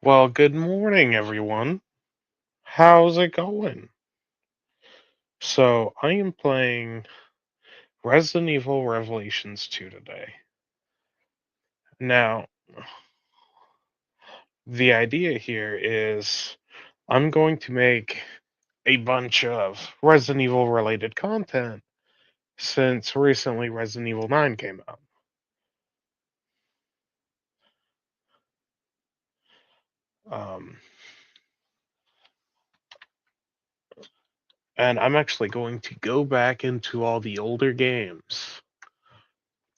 Well, good morning, everyone. How's it going? So, I am playing Resident Evil Revelations 2 today. Now, the idea here is I'm going to make a bunch of Resident Evil related content since recently Resident Evil 9 came out. Um, and I'm actually going to go back into all the older games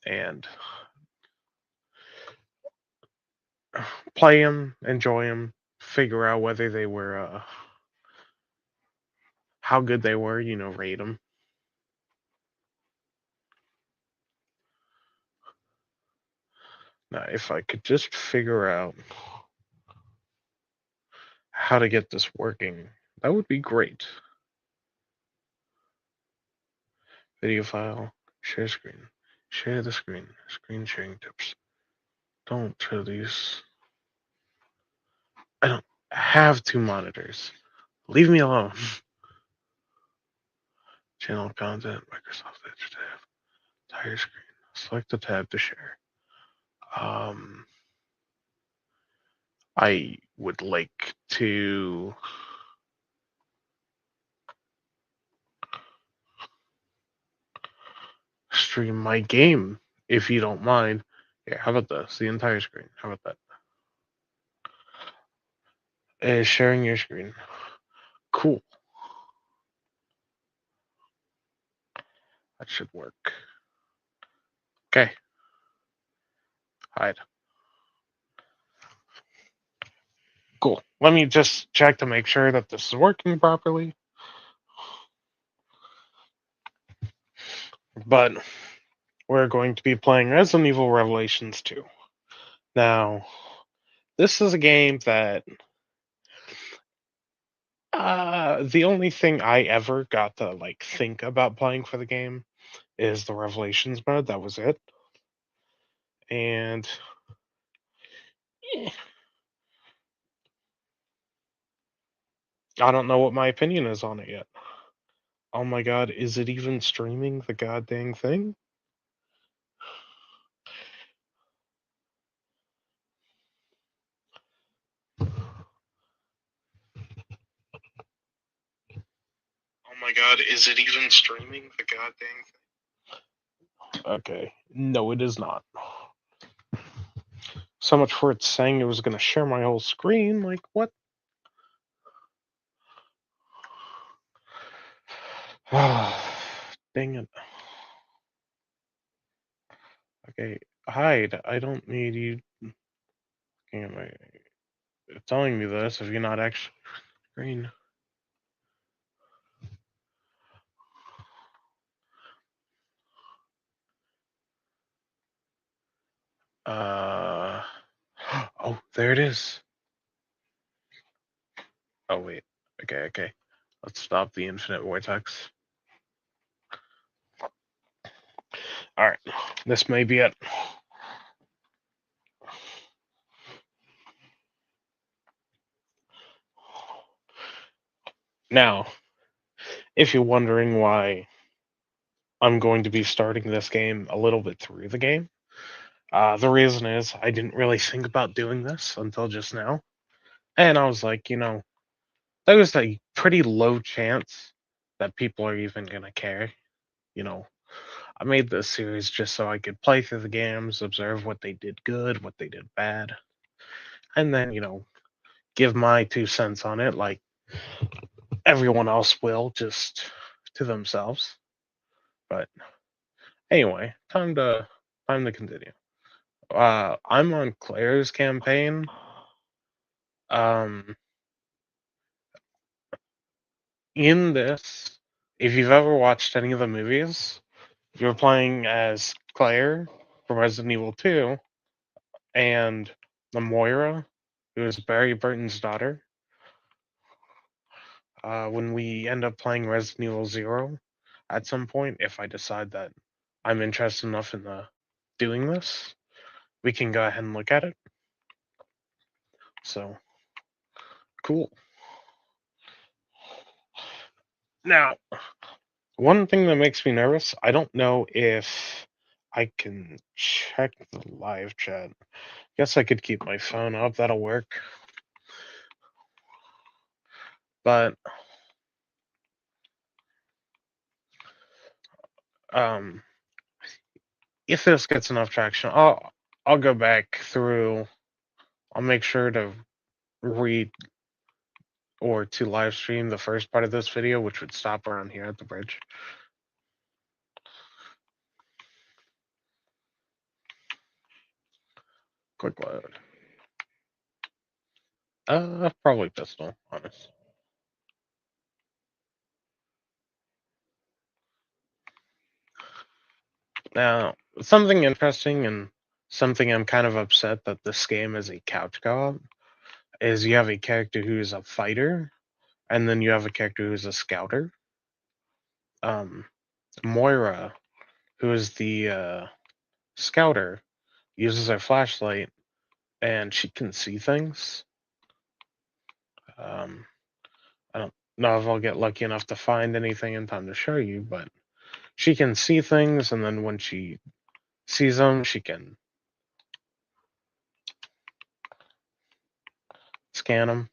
and play them, enjoy them, figure out whether they were how good they were, rate them. Now, if I could just figure out how to get this working, that would be great. Video file, share screen, share the screen, screen sharing tips. Don't show these. I don't have two monitors. Leave me alone. Channel content, Microsoft Edge tab, entire screen. Select the tab to share. Um, I would like to stream my game if you don't mind. Yeah, how about this? The entire screen. How about that? Is sharing your screen. Cool. That should work. Okay. Hide. Cool. Let me just check to make sure that this is working properly. But we're going to be playing Resident Evil Revelations 2. Now, this is a game that the only thing I ever got to think about playing for the game is the Revelations mode. That was it. And I don't know what my opinion is on it yet. Oh my god, is it even streaming the goddamn thing? Oh my god, is it even streaming the goddamn thing? Okay. No, it is not. So much for it saying it was going to share my whole screen. Like, what? Dang it. Okay, hide. I don't need you. Am I telling me this if you're not actually green? Uh. Oh, there it is. Oh, wait. Okay. Let's stop the infinite vortex. Alright. This may be it. Now, if you're wondering why I'm going to be starting this game a little bit through the game, the reason is I didn't really think about doing this until just now. And I was like, there's a pretty low chance that people are even going to care. You know, I made this series just so I could play through the games, observe what they did good, what they did bad, and then, give my 2 cents on it like everyone else will, just to themselves. But anyway, time to continue. I'm on Claire's campaign. Um, in this, if you've ever watched any of the movies, you're playing as Claire from Resident Evil 2 and the Moira, who is Barry Burton's daughter. When we end up playing Resident Evil 0 at some point, if I decide that I'm interested enough in doing this, we can go ahead and look at it. So, Cool. Now, one thing that makes me nervous, I don't know if I can check the live chat. Guess I could keep my phone up, that'll work. But um if this gets enough traction, I'll go back through. I'll make sure to read or to live stream the first part of this video, which would stop around here at the bridge. Quick load. Probably pistol, honest. Now, something interesting and something I'm kind of upset that this game is a couch co-op is you have a character who's a fighter, and then you have a character who's a scouter. Moira, who is the scouter, uses her flashlight and she can see things. Um, I don't know if I'll get lucky enough to find anything in time to show you, but she can see things, and then when she sees them, she can scan them.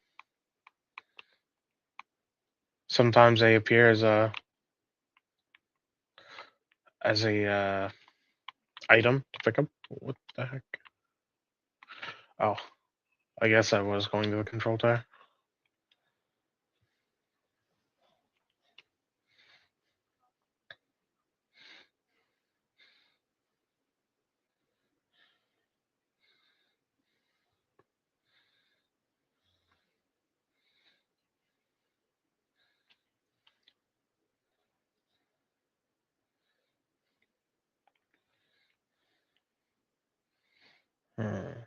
Sometimes they appear as a item to pick up. What the heck? Oh, I guess I was going to the control tower. Hmm.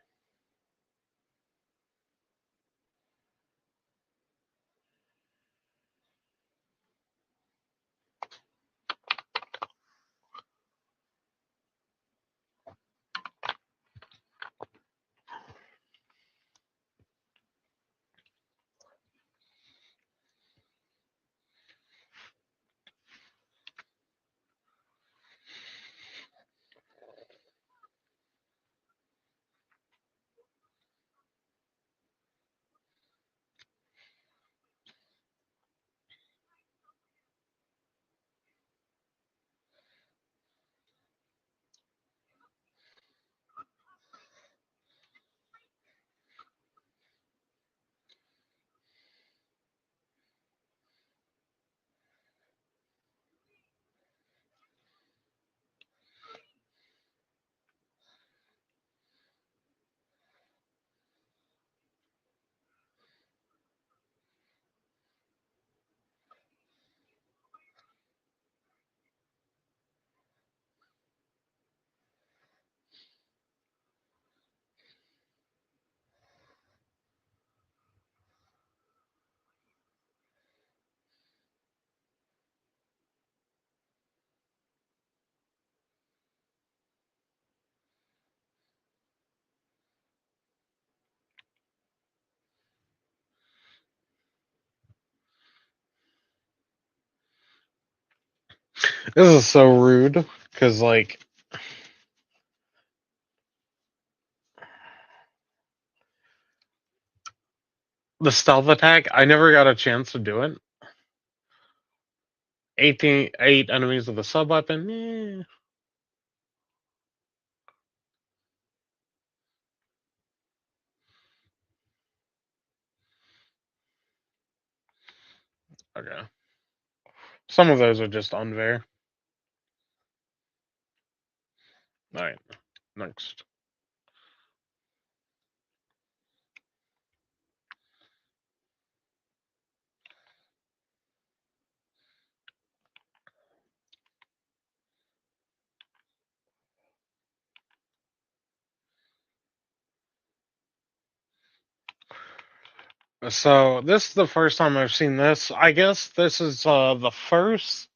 This is so rude because, like, the stealth attack, I never got a chance to do it. 8 enemies with a sub weapon. Okay. Some of those are just unfair. Alright, next. So this is the first time I've seen this. I guess this is the first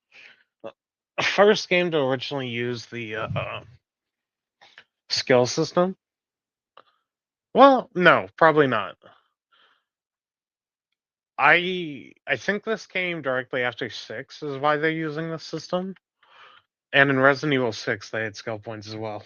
game to originally use the skill system. Well, no, probably not. I think this came directly after 6 is why they're using this system. And in Resident Evil 6 they had skill points as well.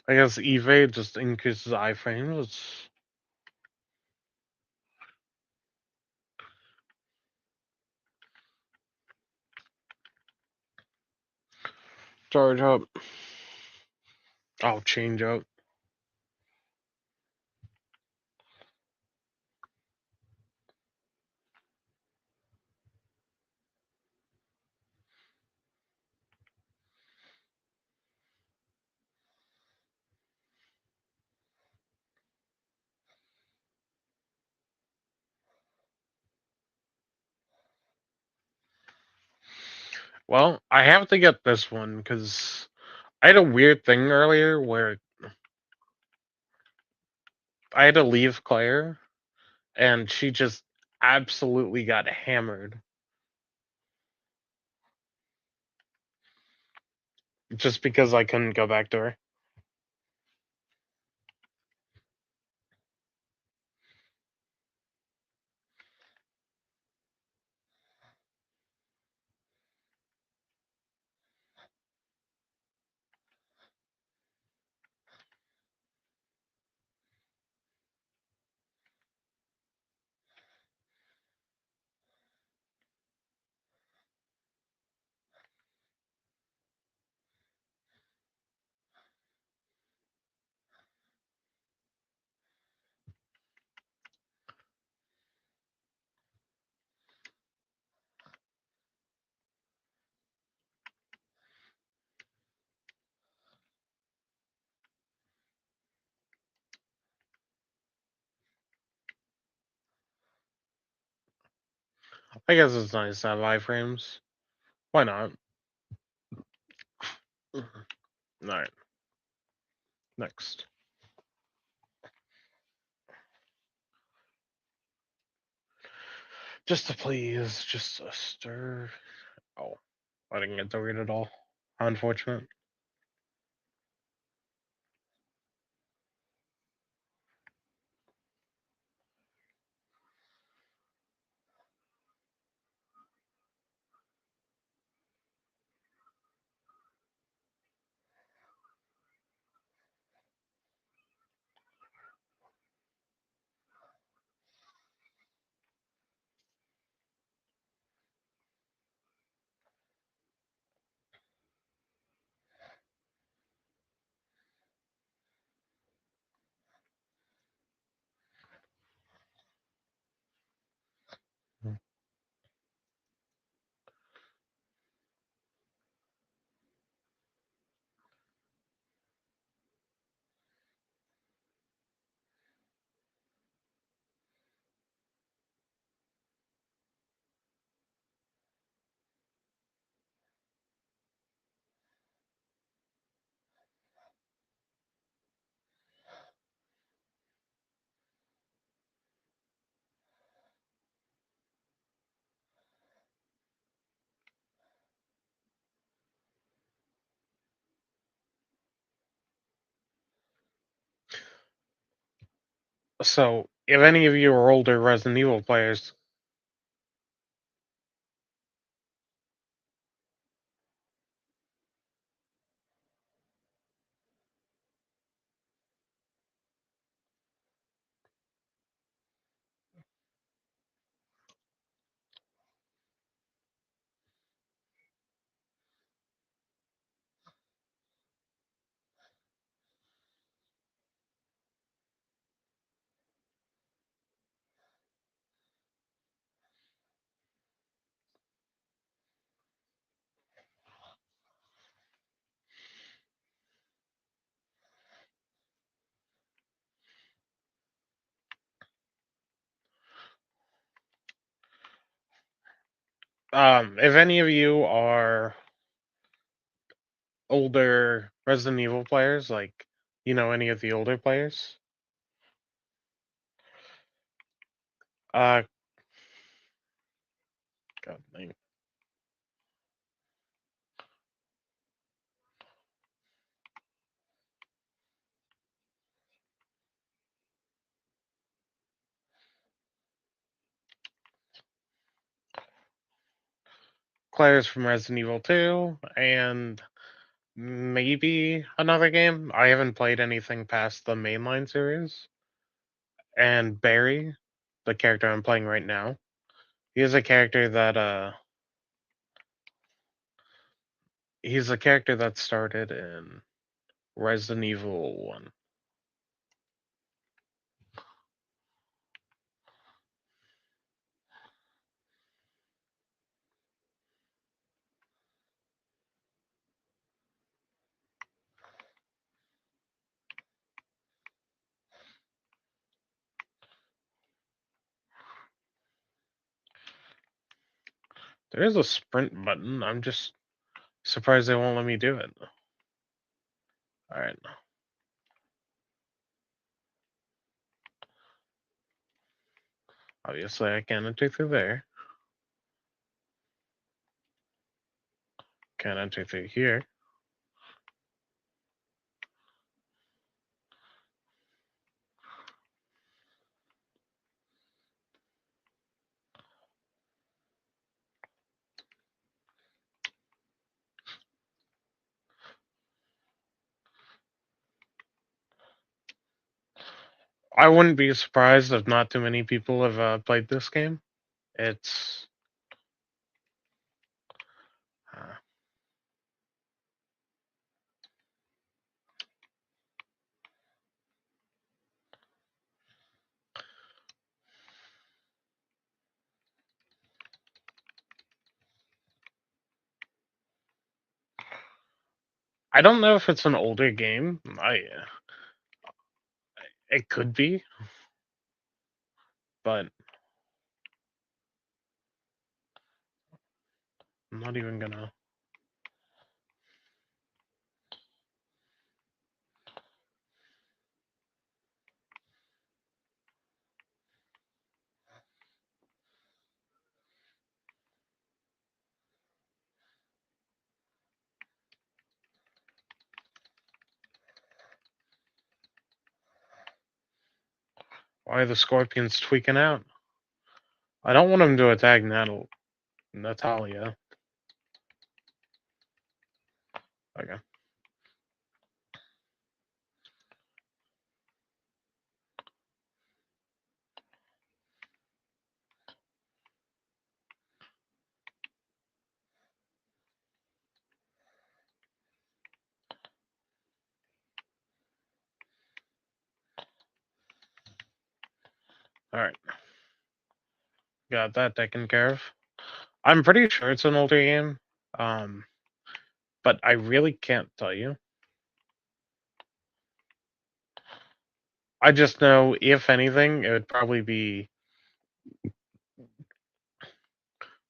I guess evade just increases iframes. It's charge up. I'll change up. Well, I have to get this one because I had a weird thing earlier where I had to leave Claire and she just absolutely got hammered just because I couldn't go back to her. I guess it's nice to have iframes. Why not? Alright, next. Just to please, just a stir. Oh, I didn't get to read it all. How unfortunate. So, if any of you are older Resident Evil players, If any of you are older Resident Evil players, like any of the older players, uh, God, players from Resident Evil 2 and maybe another game. I haven't played anything past the mainline series. And Barry, the character I'm playing right now, he is a character that he's a character that started in Resident Evil 1. There is a sprint button. I'm just surprised they won't let me do it. Alright. Obviously, I can't enter through there. Can't enter through here. I wouldn't be surprised if not too many people have played this game. It's uh, I don't know if it's an older game. It could be, but I'm not even gonna. Why are the scorpions tweaking out? I don't want him to attack Natalia. Okay. Alright. Got that taken care of. I'm pretty sure it's an older game. Um, but I really can't tell you. I just know, if anything, it would probably be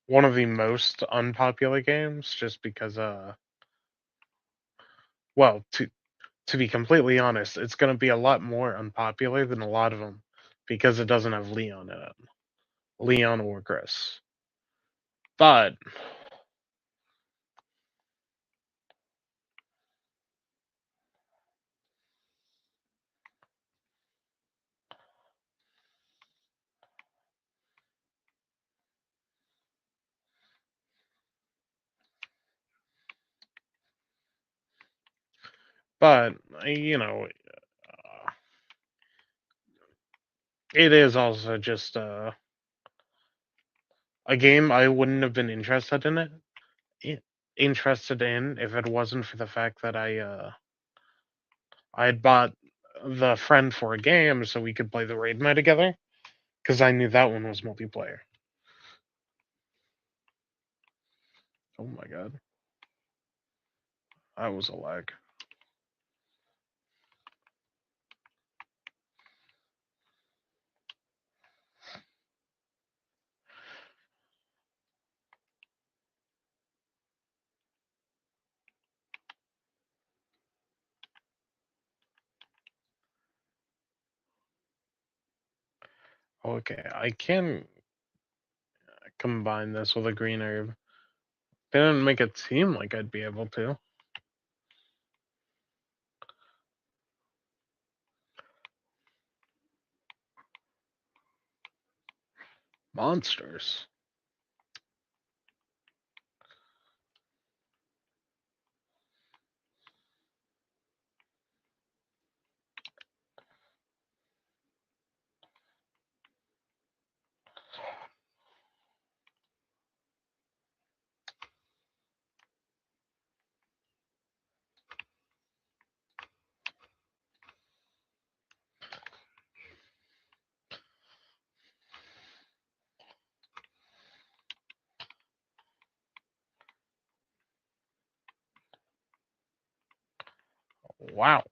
one of the most unpopular games, just because, well, to be completely honest, it's going to be a lot more unpopular than a lot of them because it doesn't have Leon in it. Leon or Chris. But but you know, it is also just a game I wouldn't have been interested in if it wasn't for the fact that I had bought the friend for a game so we could play the raid mode together because I knew that one was multiplayer. Oh my god, that was a lag. Okay, I can combine this with a green herb. They didn't make it seem like I'd be able to. Monsters. Wow.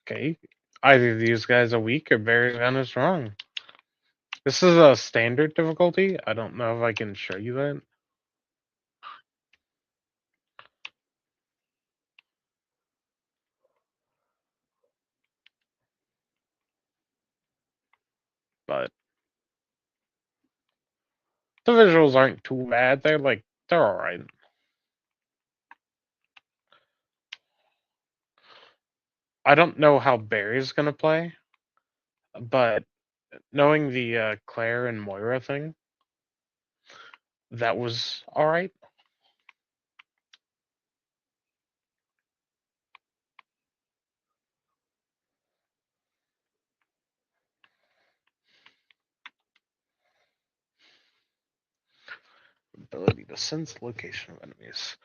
Okay. Either these guys are weak or Barry's kind of strong. This is a standard difficulty. I don't know if I can show you that. But the visuals aren't too bad. They're alright. I don't know how Barry's gonna play, but knowing the Claire and Moira thing, that was alright. Ability to sense the location of enemies.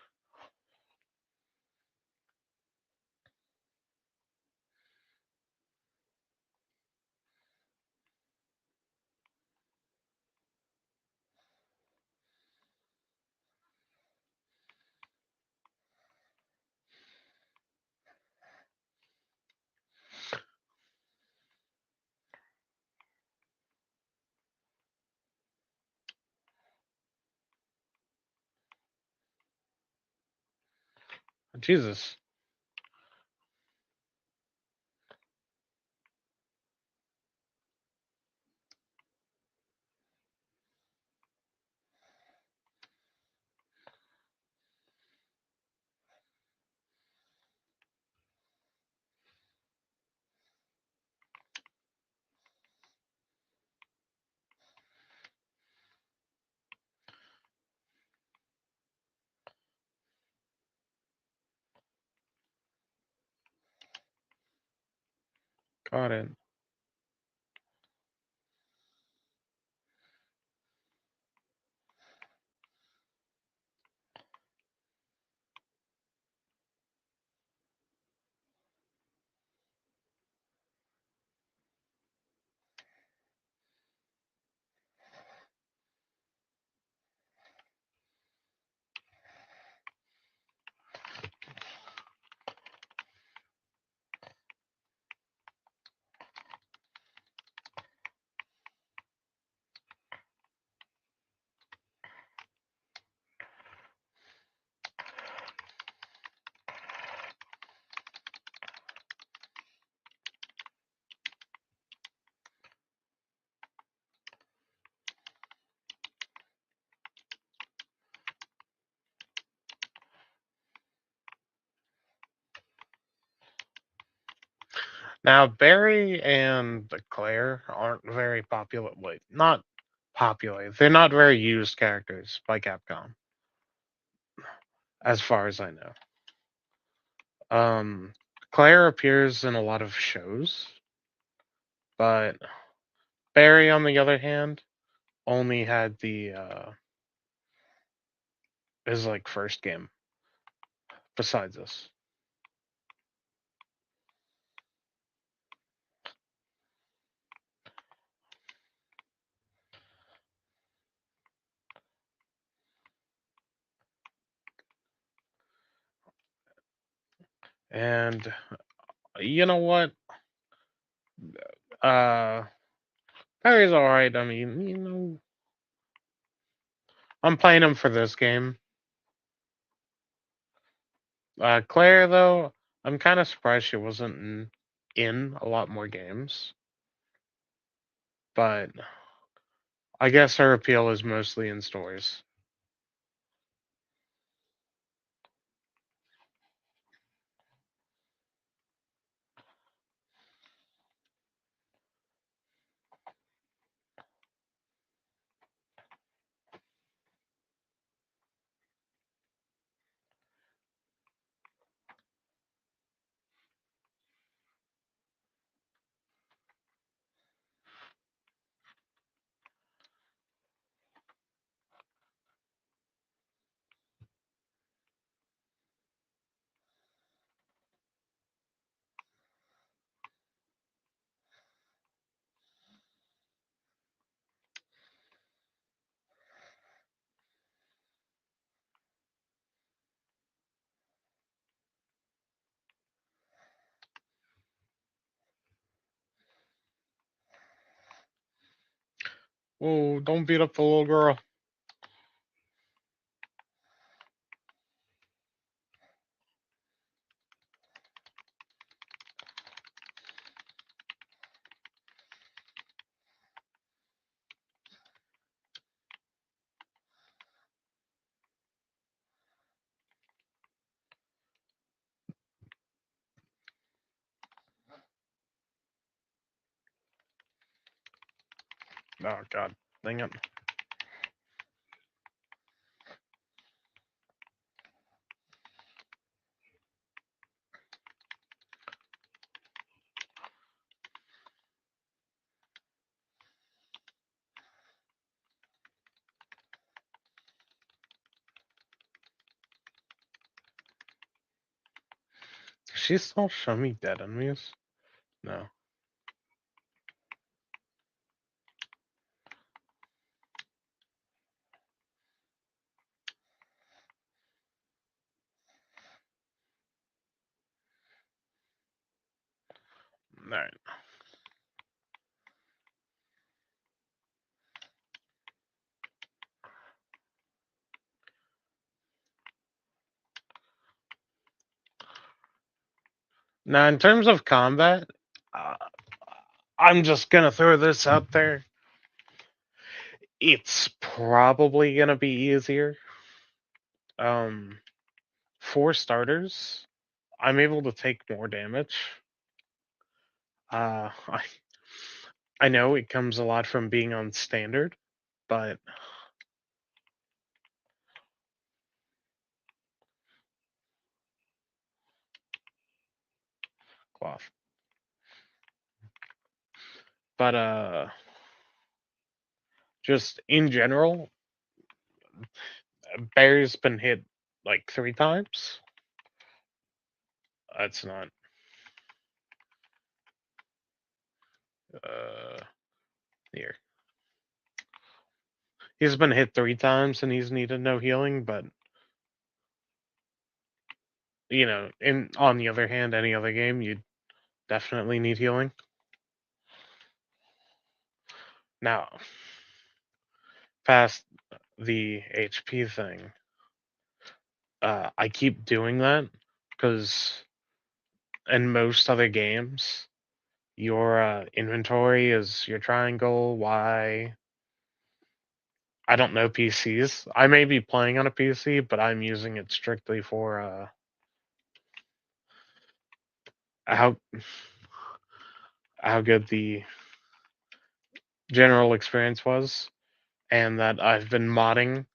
Jesus. Got it. Now, Barry and Claire aren't very popular. Wait, not popular. They're not very used characters by Capcom, as far as I know. Um, Claire appears in a lot of shows, but Barry, on the other hand, only had the his first game besides this. And you know what? Uh, Barry's alright. I mean, I'm playing him for this game. Claire, though, I'm kind of surprised she wasn't in in a lot more games, but I guess her appeal is mostly in stories. Oh, don't beat up the little girl. Oh god, dang it. Does she still show me dead enemies? No. Alright. Now, in terms of combat, uh, I'm just gonna throw this out there. It's probably gonna be easier. Um, for starters, I'm able to take more damage. Uh, I I know it comes a lot from being on standard, but cloth. But just in general, Barry's been hit like 3 times. That's not. Uh, here. He's been hit 3 times and he's needed no healing, but in on the other hand, any other game you'd definitely need healing. Now, past the HP thing, I keep doing that because in most other games, your inventory is your triangle, Y. I don't know PCs. I may be playing on a PC, but I'm using it strictly for how how good the general experience was, and that I've been modding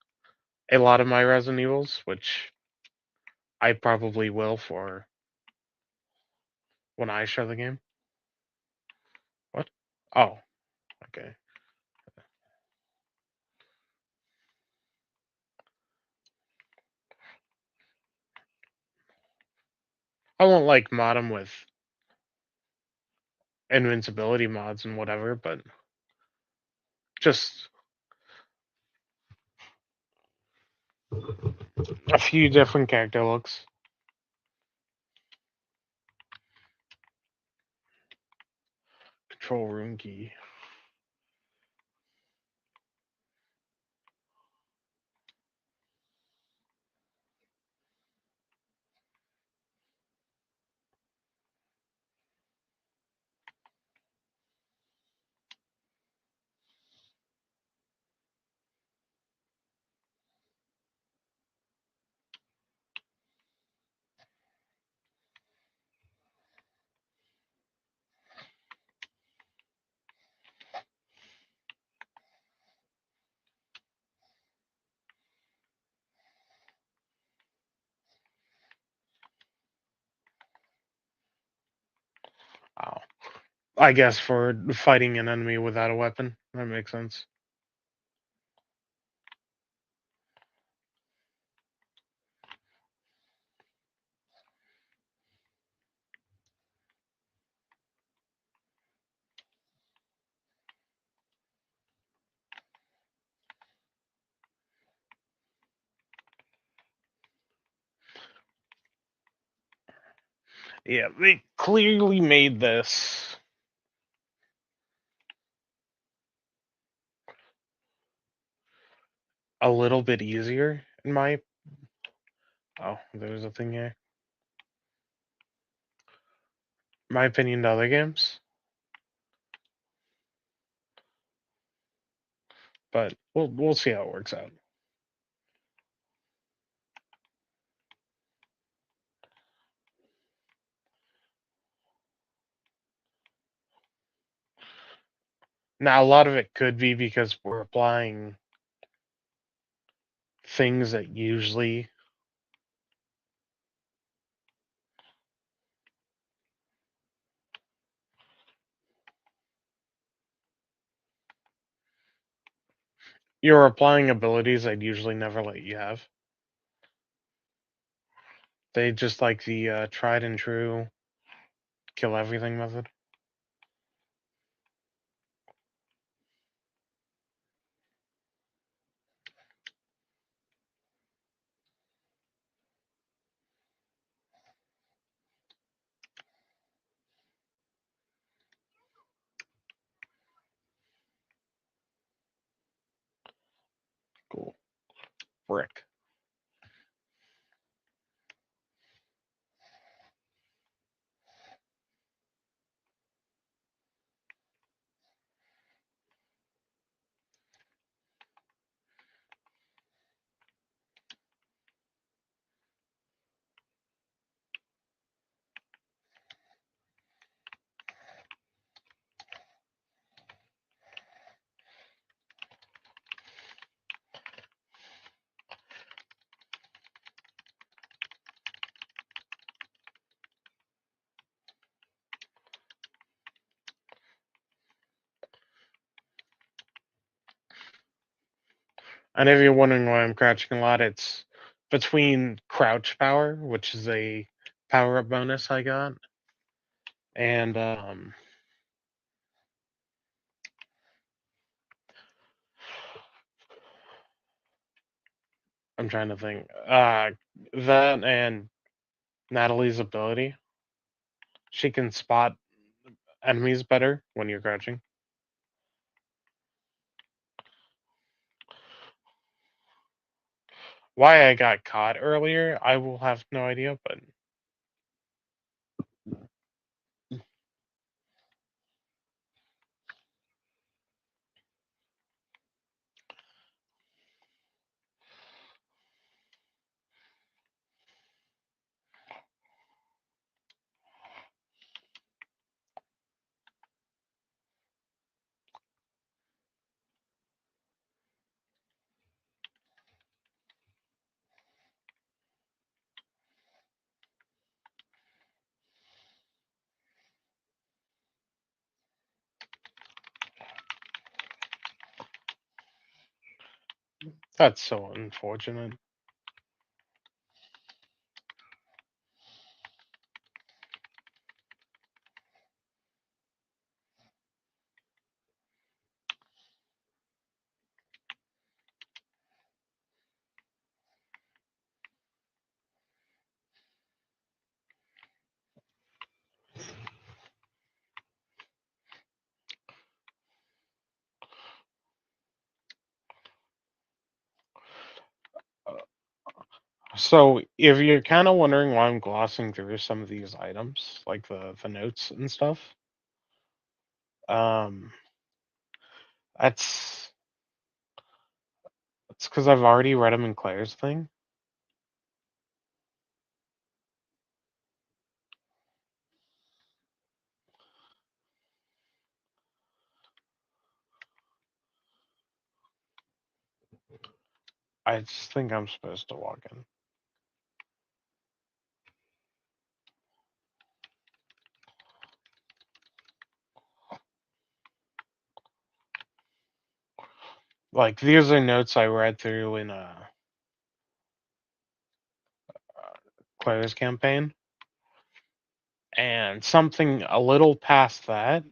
a lot of my Resident Evils, which I probably will for when I show the game. What? Oh, okay. I won't like mod them with invincibility mods and whatever, but just a few different character looks. Control room key. I guess for fighting an enemy without a weapon. That makes sense. Yeah, they clearly made this a little bit easier in my. Oh, there's a thing here. My opinion to other games, but we'll see how it works out. Now, a lot of it could be because we're applying things that usually you're applying abilities I'd usually never let you have. They just like the tried and true kill everything method. Cool. Brick. And if you're wondering why I'm crouching a lot, it's between crouch power, which is a power up bonus I got, and I'm trying to think. That and Natalie's ability. She can spot enemies better when you're crouching. Why I got caught earlier, I will have no idea, but that's so unfortunate. So, if you're kind of wondering why I'm glossing through some of these items, like the notes and stuff, um, that's it's because I've already read them in Claire's thing. I just think I'm supposed to walk in. Like these are notes I read through in Claire's campaign, and something a little past that.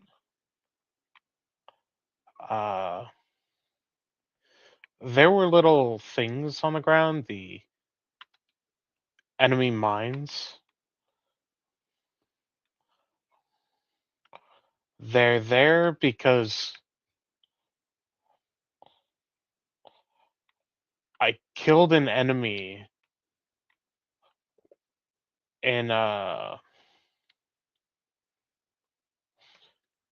Uh, there were little things on the ground, the enemy mines. They're there because I killed an enemy in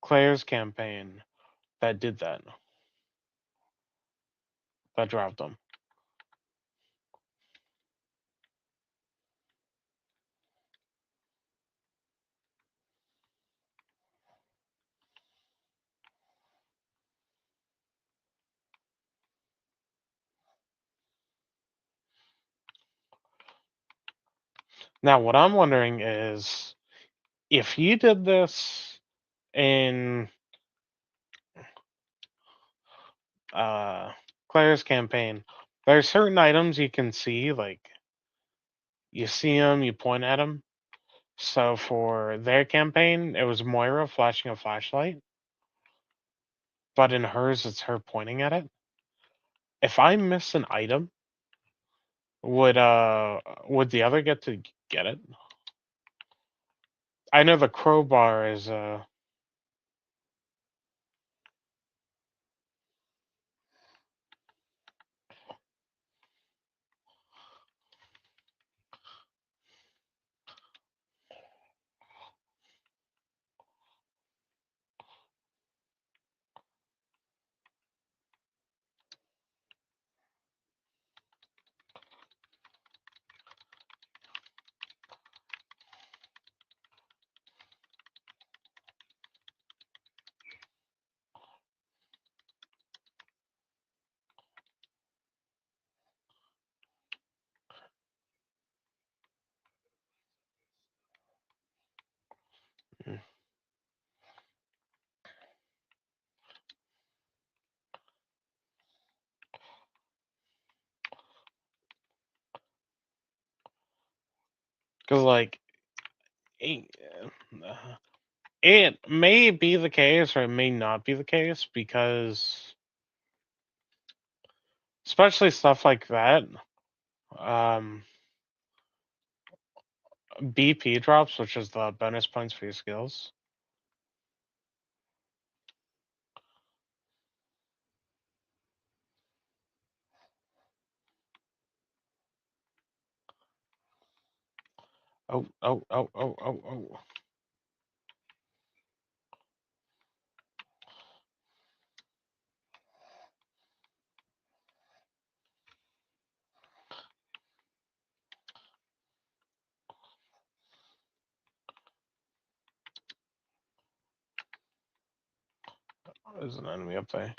Claire's campaign that did that. That dropped them. Now, what I'm wondering is if you did this in uh, Claire's campaign, there are certain items you can see, like you see them, you point at them. So for their campaign, it was Moira flashing a flashlight, but in hers, it's her pointing at it. If I miss an item, would the other get to get it? I know the crowbar because like it, it may be the case or it may not be the case because especially stuff like that, um, BP drops, which is the bonus points for your skills. Oh, oh, oh, oh, oh, oh. There's an enemy up there.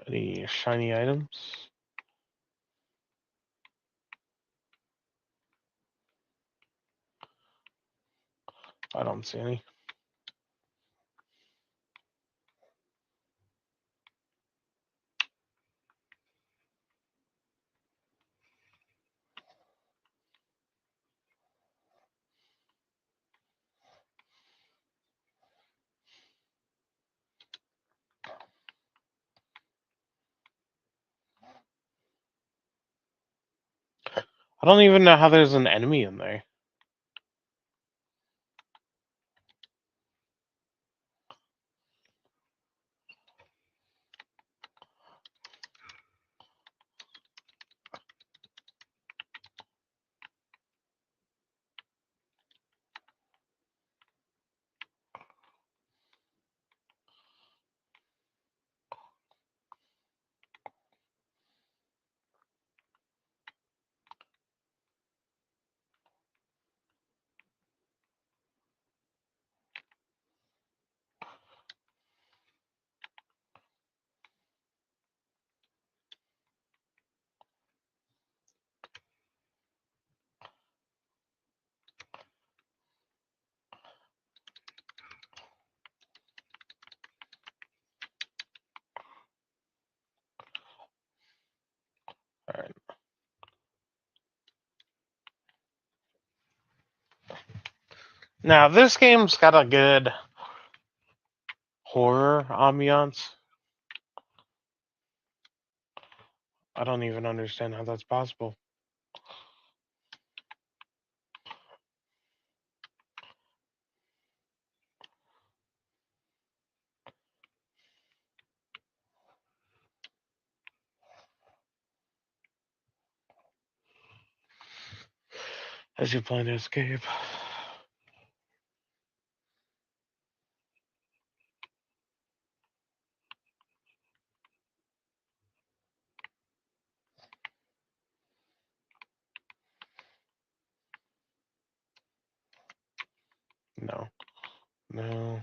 Any shiny items? I don't see any. I don't even know how there's an enemy in there. Now, this game's got a good horror ambiance. I don't even understand how that's possible. As you plan to escape. No. No.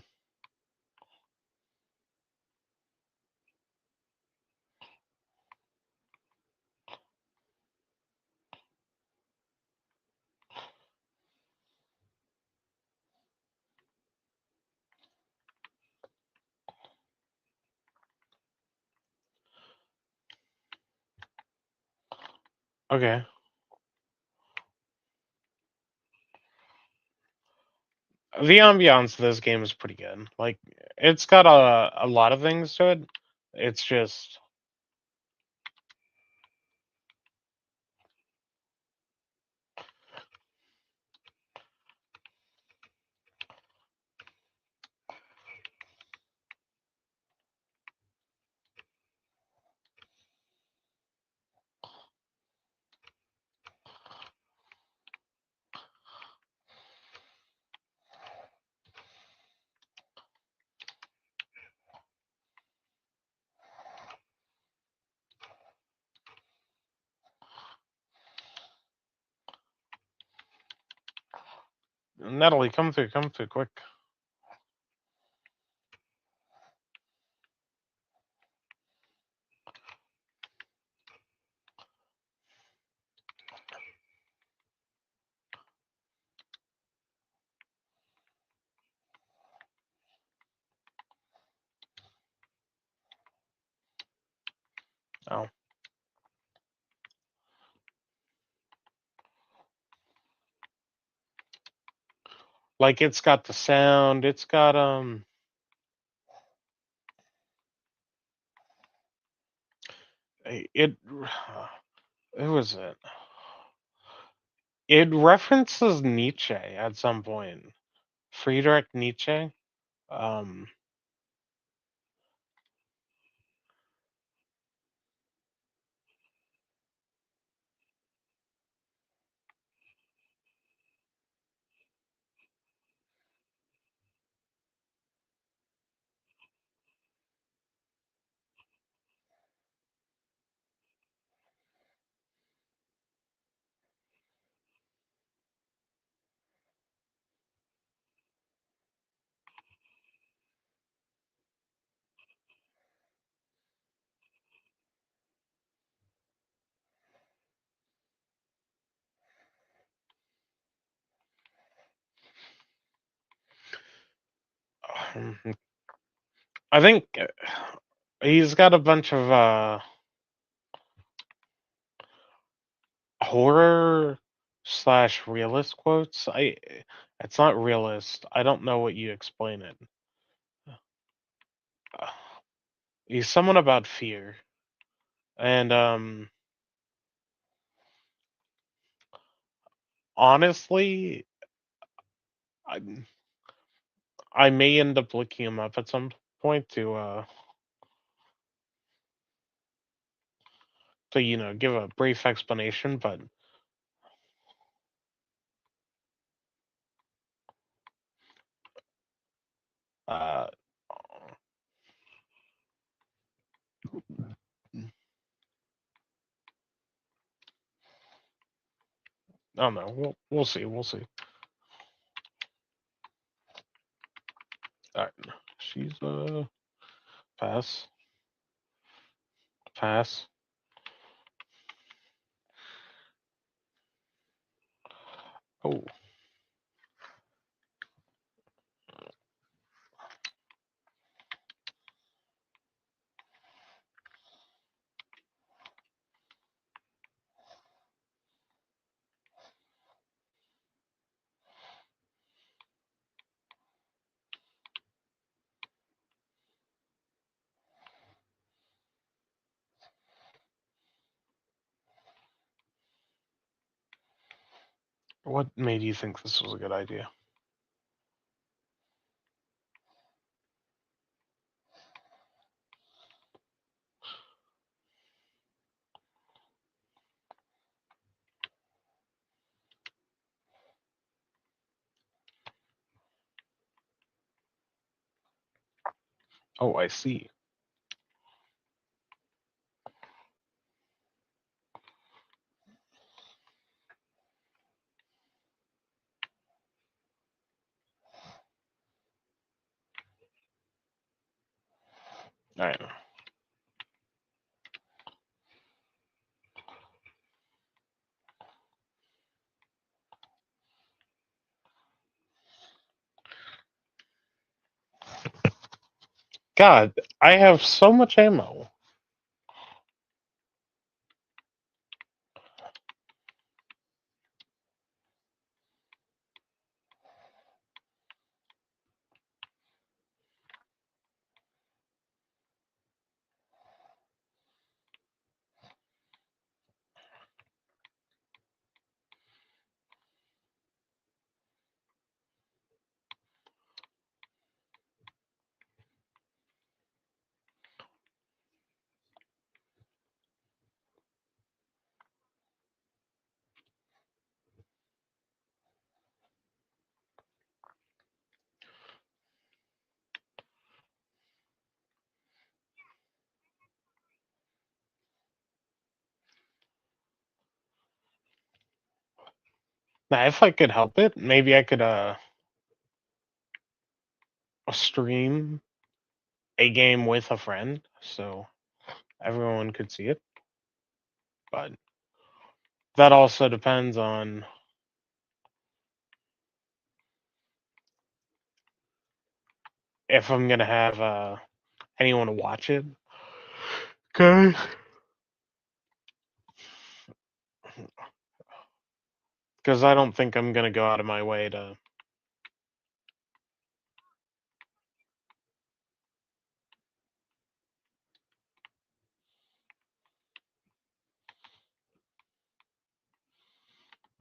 Okay. The ambiance of this game is pretty good. Like, it's got a lot of things to it. It's just Natalie, come through, quick. Oh. Like, it's got the sound, it's got it who was it? It references Nietzsche at some point. Friedrich Nietzsche. Um I think he's got a bunch of horror slash realist quotes. It's not realist. I don't know what you explain it. Uh, He's someone about fear. And honestly, I, I may end up looking him up at some point to give a brief explanation, but uh I don't know. We'll see. We'll see. All right. She's pass. Pass. Oh. What made you think this was a good idea? Oh, I see. All right. God, I have so much ammo. Now, if I could help it, maybe I could stream a game with a friend so everyone could see it. But that also depends on if I'm gonna have anyone watch it. Okay. Because I don't think I'm gonna go out of my way to.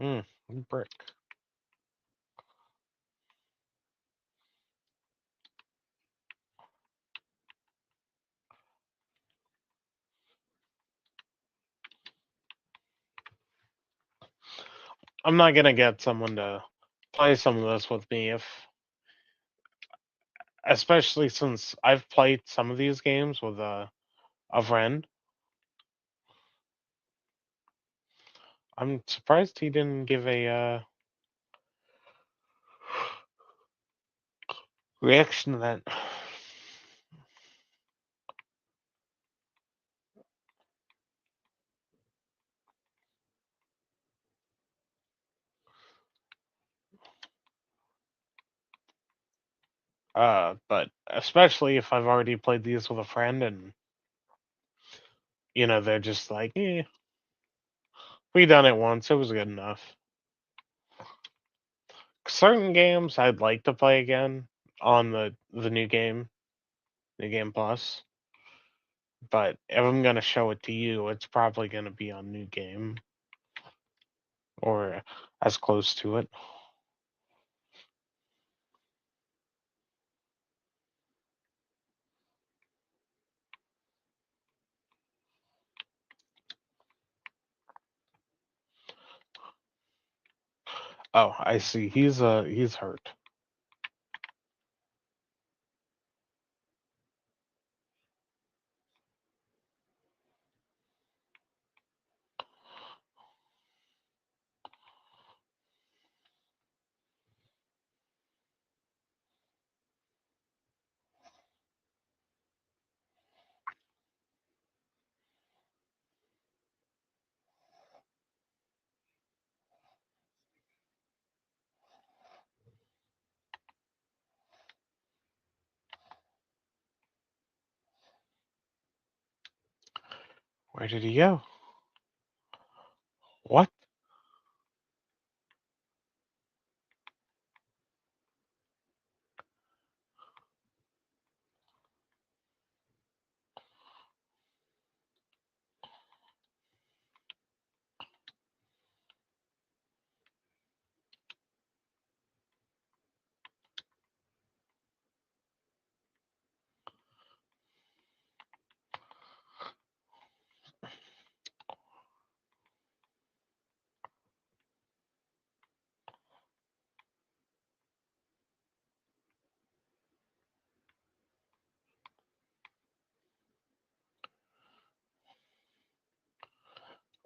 Mm, brick. I'm not gonna get someone to play some of this with me if, especially since I've played some of these games with a friend. I'm surprised he didn't give a reaction to that. But especially if I've already played these with a friend and they're just like, we done it once, it was good enough. Certain games I'd like to play again on the new game plus. But if I'm gonna show it to you, it's probably gonna be on new game or as close to it. Oh, I see. He's hurt. Where did he go? What?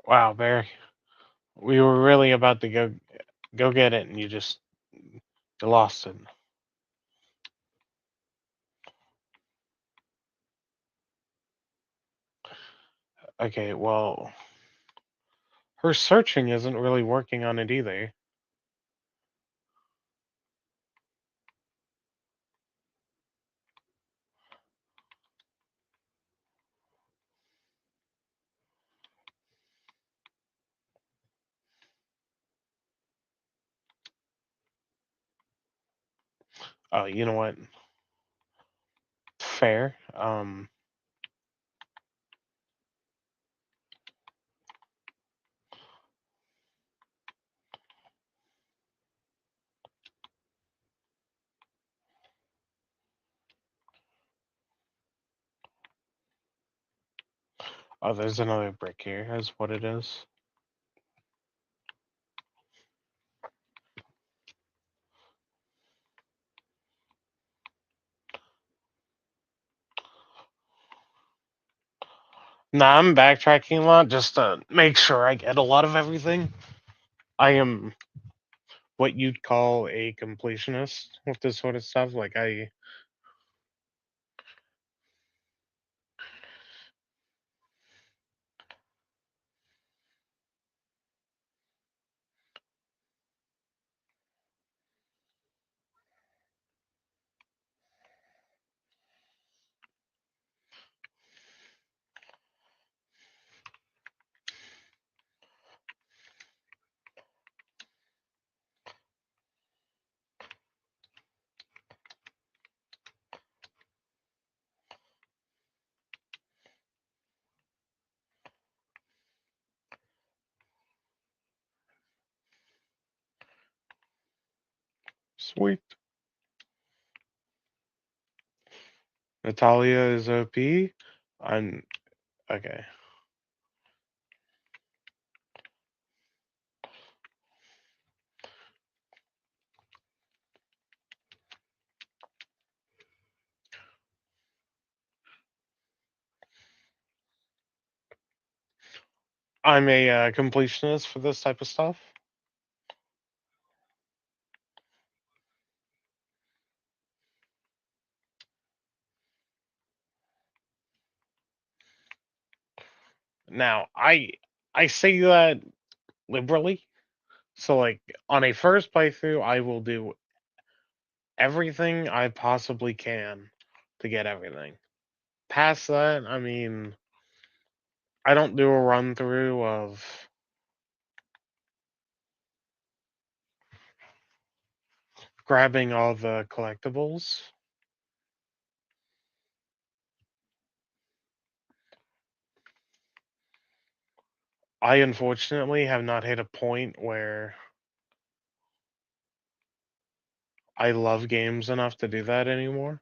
Wow, Barry. We were really about to go get it, and you lost it. Okay, well, her searching isn't really working on it either. Oh, you know what? Fair. Oh, there's another brick here. That's what it is. Nah, I'm backtracking a lot just to make sure I get a lot of everything. I am what you'd call a completionist with this sort of stuff. Like sweet. Natalia is OP. I'm okay. I'm a completionist for this type of stuff. Now, I say that liberally. So like on a first playthrough, I will do everything I possibly can to get everything. Past that, I mean, I don't do a run through of grabbing all the collectibles. I unfortunately have not hit a point where I love games enough to do that anymore.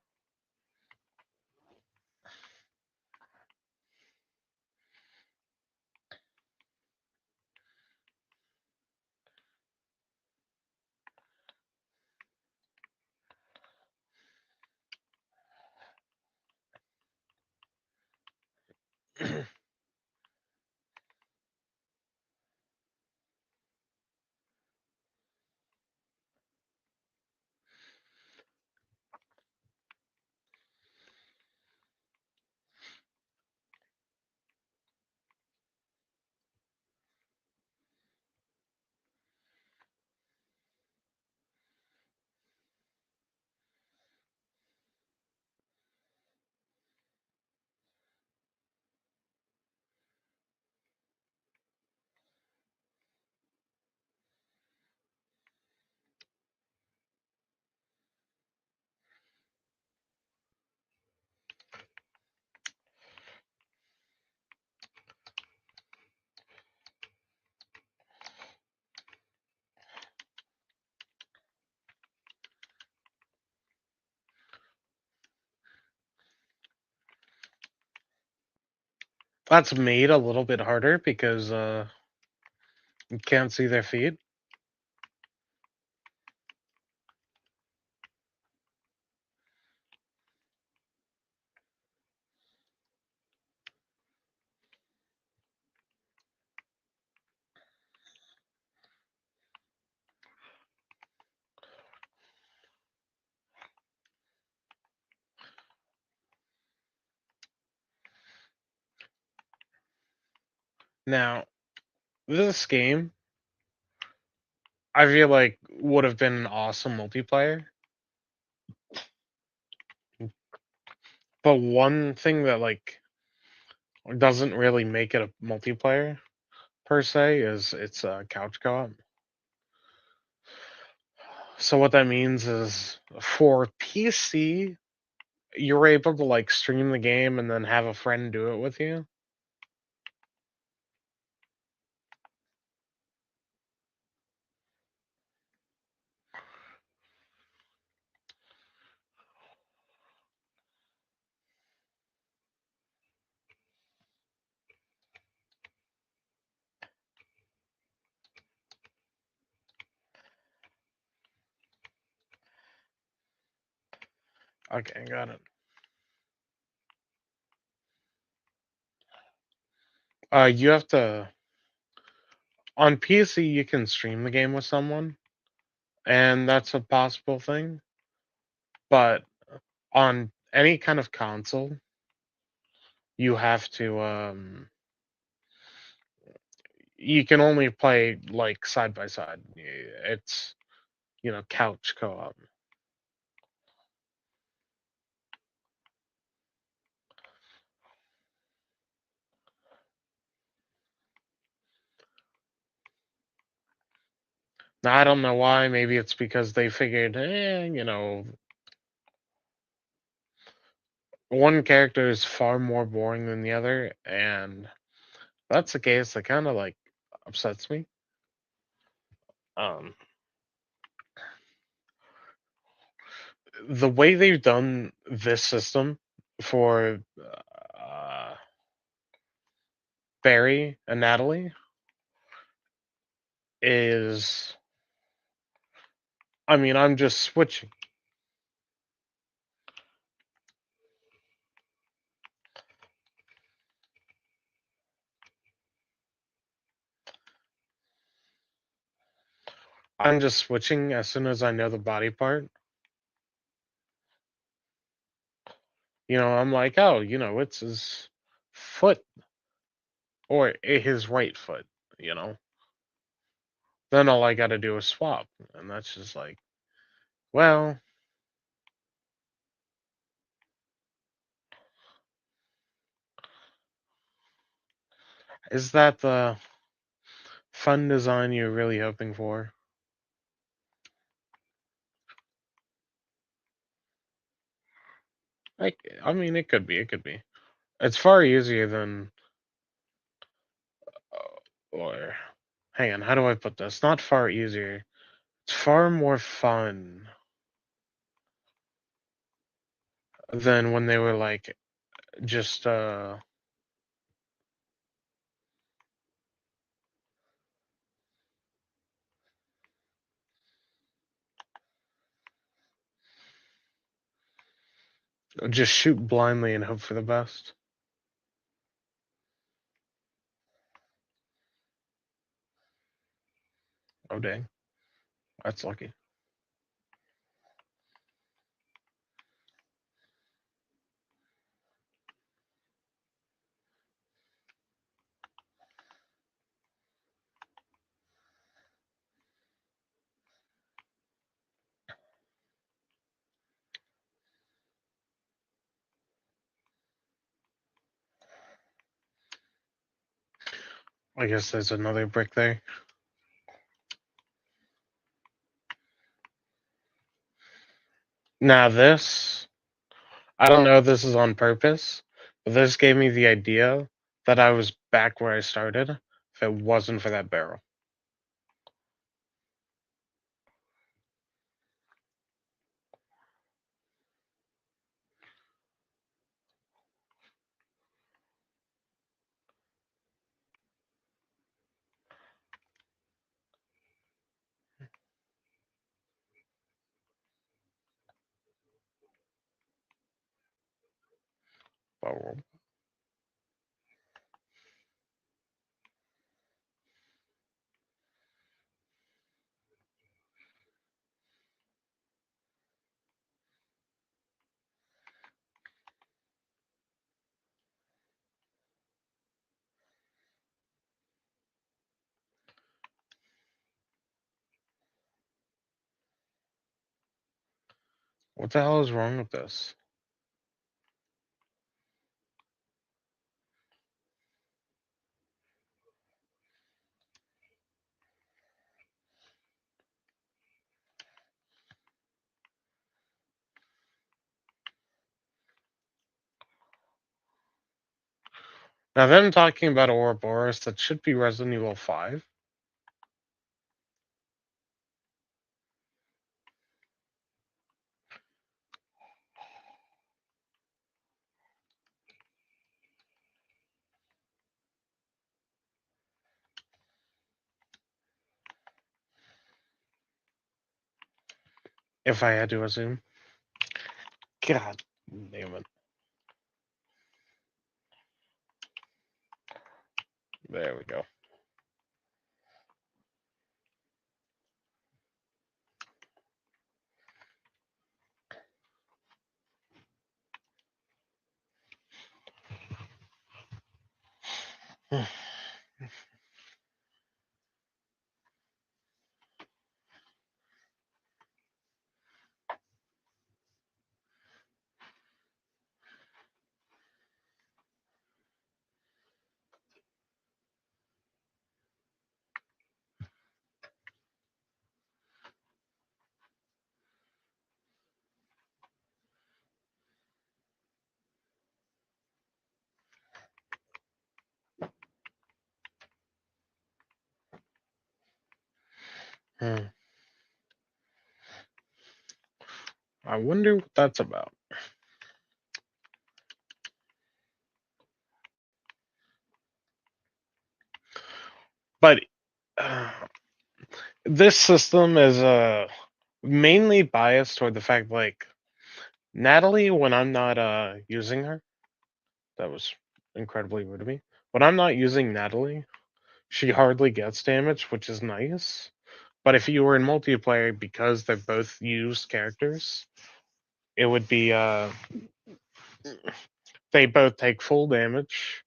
That's made a little bit harder because you can't see their feed. Now, this game, I feel like would have been an awesome multiplayer. But one thing that like doesn't really make it a multiplayer per se is it's a couch co-op. So what that means is for PC, you're able to like stream the game and then have a friend do it with you. Okay, got it. You have to on PC you can stream the game with someone, and that's a possible thing. But on any kind of console, you have to you can only play like side by side. It's couch co-op. Now I don't know why. Maybe it's because they figured, one character is far more boring than the other, and if that's the case. That kind of like upsets me. Um, the way they've done this system for uh, Barry and Natalie is, I mean, I'm just switching. I'm just switching as soon as I know the body part. I'm like, oh, it's his foot or his right foot. You know, then all I got to do is swap, and that's just like, well, is that the fun design you're really hoping for? Like, I mean, it could be. It could be. It's far easier than, or hang on, how do I put this? Not far easier. It's far more fun than when they were like just just shoot blindly and hope for the best. Oh dang, that's lucky. I guess there's another brick there. Now this, I don't know if this is on purpose, but this gave me the idea that I was back where I started if it wasn't for that barrel. Oh, What the hell is wrong with this? Now, them talking about Ouroboros, that should be Resident Evil 5. If I had to assume. God damn it. There we go. Hmm. I wonder what that's about. But this system is mainly biased toward the fact, like, Natalie, when I'm not using her, that was incredibly rude of me. When I'm not using Natalie, she hardly gets damage, which is nice. But if you were in multiplayer, because they're both used characters, it would be they both take full damage.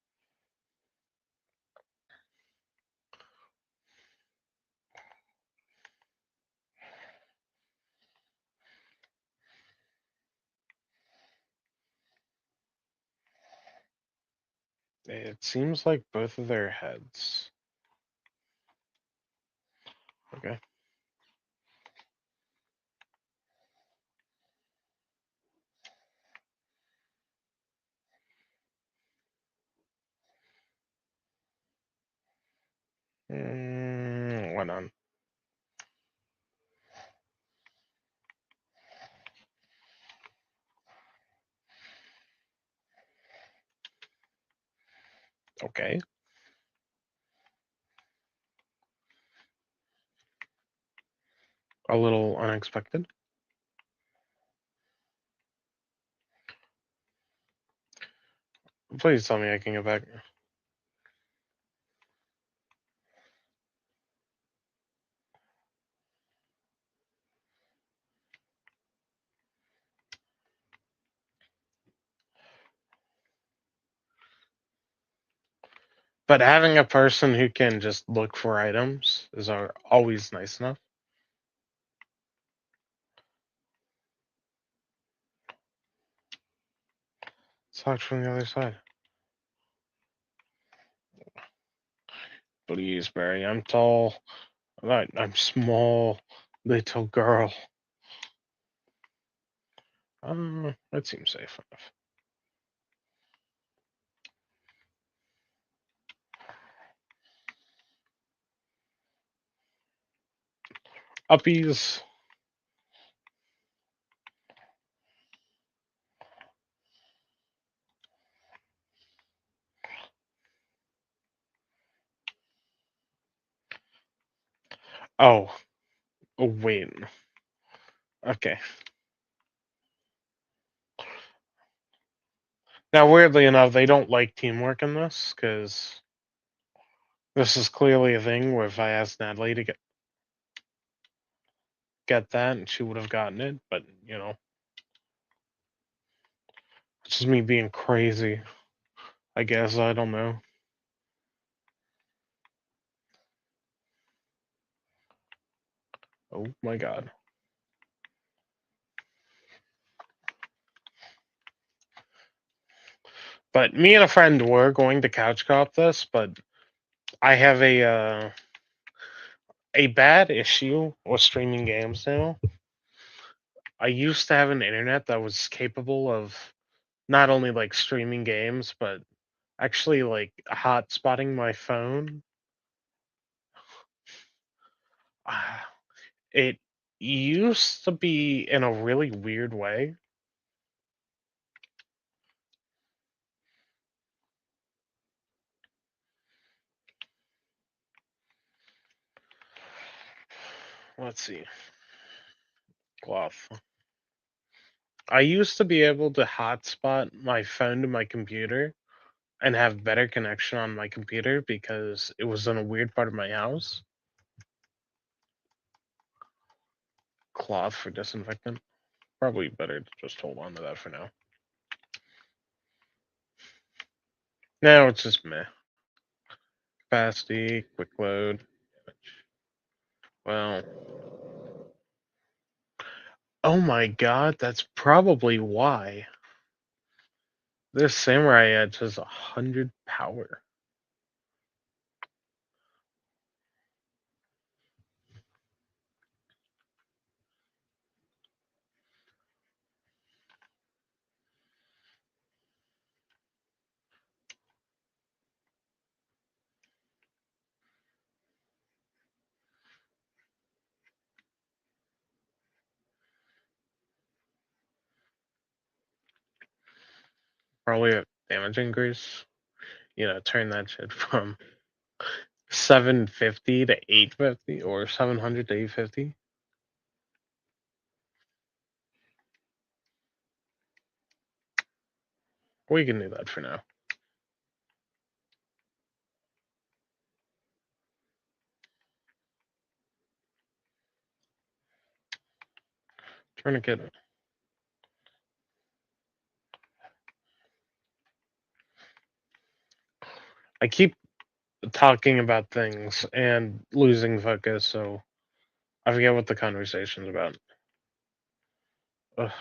It seems like both of their heads. Okay. Went on. Okay. A little unexpected. Please tell me I can get back. But having a person who can just look for items is always nice enough. Let's talk from the other side. Please, Barry. I'm tall. I'm small. Little girl. That seems safe enough. Uppies. Oh. Oh, wait. Okay. Now, weirdly enough, they don't like teamwork in this, because this is clearly a thing where if I asked Natalie to get that, and she would have gotten it, but, it's just me being crazy. I guess, I don't know. Oh my god. But me and a friend were going to couch co-op this, but I have a bad issue with streaming games now. I used to have an internet that was capable of not only like streaming games, but actually like hotspotting my phone. It used to be in a really weird way. Let's see. Cloth. I used to be able to hotspot my phone to my computer and have better connection on my computer because it was in a weird part of my house. Cloth for disinfectant. Probably better to just hold on to that for now. Now it's just meh. Capacity, quick load. Well, oh my god, that's probably why. This Samurai Edge has 100 power. Probably a damage increase. Turn that shit from 750 to 850 or 700 to 850. We can do that for now. Tourniquet. I keep talking about things and losing focus, so I forget what the conversation's about. Ugh.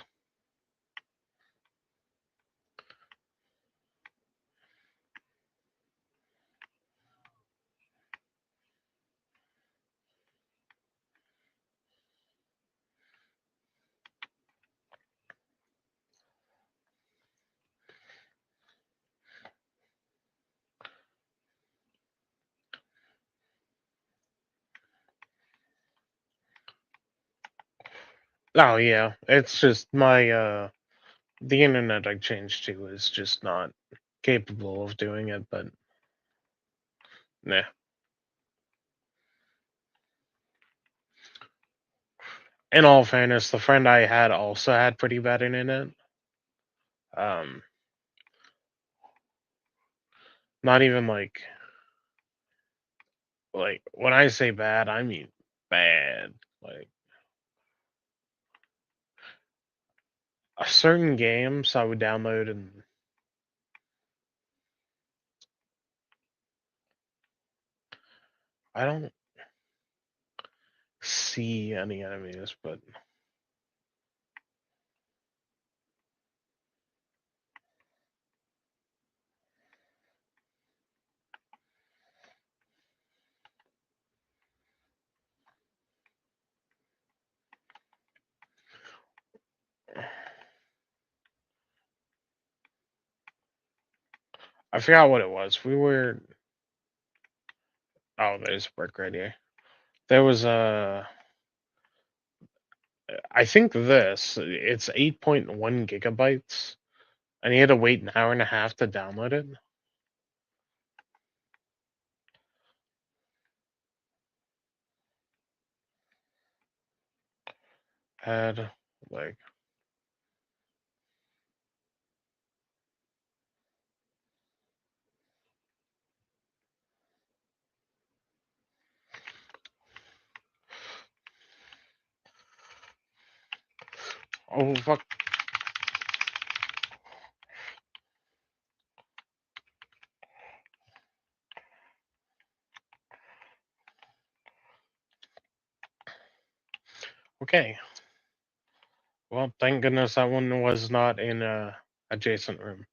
Oh yeah, it's just the internet I changed to is just not capable of doing it, but nah. In all fairness, the friend I had also had pretty bad internet. Um, Not even like when I say bad, I mean bad. Like certain games I would download and I don't see any enemies, but I forgot what it was. We were oh, there's a brick right here. There was I think it's 8.1 gigabytes, and you had to wait an hour and a half to download it. Had like oh fuck. Okay. Well, thank goodness that one was not in a adjacent room.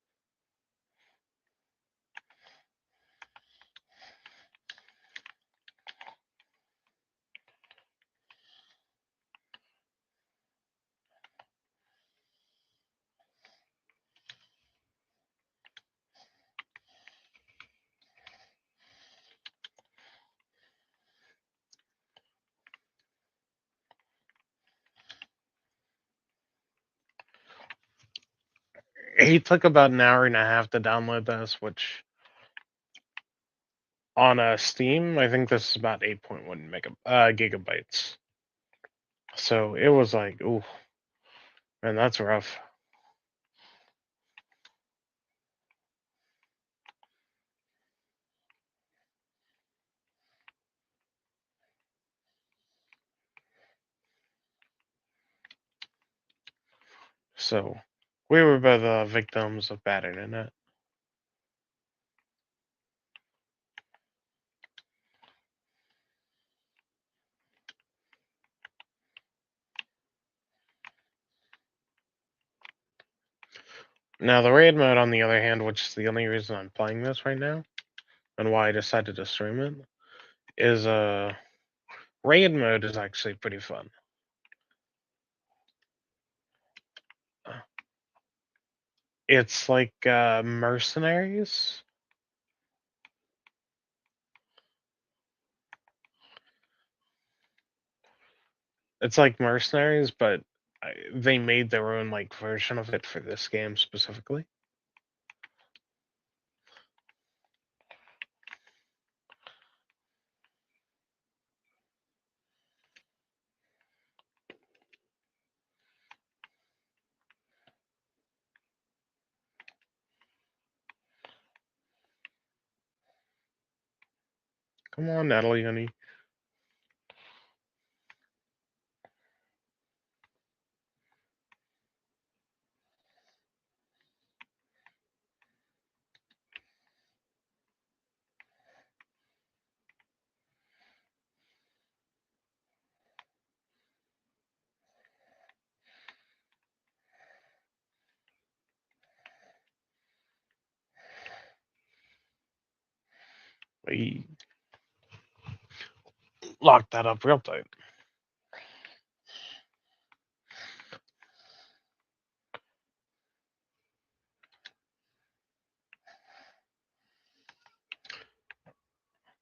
He took about an hour and a half to download this, which on Steam, I think this is about 8.1 gigabytes. So it was like, ooh, man, that's rough. So we were both victims of bad internet. Now the raid mode, on the other hand, which is the only reason I'm playing this right now, and why I decided to stream it, is raid mode is actually pretty fun. It's like mercenaries. It's like mercenaries, but they made their own like version of it for this game specifically. Come on, Natalie, honey. We locked that up real tight.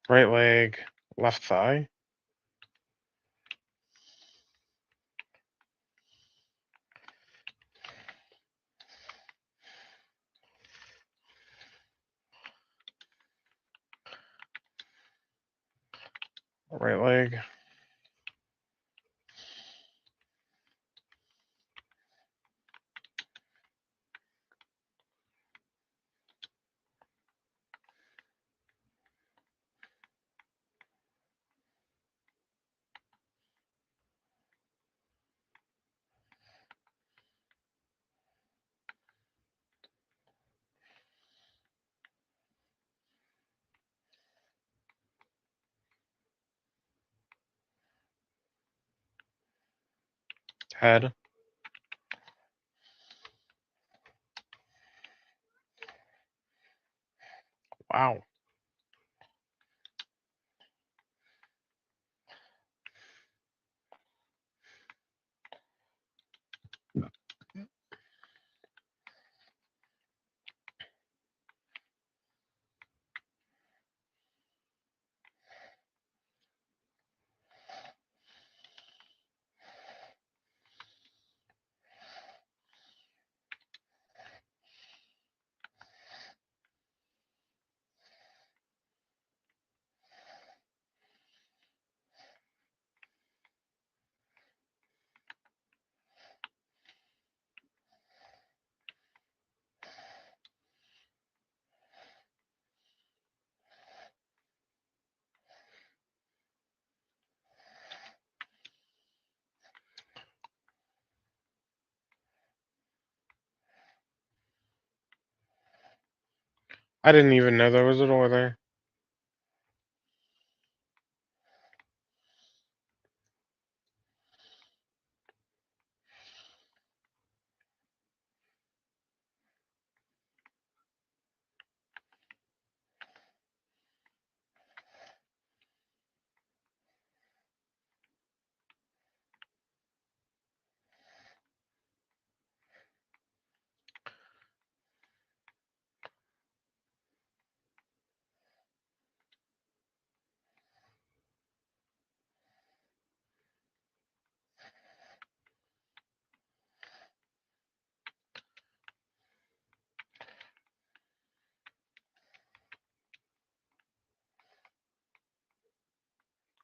Right leg, left thigh. Right leg. Head. Wow. I didn't even know there was a door there.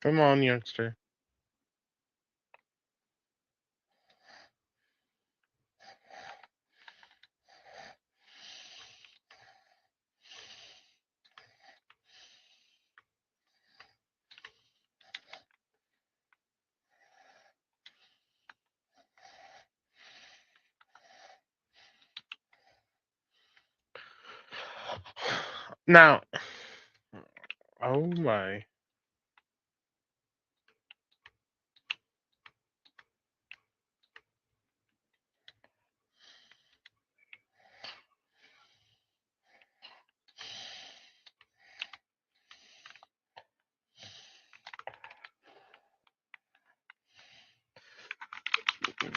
Come on, youngster. Now, oh my.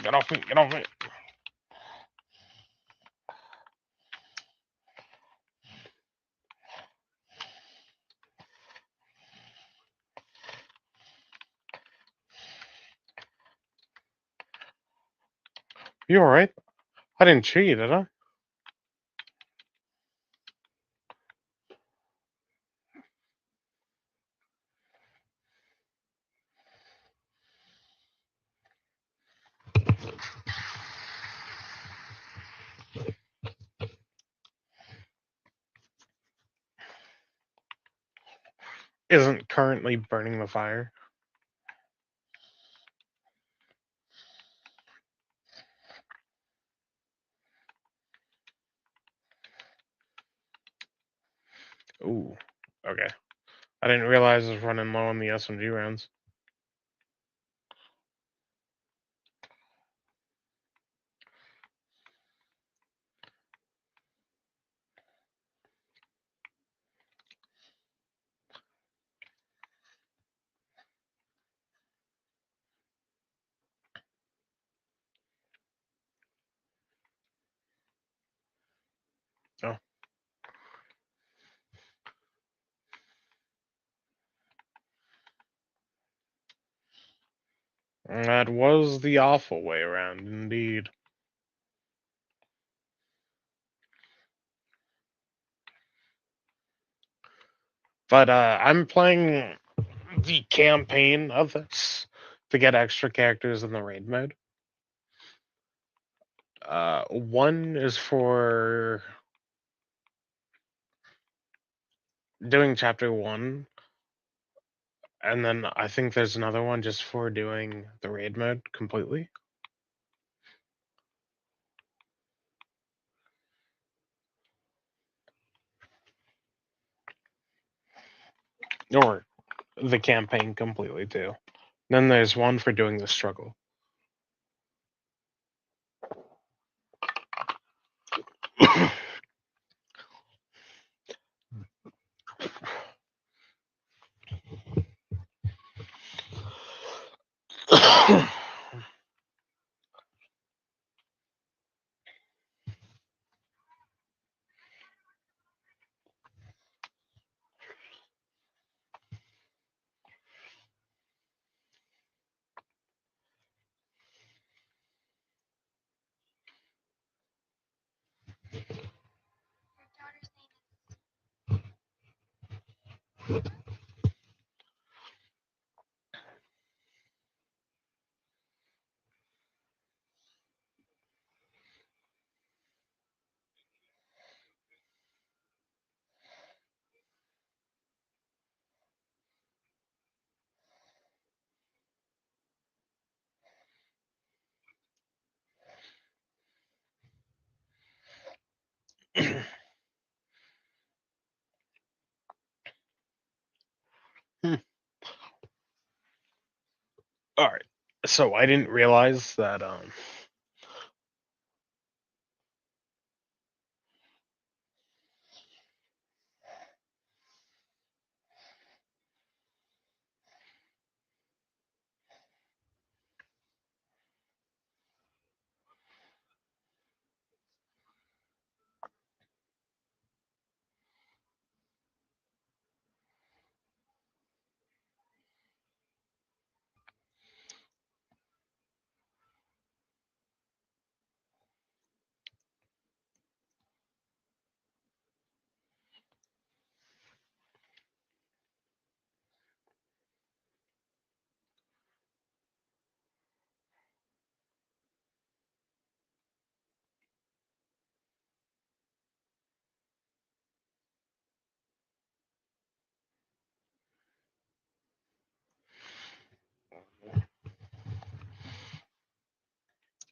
Get off me, get off me. You alright? I didn't cheat, did I? Isn't currently burning the fire. Ooh, okay. I didn't realize I was running low on the SMG rounds. Oh, that was the awful way around, indeed. But I'm playing the campaign of this to get extra characters in the raid mode. One is for doing chapter 1, and then I think there's another one just for doing the raid mode completely. Or the campaign completely too. Then there's one for doing the struggle. All right. So I didn't realize that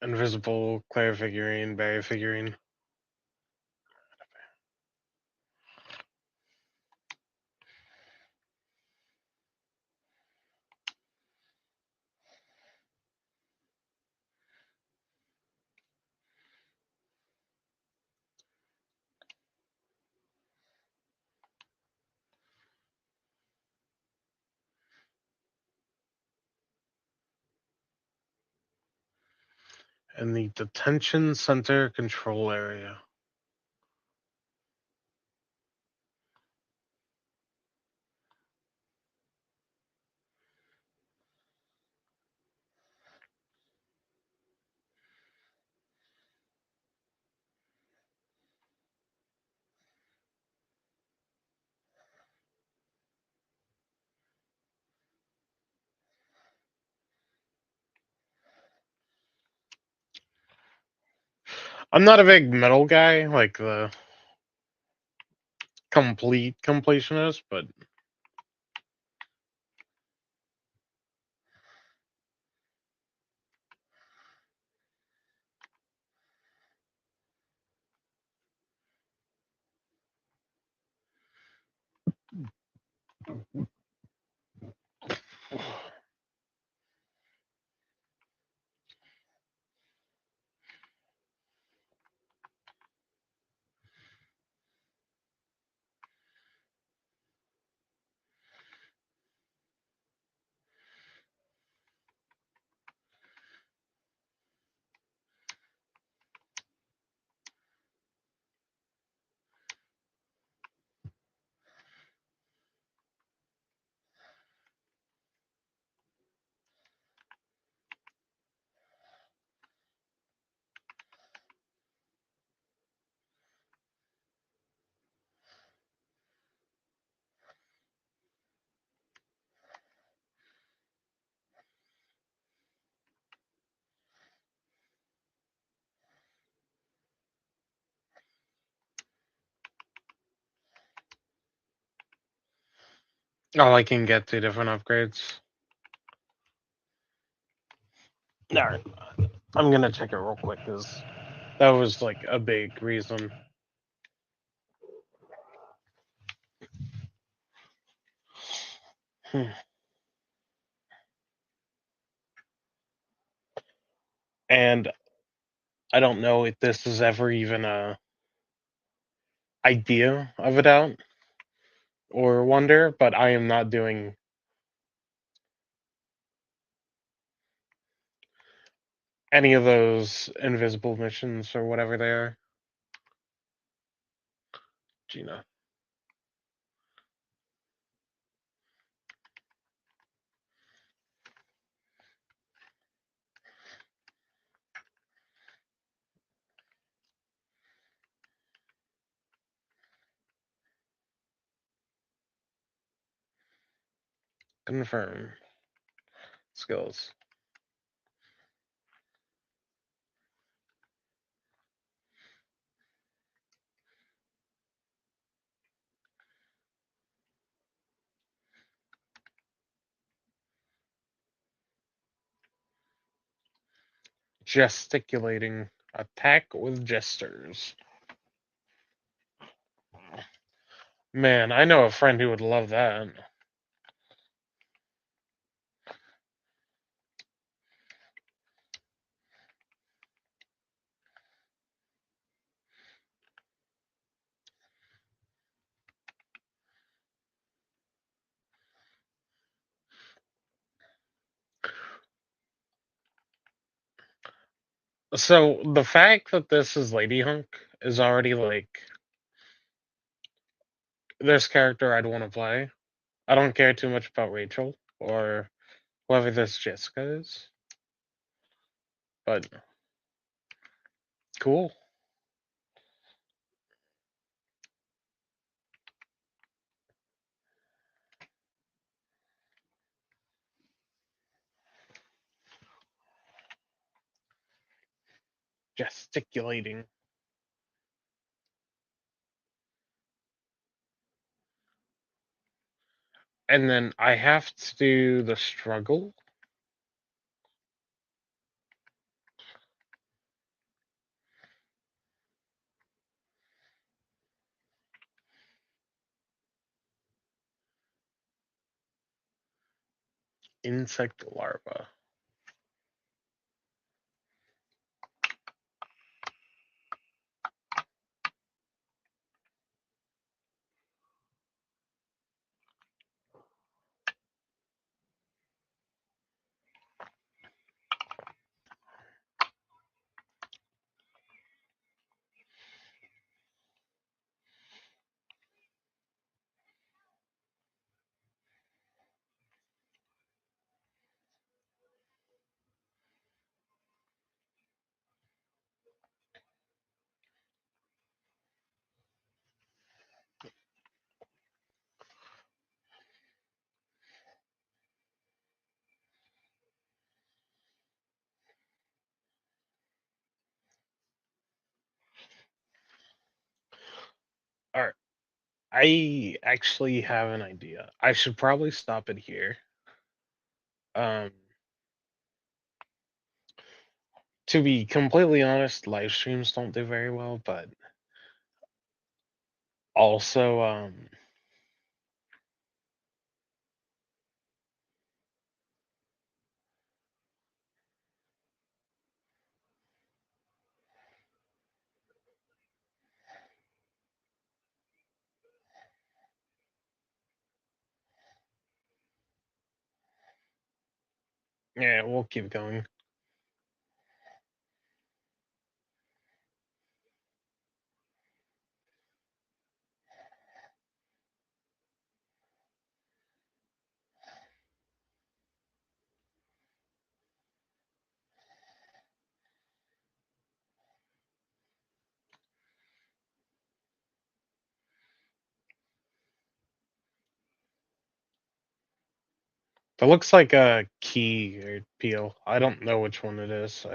Invisible, Claire figurine, Barry figurine. And the detention center control area. I'm not a big metal guy, like the complete completionist, but all I can get 2 different upgrades. Alright, I'm gonna check it real quick because that was like a big reason. And I don't know if this is ever even a idea of a doubt or wonder, but I am not doing any of those invisible missions or whatever they are. Gina. Confirm. Skills. Gesticulating. Attack with gestures. Man, I know a friend who would love that. So the fact that this is Lady Hunk is already like this character I'd want to play. I don't care too much about Rachel or whoever this Jessica is, but cool. Gesticulating. And then I have to do the struggle. Insect larva. All right. I actually have an idea. I should probably stop it here. Um, to be completely honest, live streams don't do very well, but also, yeah, we'll keep going. It looks like a key or peel. I don't know which one it is.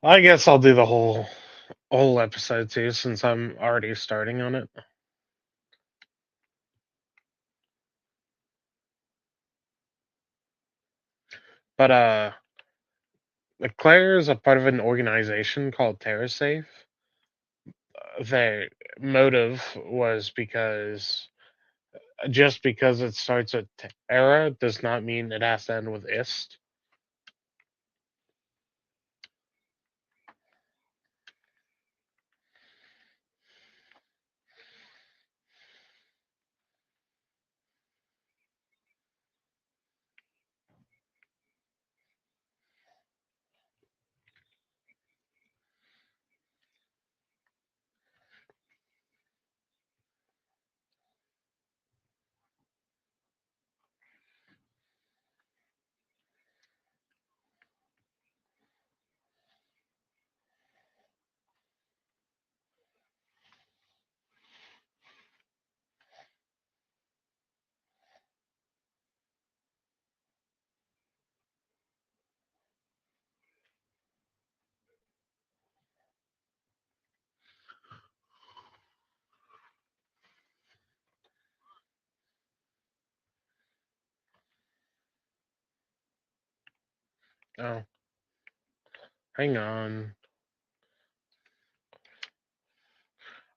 I guess I'll do the whole episode too, since I'm already starting on it. But Claire is a part of an organization called TerraSafe. Their motive was because just because it starts with Terra does not mean it has to end with ist. Oh, hang on.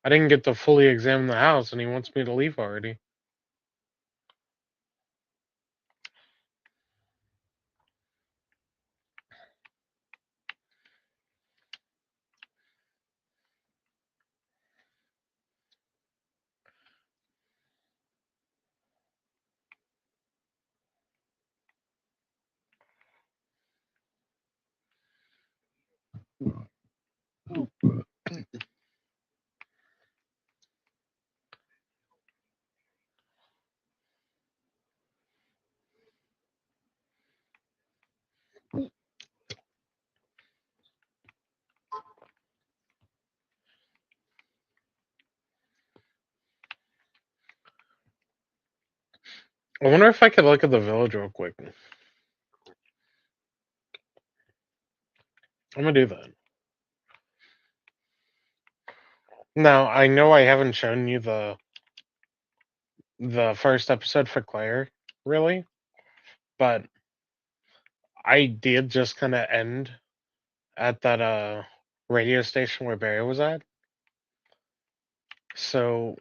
I didn't get to fully examine the house, and he wants me to leave already. I wonder if I could look at the village real quick. I'm gonna do that. Now, I know I haven't shown you the first episode for Claire, really, but I did just kind of end at that radio station where Barry was at. So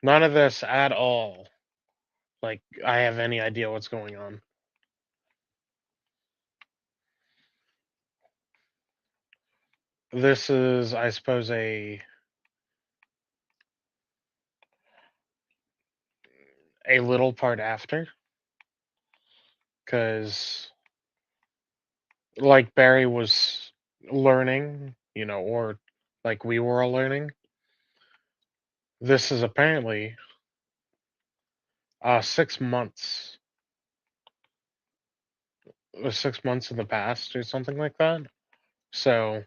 none of this at all. Like I have any idea what's going on. This is, I suppose, a little part after, because like Barry was learning, or like we were all learning. This is apparently 6 months, 6 months in the past or something like that. So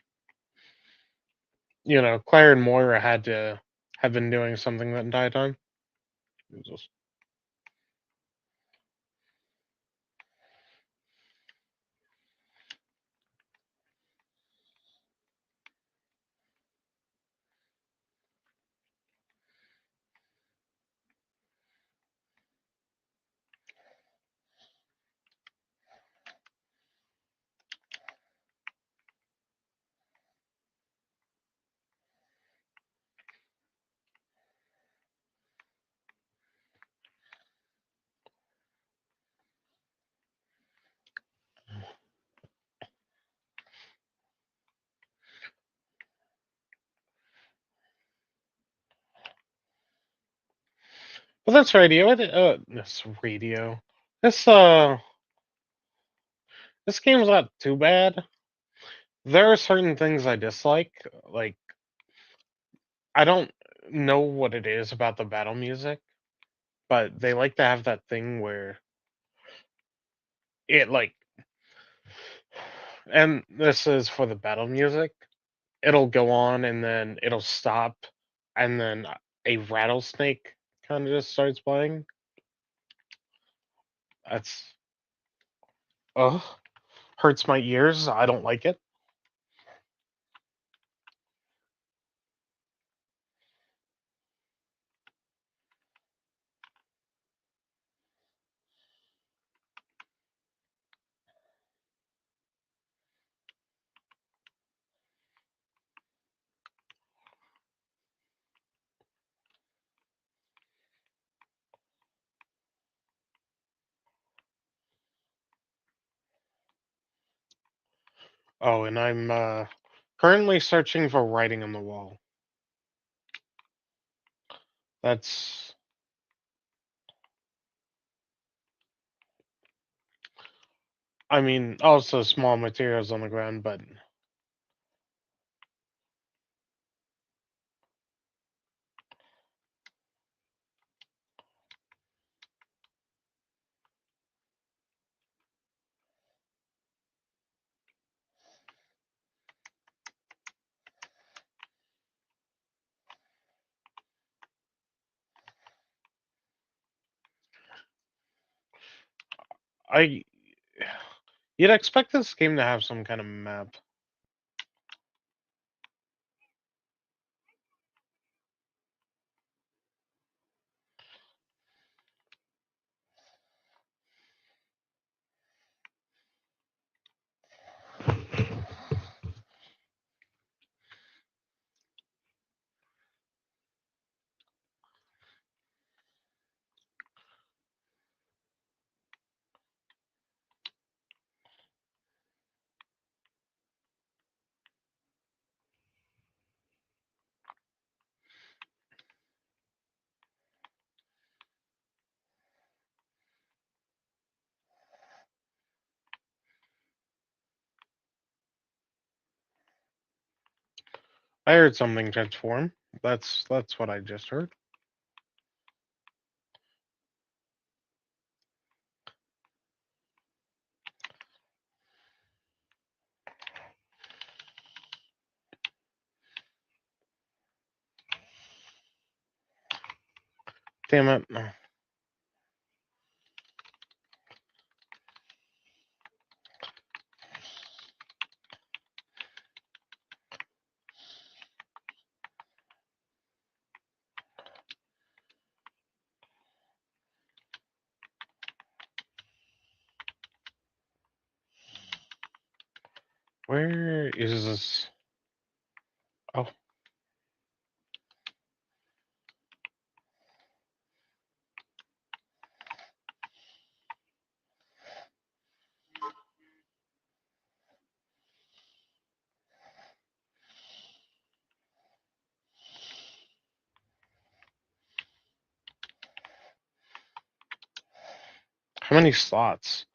Claire and Moira had to have been doing something that entire time. Jesus. Well, that's radio. This radio. This this game's not too bad. There are certain things I dislike. Like I don't know what it is about the battle music, but they like to have that thing where it like, and this is for the battle music. It'll go on and then it'll stop, and then a rattlesnake kind of just starts playing. That's ugh, hurts my ears. I don't like it. Oh, and I'm currently searching for writing on the wall. That's, I mean, also small materials on the ground, but I you'd expect this game to have some kind of map. I heard something transform. That's what I just heard. Damn it. Where is this? Oh, how many slots?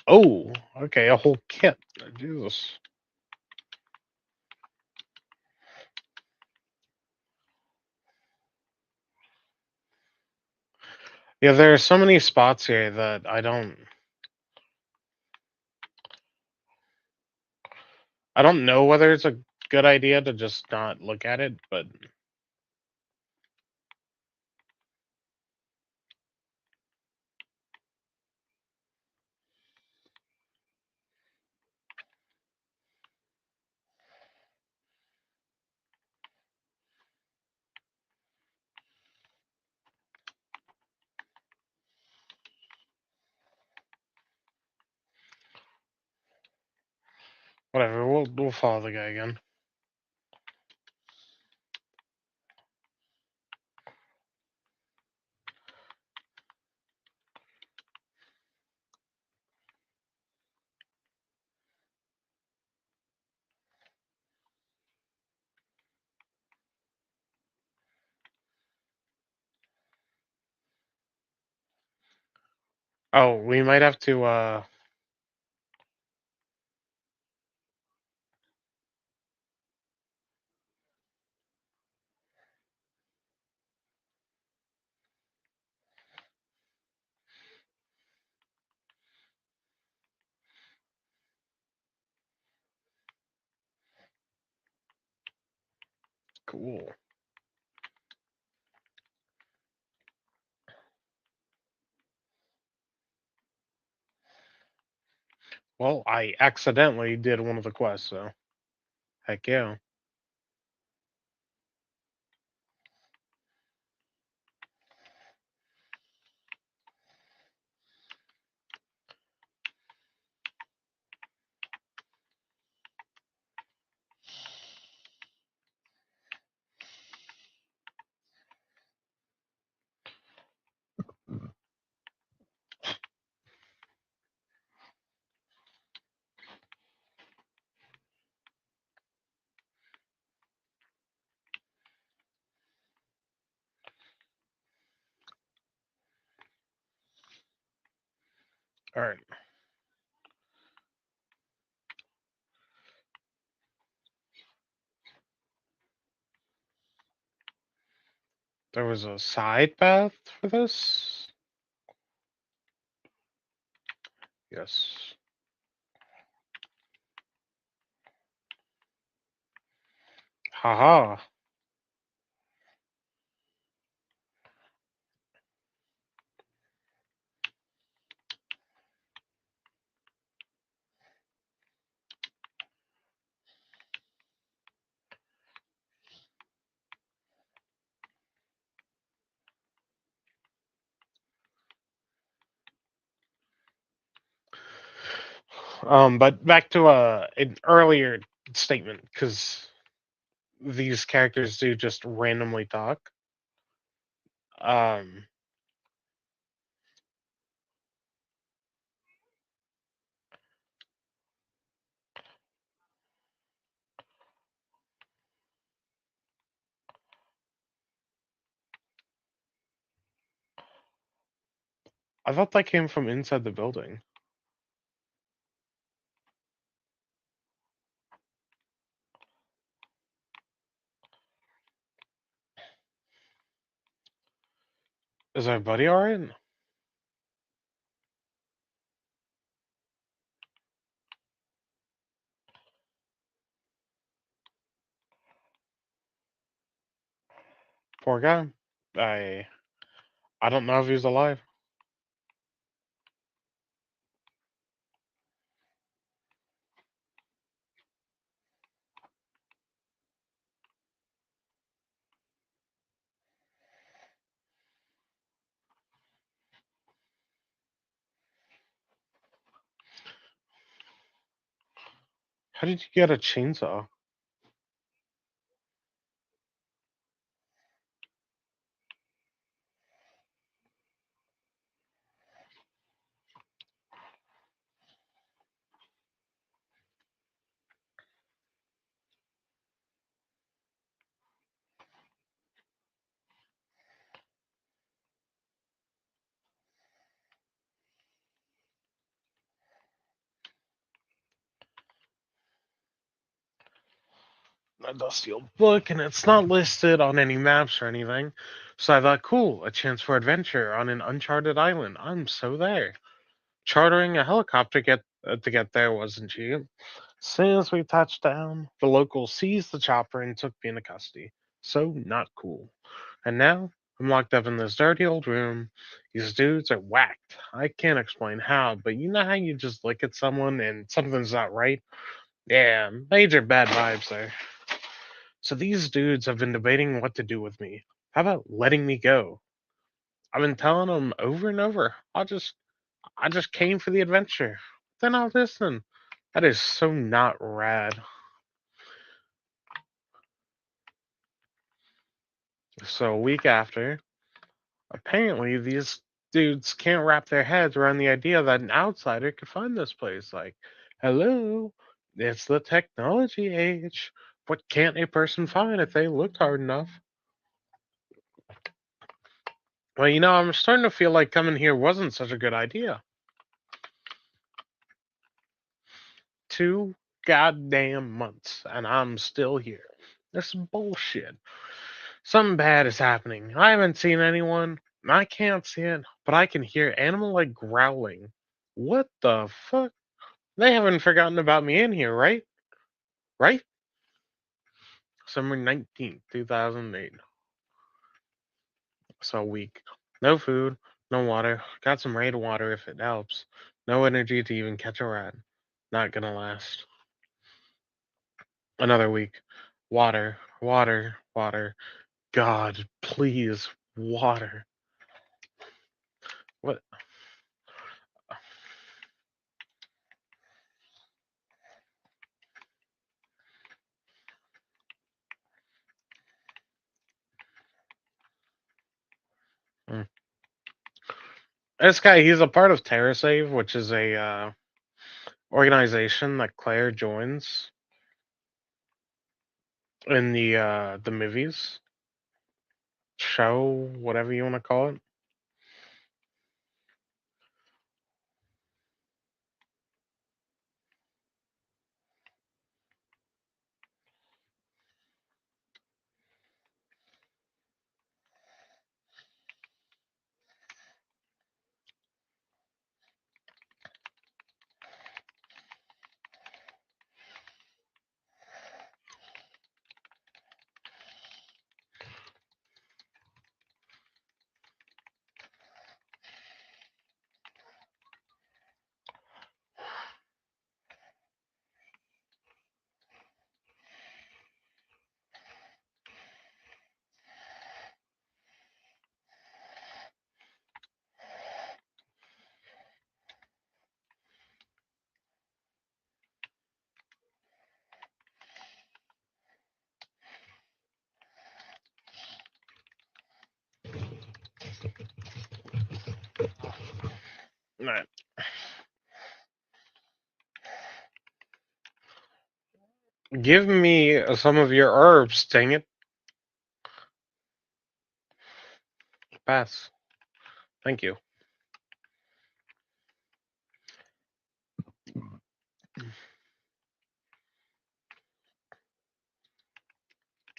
Oh, okay, a whole kit. Jesus. Yeah, there are so many spots here that I don't know whether it's a good idea to just not look at it, but whatever. We'll follow the guy again. Oh, we might have to cool. Well, I accidentally did one of the quests, so heck yeah. All right. There was a side path for this? Yes. Haha. But back to an earlier statement, because these characters do just randomly talk. Um, I thought that came from inside the building. Is everybody alright? Poor guy. I I don't know if he's alive. How did you get a chainsaw? A dusty old book, and it's not listed on any maps or anything. So I thought, cool, a chance for adventure on an uncharted island. I'm so there. Chartering a helicopter to get there wasn't cheap. Soon as we touched down, the locals seized the chopper and took me into custody. So not cool. And now I'm locked up in this dirty old room. These dudes are whacked. I can't explain how, but you know how you just look at someone and something's not right? Yeah, major bad vibes there. So these dudes have been debating what to do with me. How about letting me go? I've been telling them over and over. I just came for the adventure. They're not listening. That is so not rad. So a week after, apparently these dudes can't wrap their heads around the idea that an outsider could find this place. Like, hello, it's the technology age. What can't a person find if they looked hard enough? Well, I'm starting to feel like coming here wasn't such a good idea. 2 goddamn months, and I'm still here. This is bullshit. Something bad is happening. I haven't seen anyone. I can't see it, but I can hear animal like growling. What the fuck? They haven't forgotten about me in here, right? Right? Summer 19th, 2008. So weak. No food, no water. Got some raid water if it helps. No energy to even catch a rat. Not gonna last. Another week. Water, water, water. God, please, water. What? Mm. This guy, he's a part of TerraSave, which is a organization that Claire joins in the movies show, whatever you want to call it. Right. Give me some of your herbs, dang it. Pass. Thank you.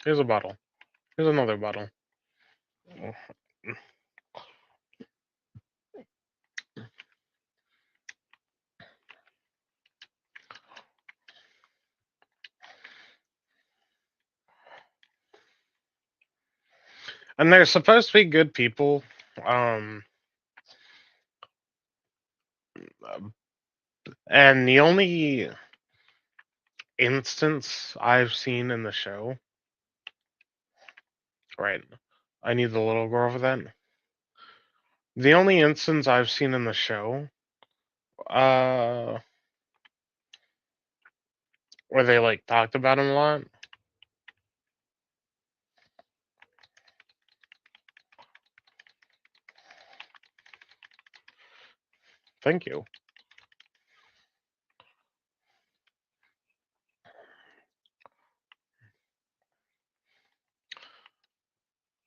Here's a bottle. Here's another bottle. And they're supposed to be good people. Um, and the only instance I've seen in the show, right? I need the little girl for that. The only instance I've seen in the show, uh, where they like talked about him a lot. Thank you.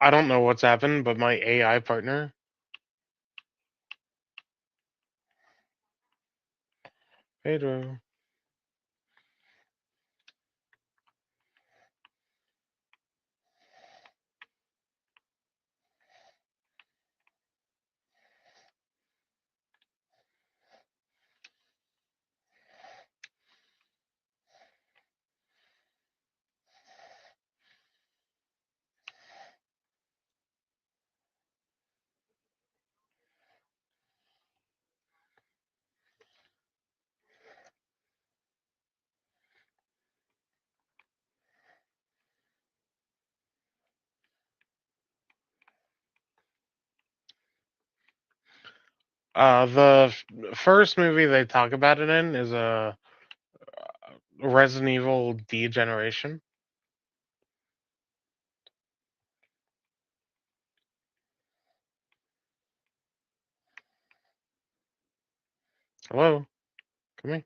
I don't know what's happened, but my AI partner. Pedro. First movie they talk about it in is a Resident Evil Degeneration. Hello, come here.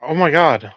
Oh my god.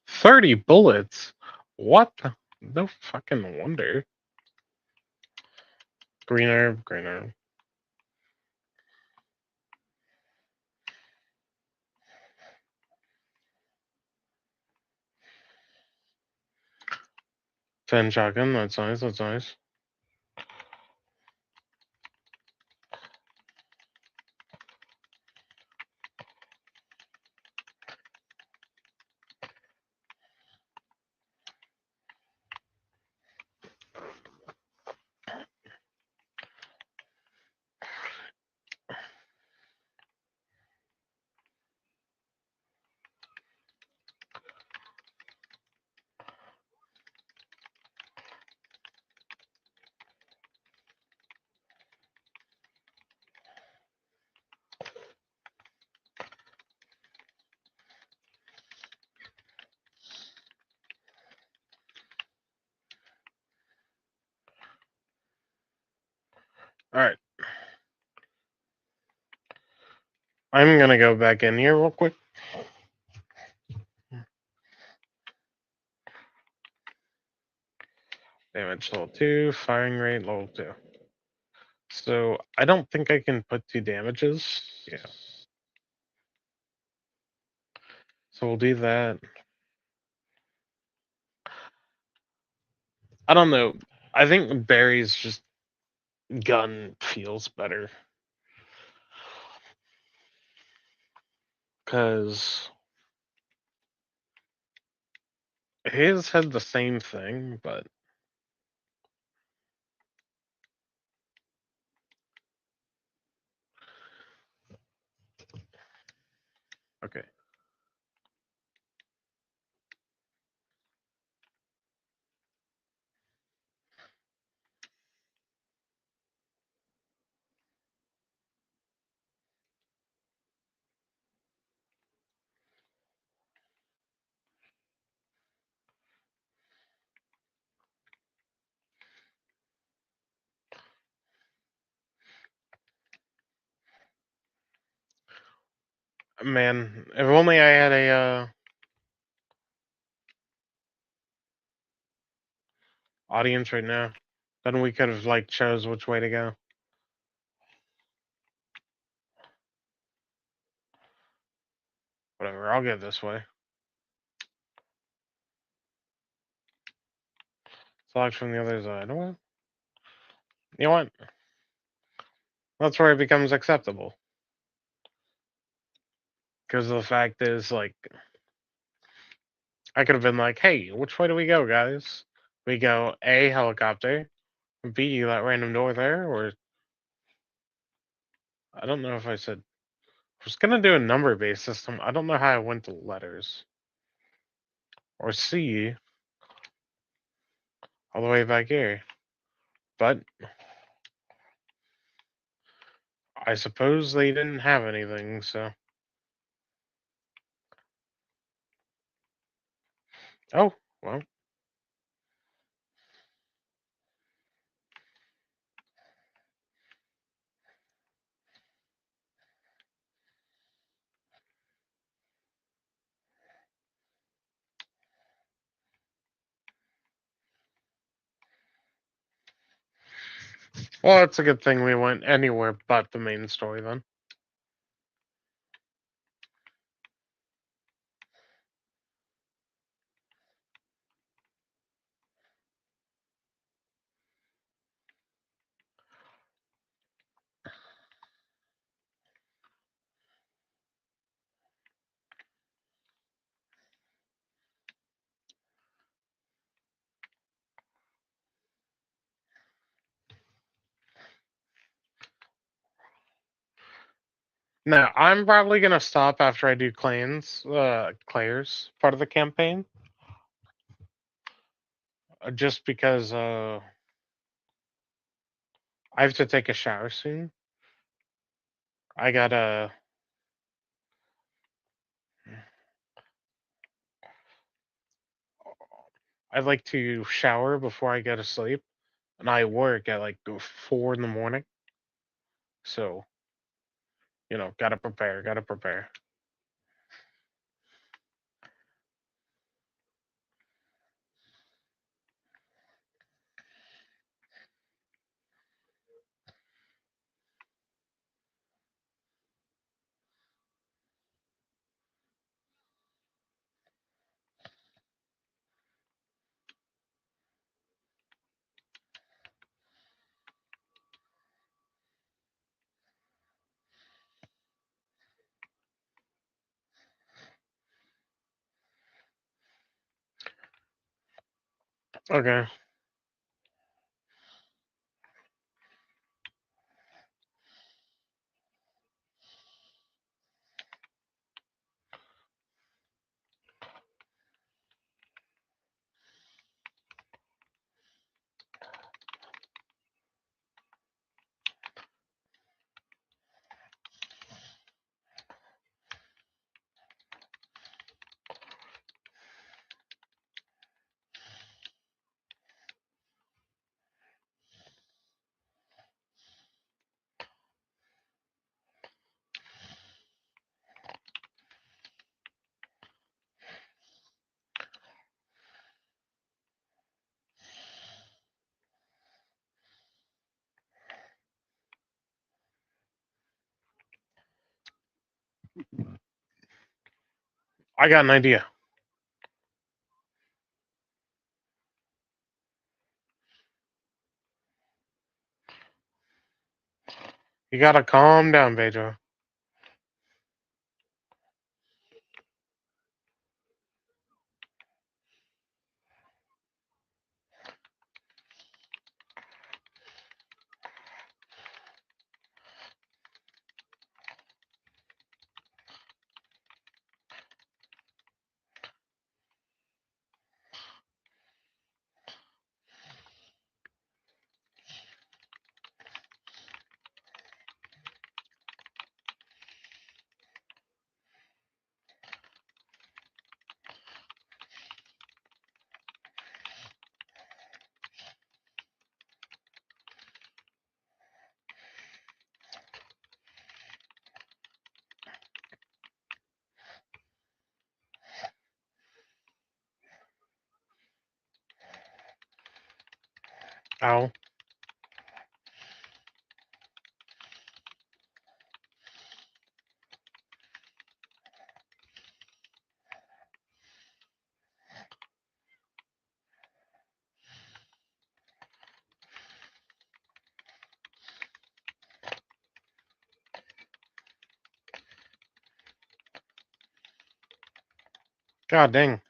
30 bullets? What? No fucking wonder. Green herb, green herb. Ten shotgun, that's nice, that's nice. Alright. I'm gonna go back in here real quick. damage level 2, firing rate level 2. So I don't think I can put 2 damages. Yeah. So we'll do that. I don't know. I think Barry's just gun feels better. Because his had the same thing, but okay. Man, if only I had a audience right now, then we could have like chose which way to go. Whatever, I'll go this way. Select from the other side. What? You know what? That's where it becomes acceptable. Because the fact is, like, I could have been like, hey, which way do we go, guys? We go A, helicopter, B, that random door there, or I don't know if I said I was gonna do a number based system. I don't know how I went to letters. Or C all the way back here. But I suppose they didn't have anything, so oh, well. Well, it's a good thing we went anywhere but the main story then. Now, I'm probably gonna stop after I do Claire's part of the campaign. Just because I have to take a shower soon. I gotta. I like to shower before I go to sleep, and I work at like 4 in the morning. So, gotta prepare, gotta prepare. Okay. I got an idea. You gotta calm down, Pedro. Ow. God dang.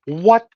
What?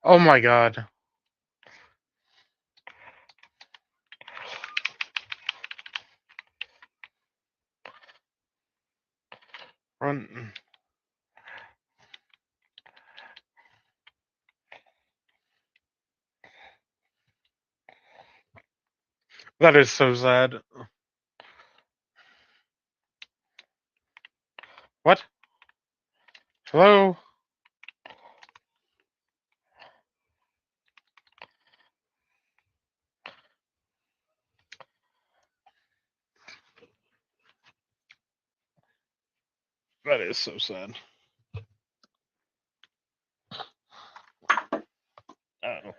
Oh my god. Run. That is so sad. What? Hello? That is so sad. Oh.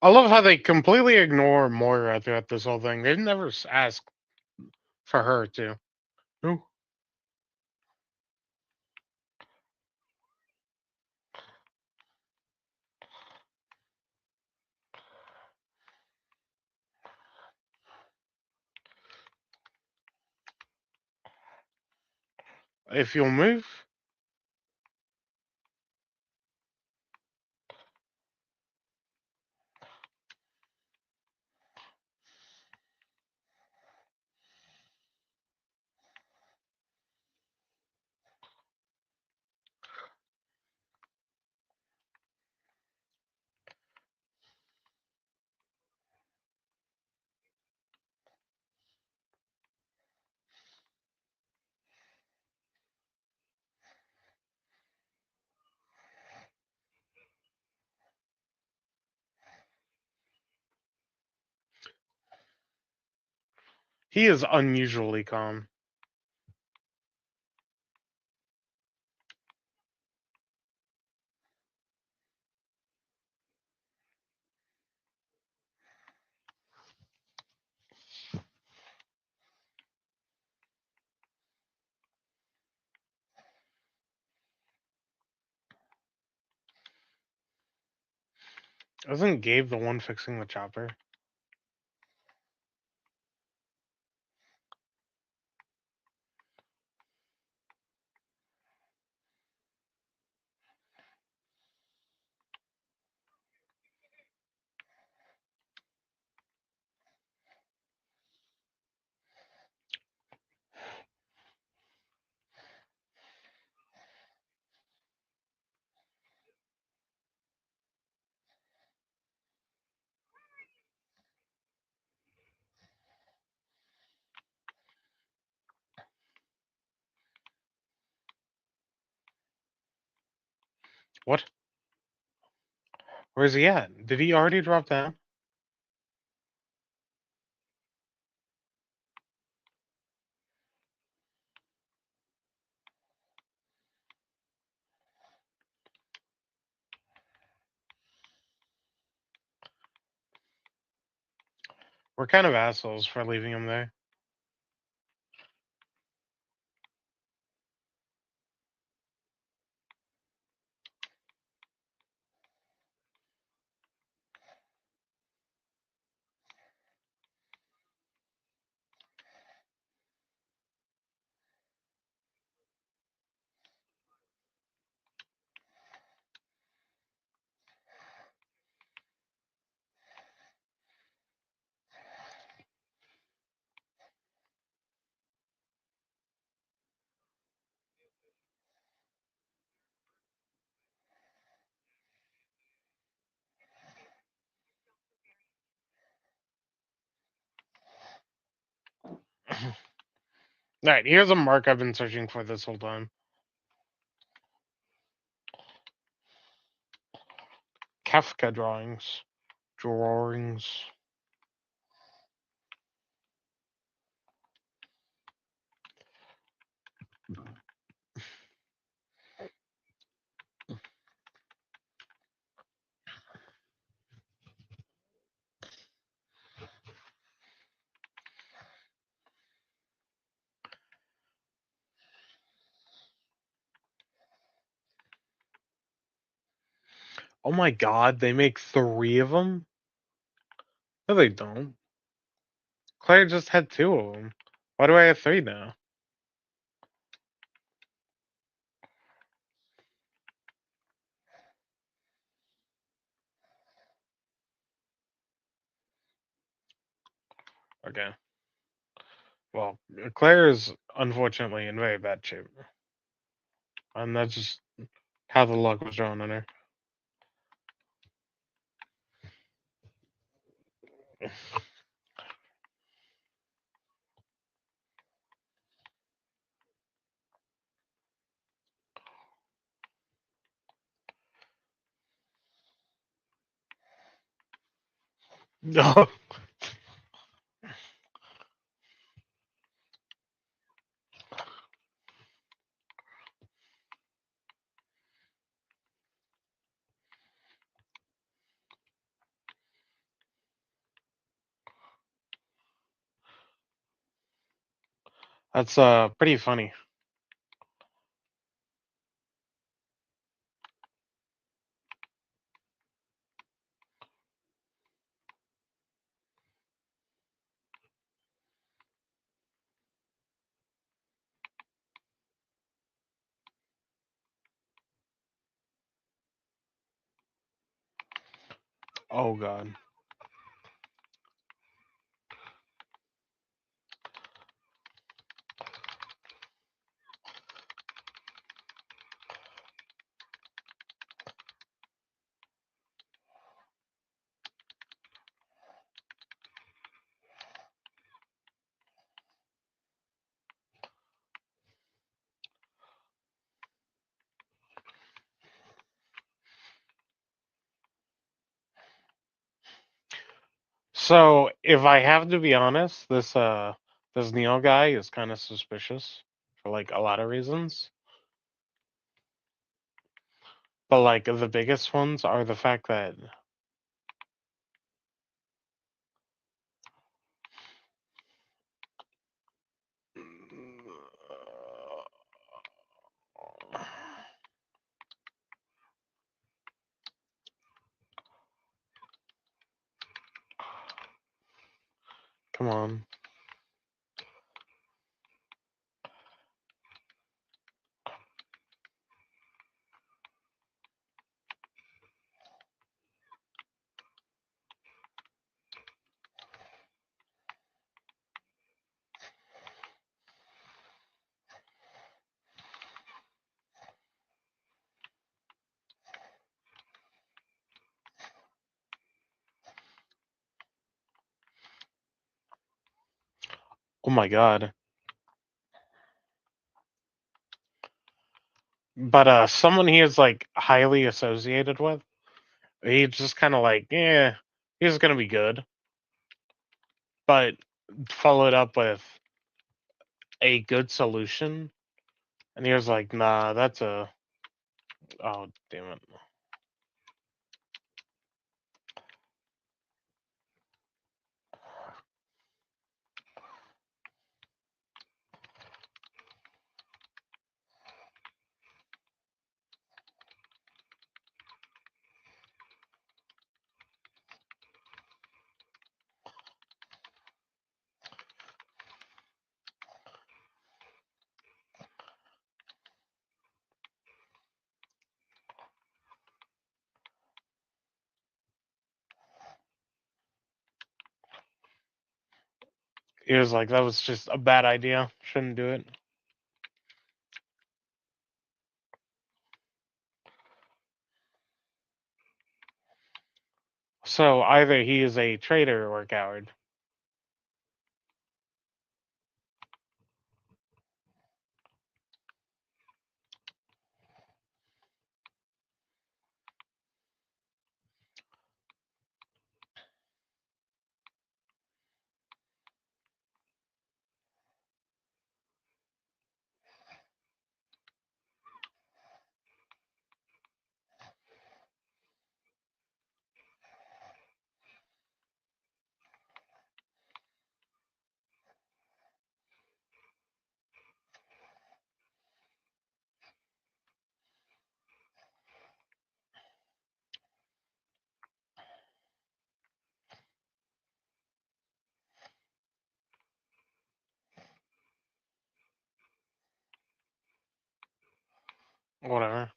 I love how they completely ignore Moira throughout this whole thing. They never ask for her to. Ooh. If you'll move. He is unusually calm. Isn't Gabe the one fixing the chopper? What? Where's he at? Did he already drop down? We're kind of assholes for leaving him there. Alright, here's a mark I've been searching for this whole time. Kafka drawings. Drawings. Oh my god, they make 3 of them? No, they don't. Claire just had 2 of them. Why do I have 3 now? Okay. Well, Claire is unfortunately in very bad shape. And that's just how the luck was drawn on her. No. That's pretty funny. Oh god. So, if I have to be honest, this Neil guy is kind of suspicious for like a lot of reasons. But like the biggest ones are the fact that come on. Oh my god. But someone he is like highly associated with, he's just kind of like, yeah, he's gonna be good. But followed up with a good solution, and he was like, nah, that's a. Oh damn it. He was like, that was just a bad idea. Shouldn't do it. So either he is a traitor or a coward. Whatever.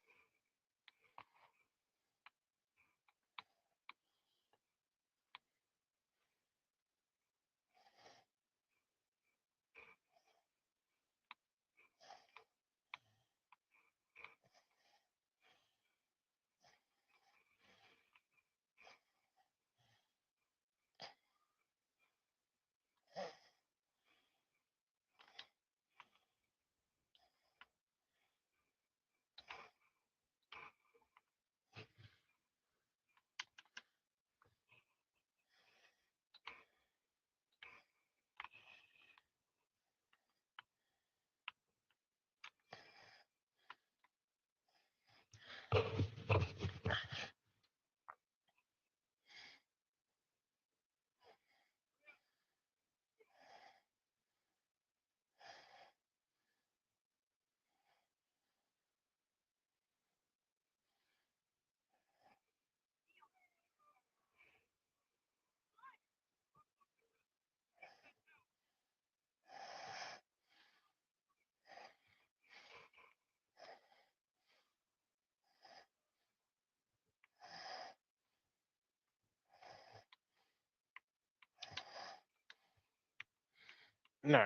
No,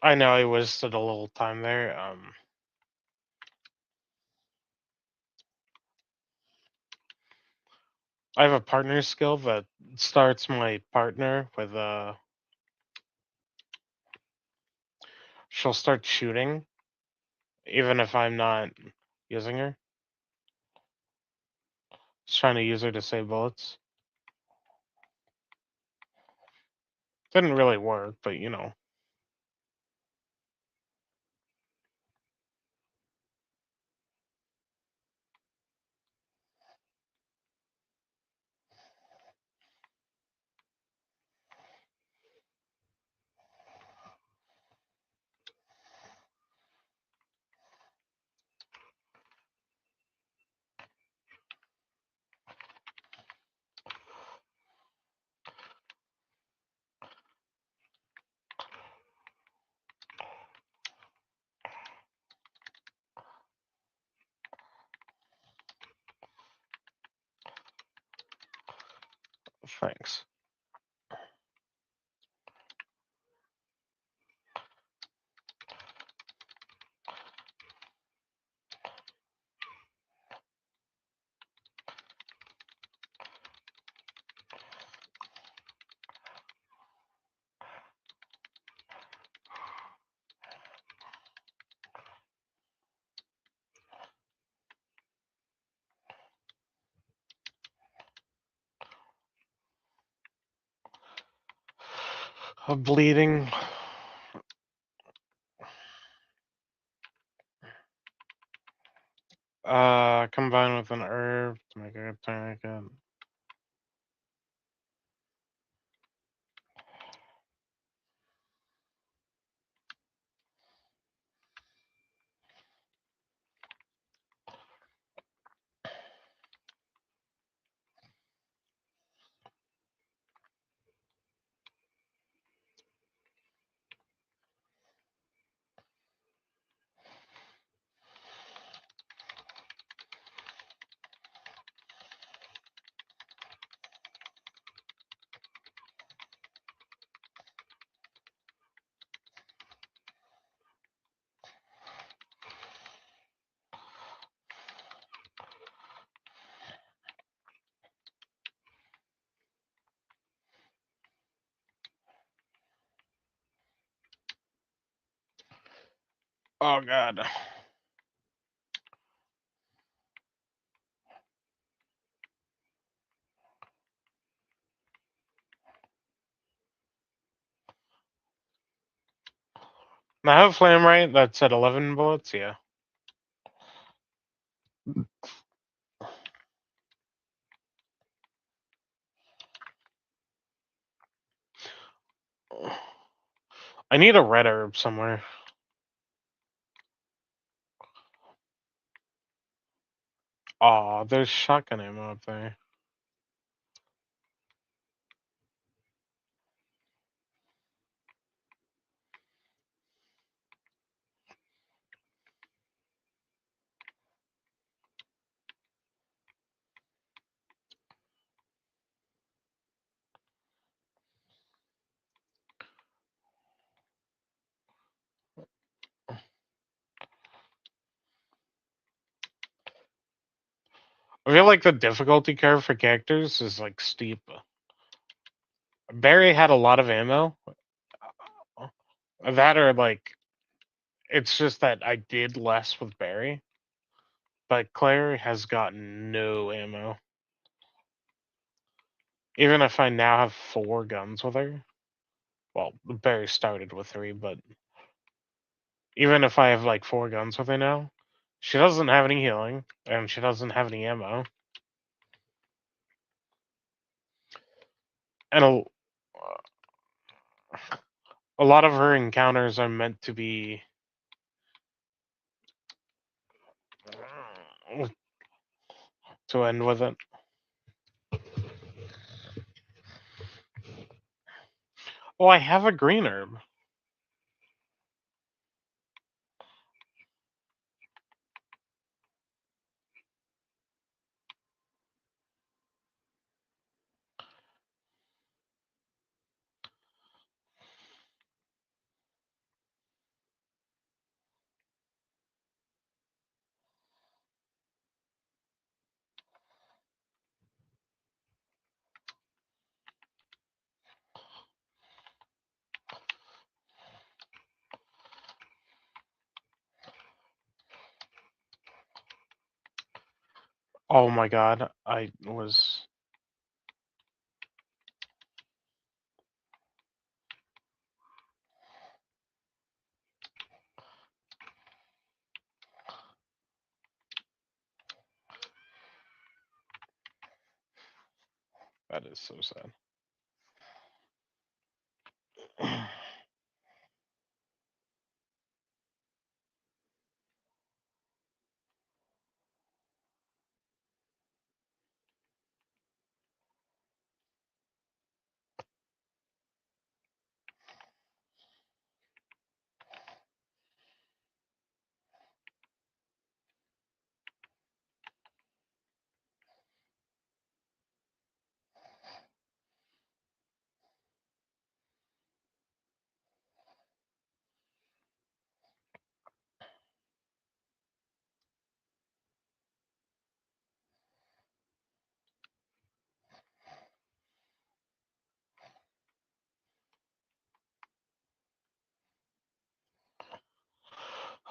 I know I wasted a little time there. I have a partner skill that starts my partner with she'll start shooting even if I'm not using her. Just trying to use her to save bullets. Didn't really work, but you know. Thanks. Bleeding. Combined with an herb to make a tourniquet. Oh god. I have flame right. That's at 11 bullets. Yeah. I need a red herb somewhere. Oh, there's shotgun ammo up there. I feel like the difficulty curve for characters is like steep. Barry had a lot of ammo. That or like it's just that I did less with Barry. But Claire has got no ammo. Even if I now have 4 guns with her. Well, Barry started with 3, but even if I have like 4 guns with her now, she doesn't have any healing, and she doesn't have any ammo. And a lot of her encounters are meant to be to end with it. Oh, I have a green herb. Oh my god, I was. That is so sad.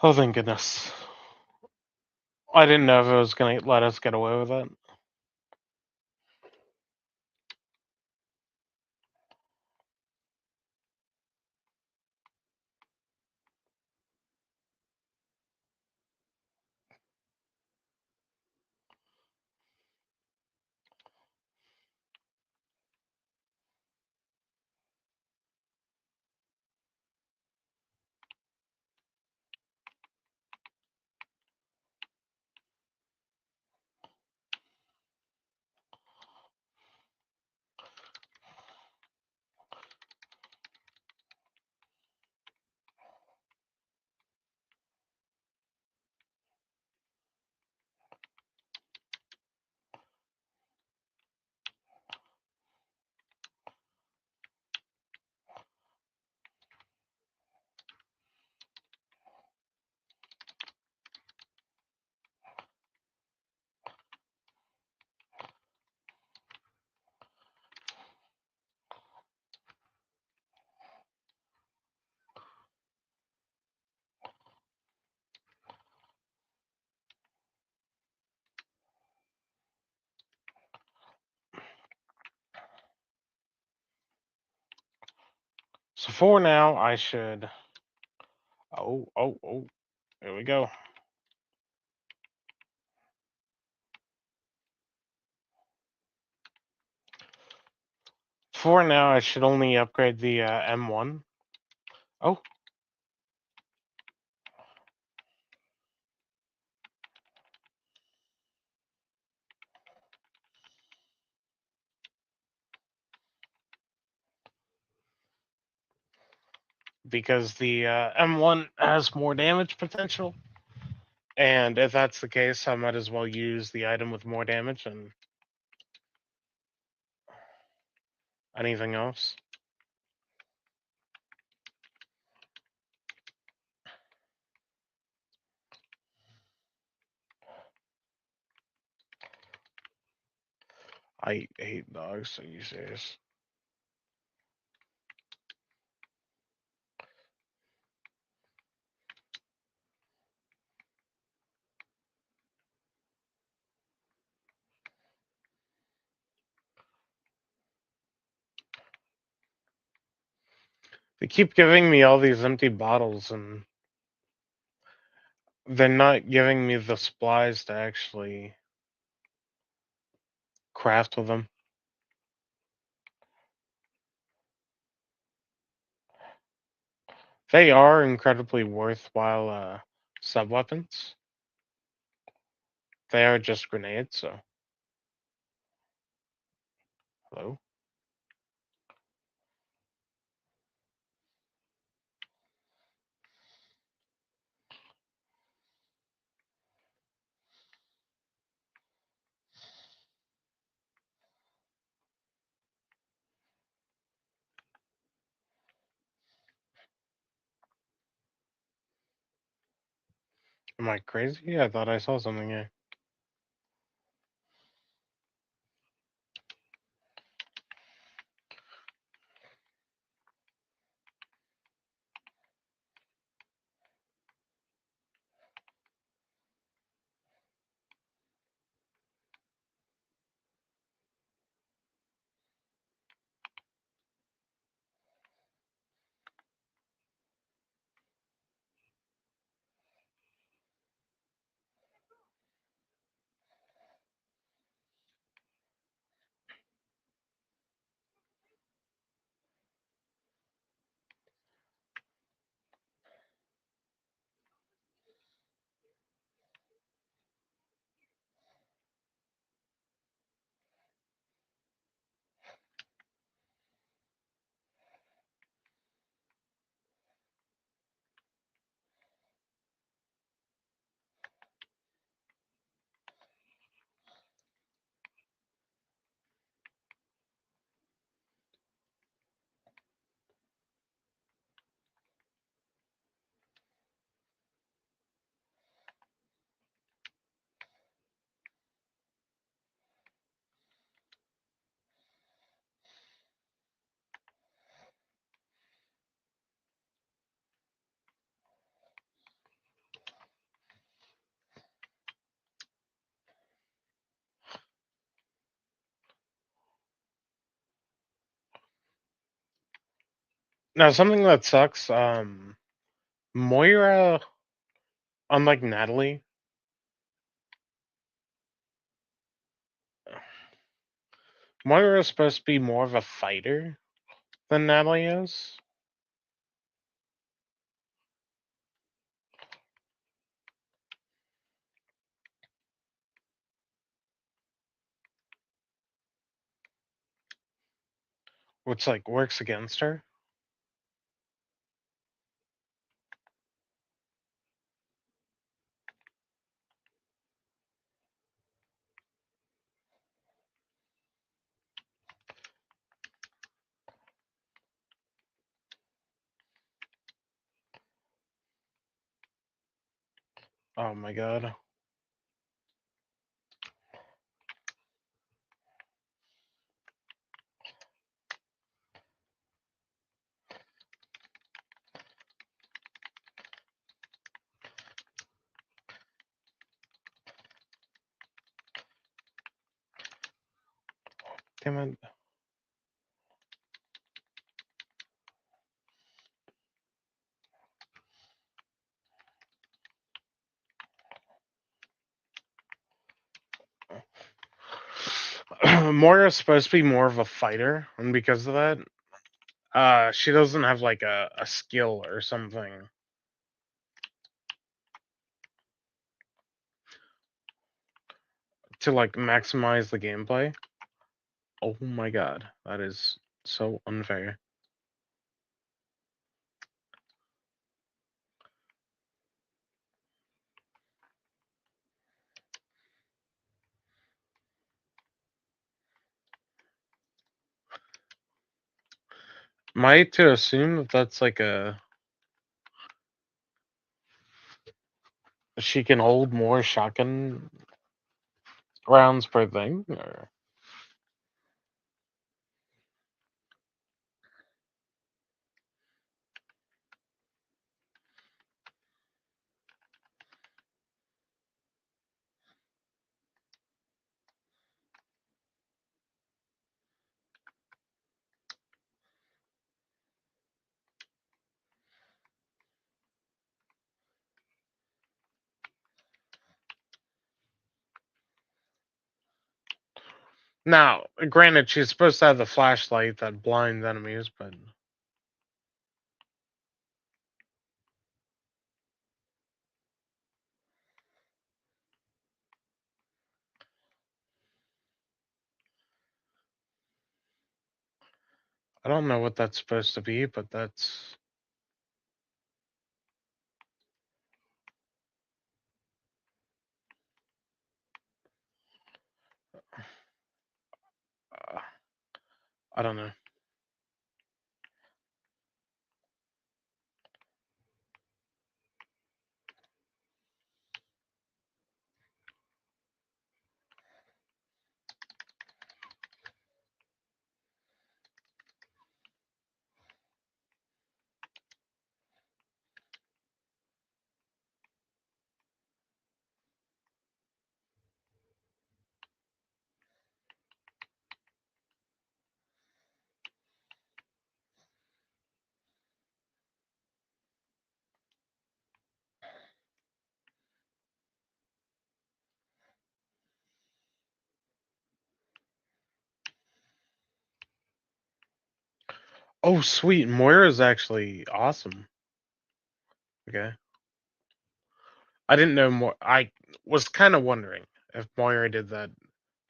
Oh, thank goodness. I didn't know if it was going to let us get away with it. So for now, I should. Oh. Here we go. For now, I should only upgrade the M1. Oh. Because the M1 has more damage potential. And if that's the case, I might as well use the item with more damage than anything else. I hate dogs. Are you serious? They keep giving me all these empty bottles, and they're not giving me the supplies to actually craft with them. They are incredibly worthwhile sub weapons. They are just grenades, so hello. Am I crazy? I thought I saw something here. Now, something that sucks. Moira, unlike Natalie, Moira is supposed to be more of a fighter than Natalie is. Which like works against her. Oh my god. Damn it. Moira's supposed to be more of a fighter, and because of that, she doesn't have like a skill or something to like maximize the gameplay. Oh my god, that is so unfair. Am I to assume that that's like a she can hold more shotgun rounds per thing? Or Now, granted, she's supposed to have the flashlight that blinds enemies, but I don't know what that's supposed to be, but that's... I don't know. Oh, sweet. Moira's actually awesome. Okay. I didn't know more. I was kind of wondering if Moira did that.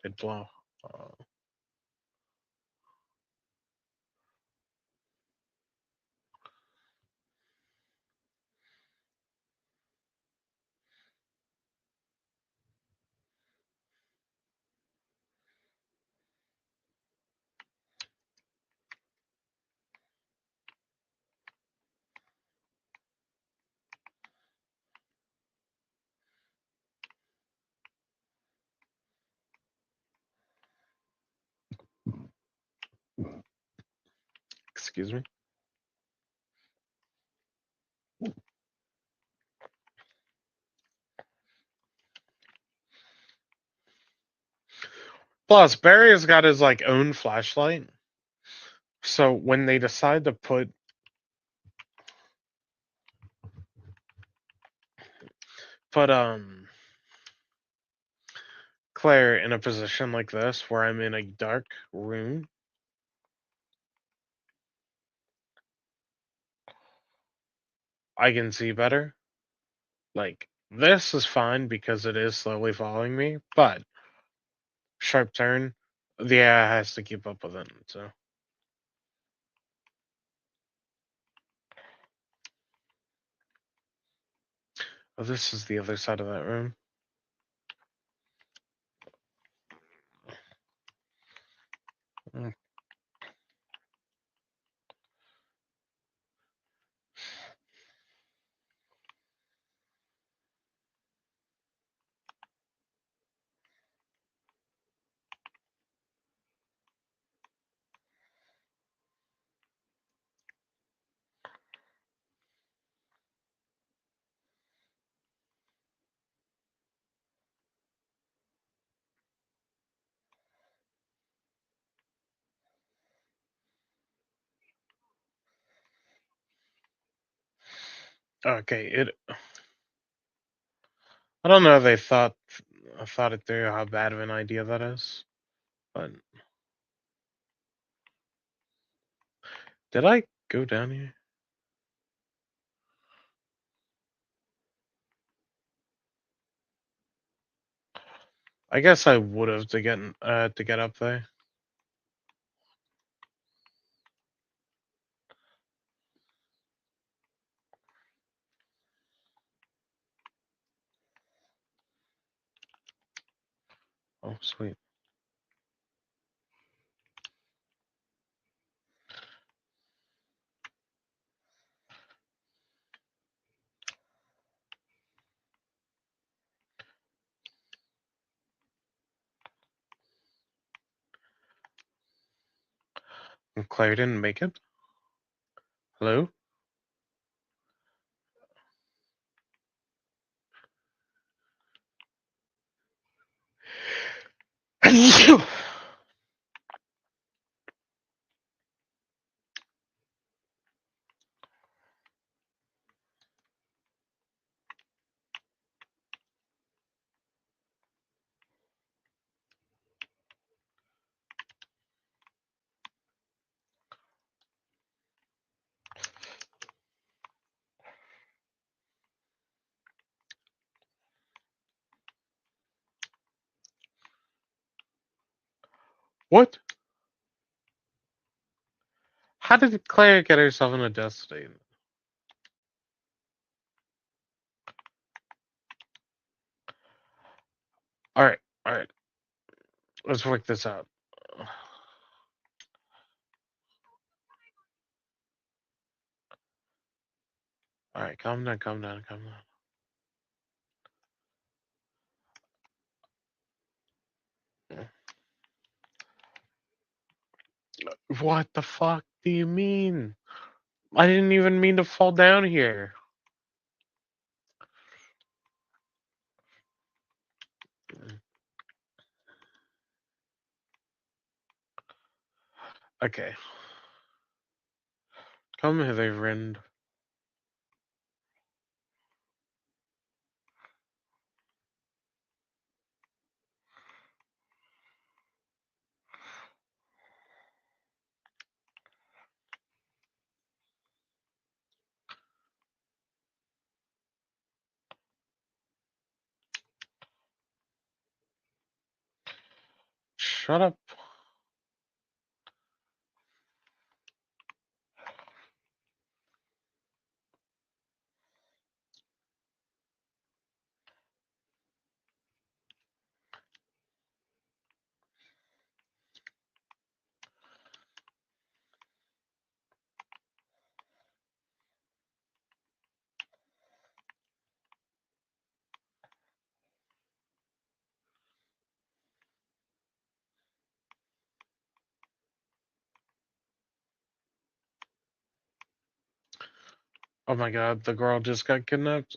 Did blow. Uh, excuse me. Plus, Barry has got his like own flashlight. So when they decide to put Claire in a position like this where I'm in a dark room, I can see better. Like this is fine because it is slowly following me, but sharp turn, the AI has to keep up with it. So oh, this is the other side of that room. Mm. Okay, I don't know if they thought it through how bad of an idea that is, but did I go down here? I guess I would have to get up there. Oh, sweet. And Claire didn't make it. Hello? What? How did Claire get herself in a death state? Alright, alright. Let's work this out. Alright, calm down, calm down, calm down. What the fuck do you mean? I didn't even mean to fall down here. Okay. Come hither, friend. Shut up. Oh my god, the girl just got kidnapped.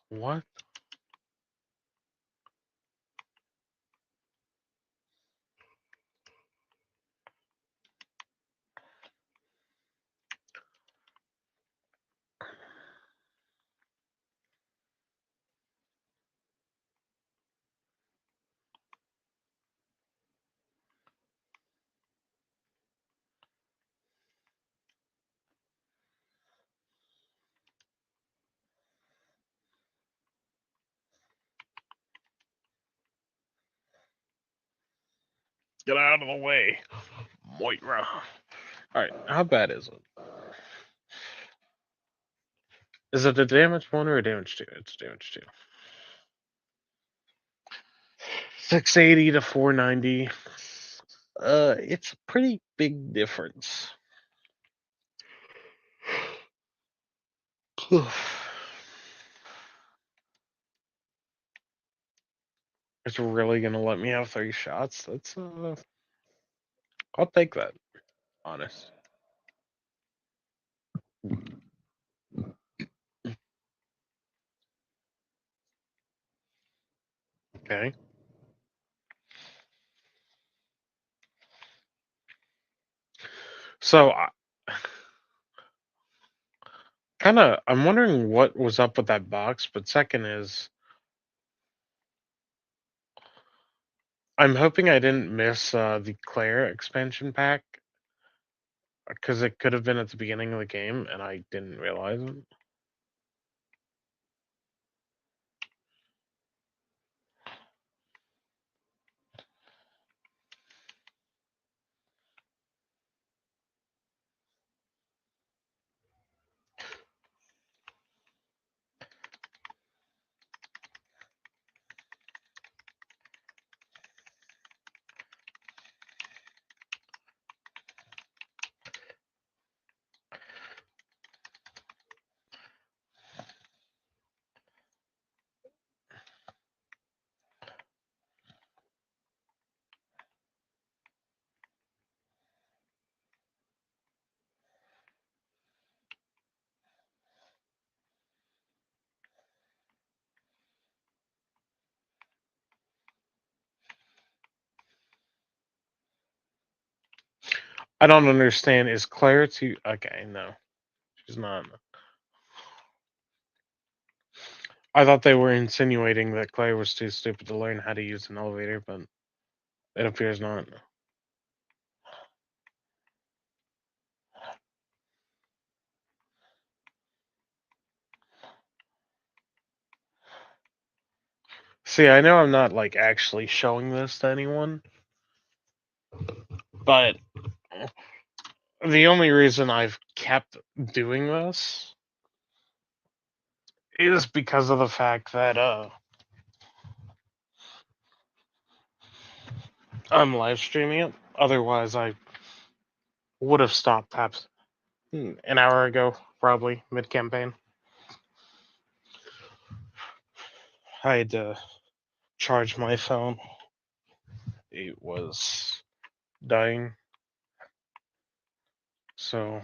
What? Get out of the way, Moira. Alright, how bad is it? Is it a damage 1 or a damage 2? It's damage 2. 680 to 490. It's a pretty big difference. It's really gonna let me have 3 shots? That's I'll take that. Honest. Okay. So I'm wondering what was up with that box, but second is I'm hoping I didn't miss the Claire expansion pack because it could have been at the beginning of the game and I didn't realize it. I don't understand. Is Claire too? Okay, no, she's not. I thought they were insinuating that Claire was too stupid to learn how to use an elevator, but it appears not. See, I know I'm not like actually showing this to anyone, but the only reason I've kept doing this is because of the fact that I'm live streaming it. Otherwise, I would have stopped perhaps an hour ago, probably mid campaign. I had to charge my phone. It was dying. So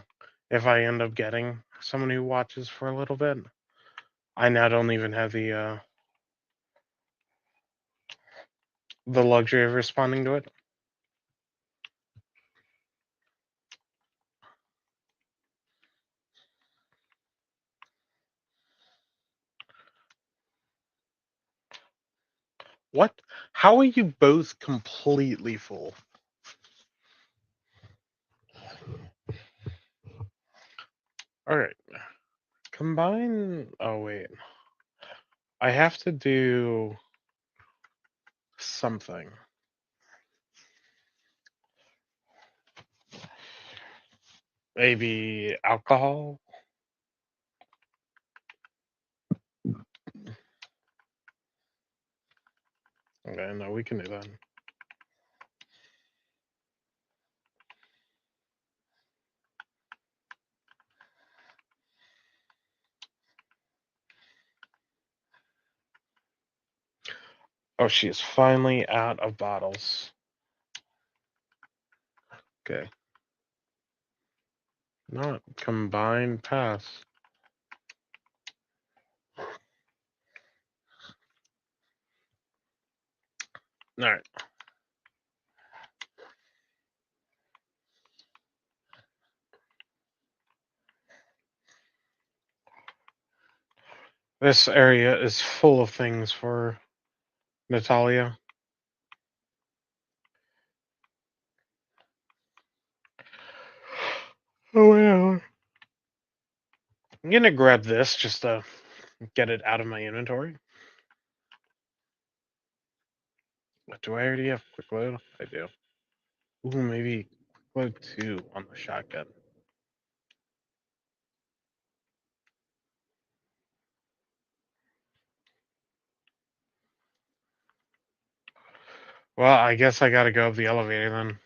if I end up getting someone who watches for a little bit, I now don't even have the luxury of responding to it. What? How are you both completely full? All right. Combine. Oh wait, I have to do something. Maybe alcohol. Okay, no, we can do that. Oh, she is finally out of bottles. Okay. Not combine pass. All right. This area is full of things for Natalia. Oh yeah. I'm gonna grab this just to get it out of my inventory. Do I already have quick load? I do. Ooh, maybe quick load 2 on the shotgun. Well, I guess I gotta go up the elevator then.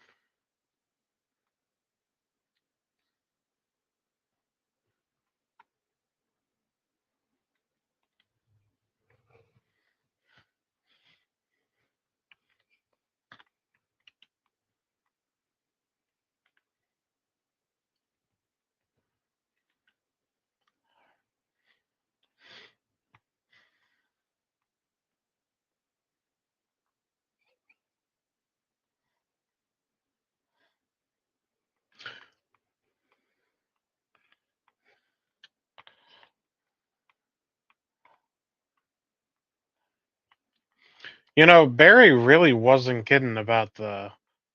You know, Barry really wasn't kidding about the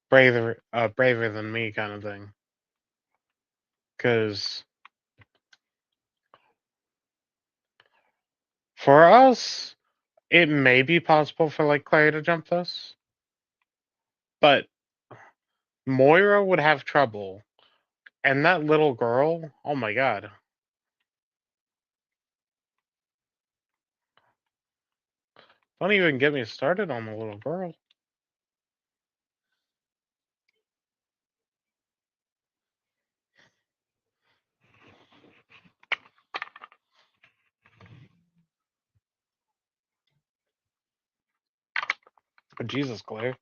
braver than me kind of thing. Because for us, it may be possible for like Clay to jump this, but Moira would have trouble, and that little girl. Oh my god! Don't even get me started on the little girl. But Jesus, Claire.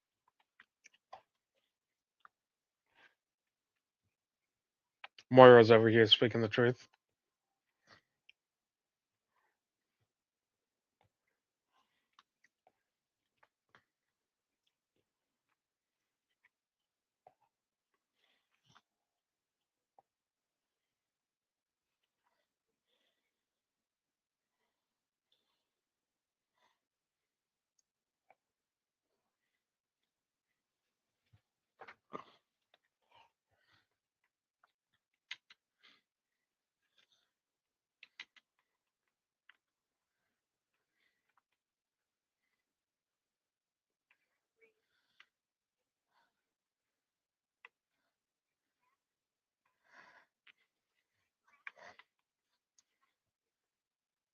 Moira's over here speaking the truth.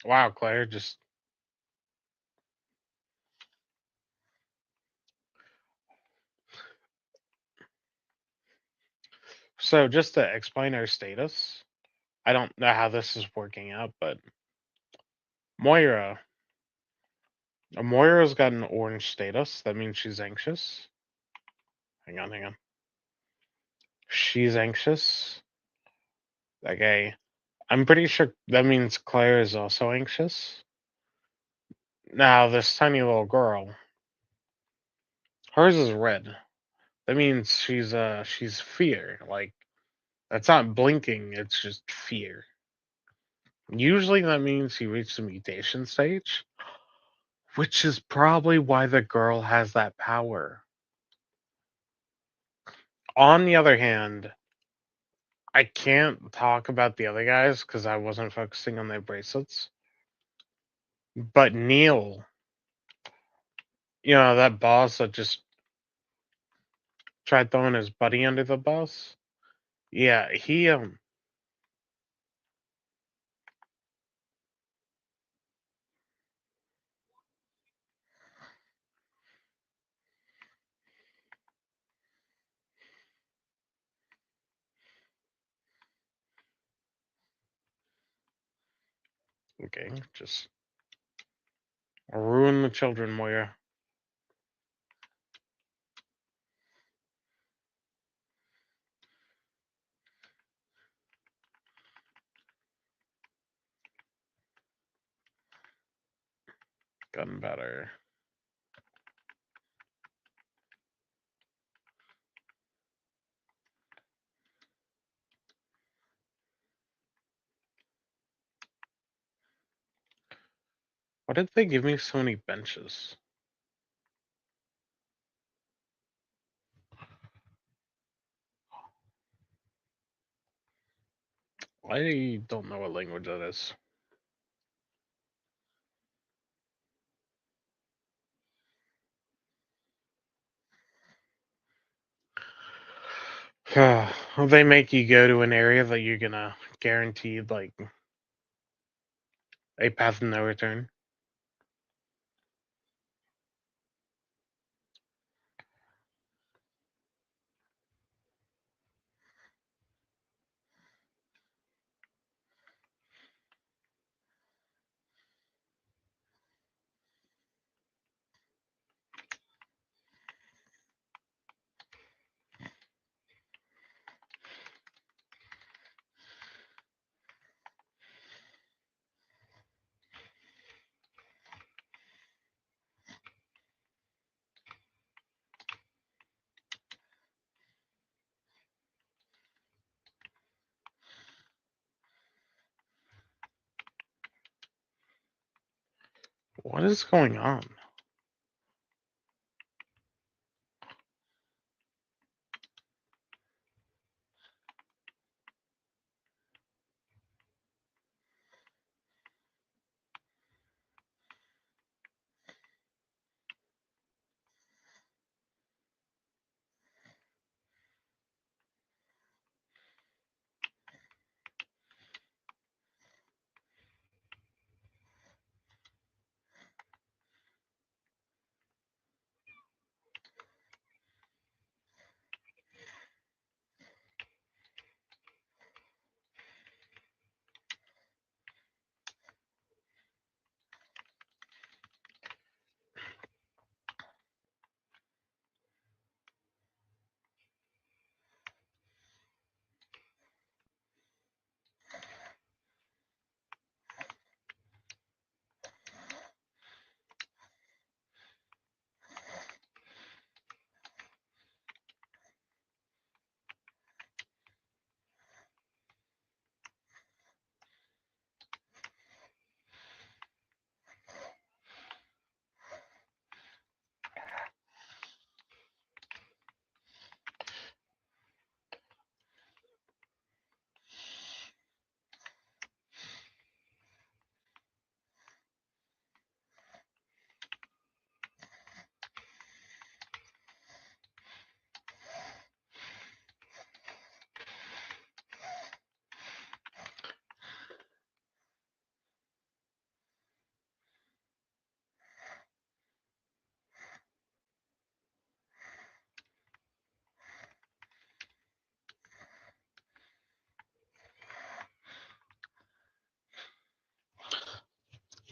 Wow, Claire, just so just to explain our status. I don't know how this is working out, but Moira, Moira's got an orange status. That means she's anxious. Hang on. She's anxious. Okay, I'm pretty sure that means Claire is also anxious. Now, this tiny little girl, hers is red. That means she's fear. Like that's not blinking, it's just fear. Usually that means she reached the mutation stage, which is probably why the girl has that power. On the other hand, I can't talk about the other guys because I wasn't focusing on their bracelets. But Neil, that boss that just tried throwing his buddy under the bus. Yeah, he okay, just ruin the children, Moya. Gotten better. Why did they give me so many benches? I don't know what language that is. They make you go to an area that you're gonna guaranteed like a path of no return. What is going on?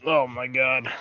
Oh my god.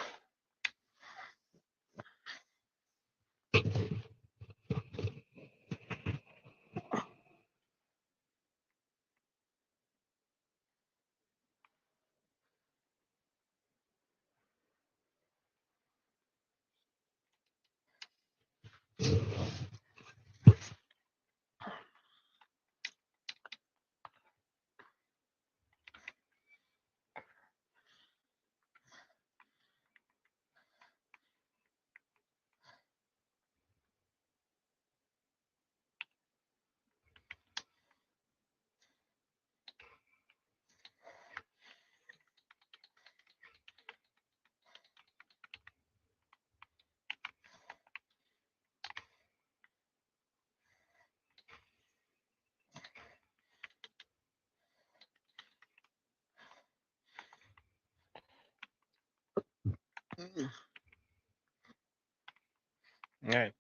Alright.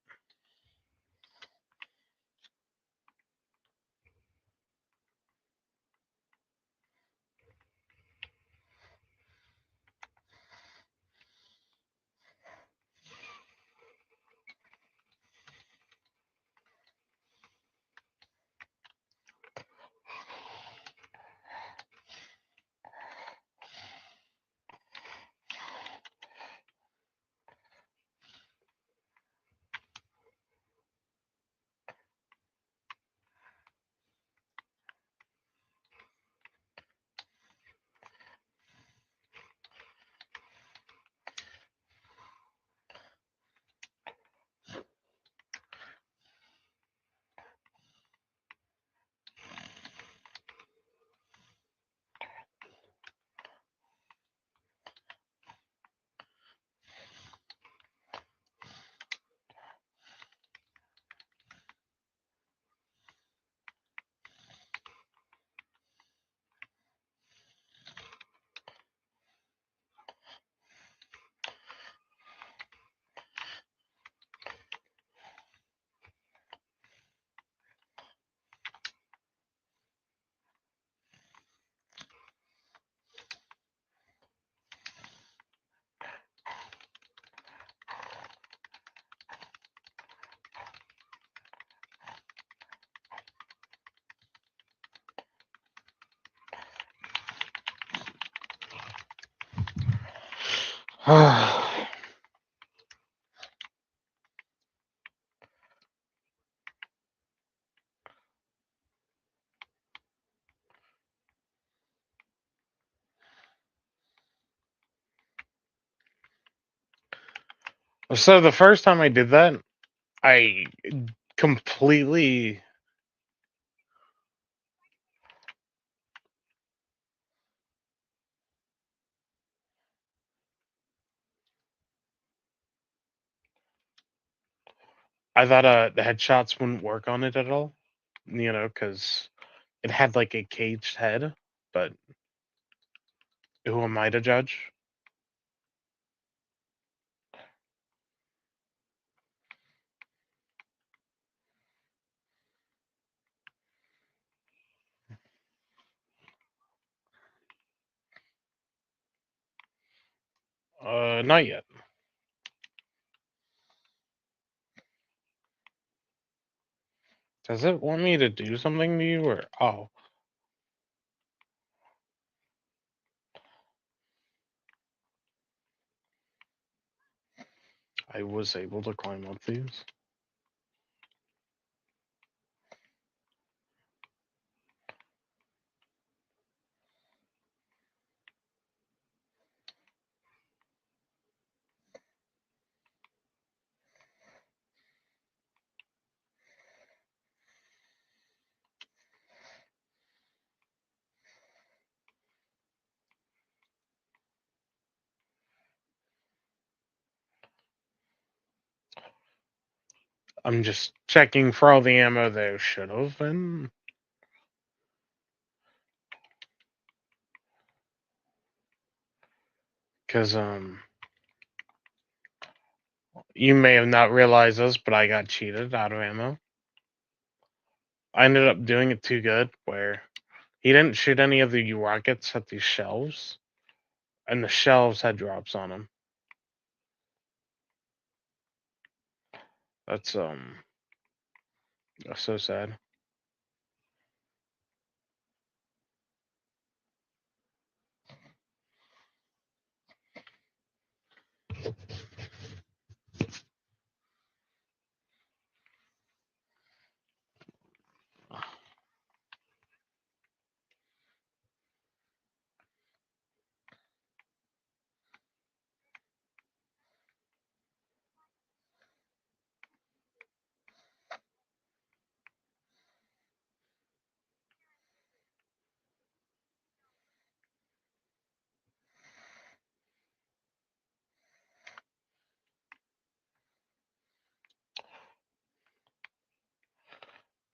So the first time I did that, I completely. I thought the headshots wouldn't work on it at all, because it had like a caged head, but who am I to judge? Not yet. Does it want me to do something to you, or oh, I was able to climb up these? I'm just checking for all the ammo there should have been. Because, you may have not realized this, but I got cheated out of ammo. I ended up doing it too good, where he didn't shoot any of the rockets at these shelves, and the shelves had drops on them. That's so sad.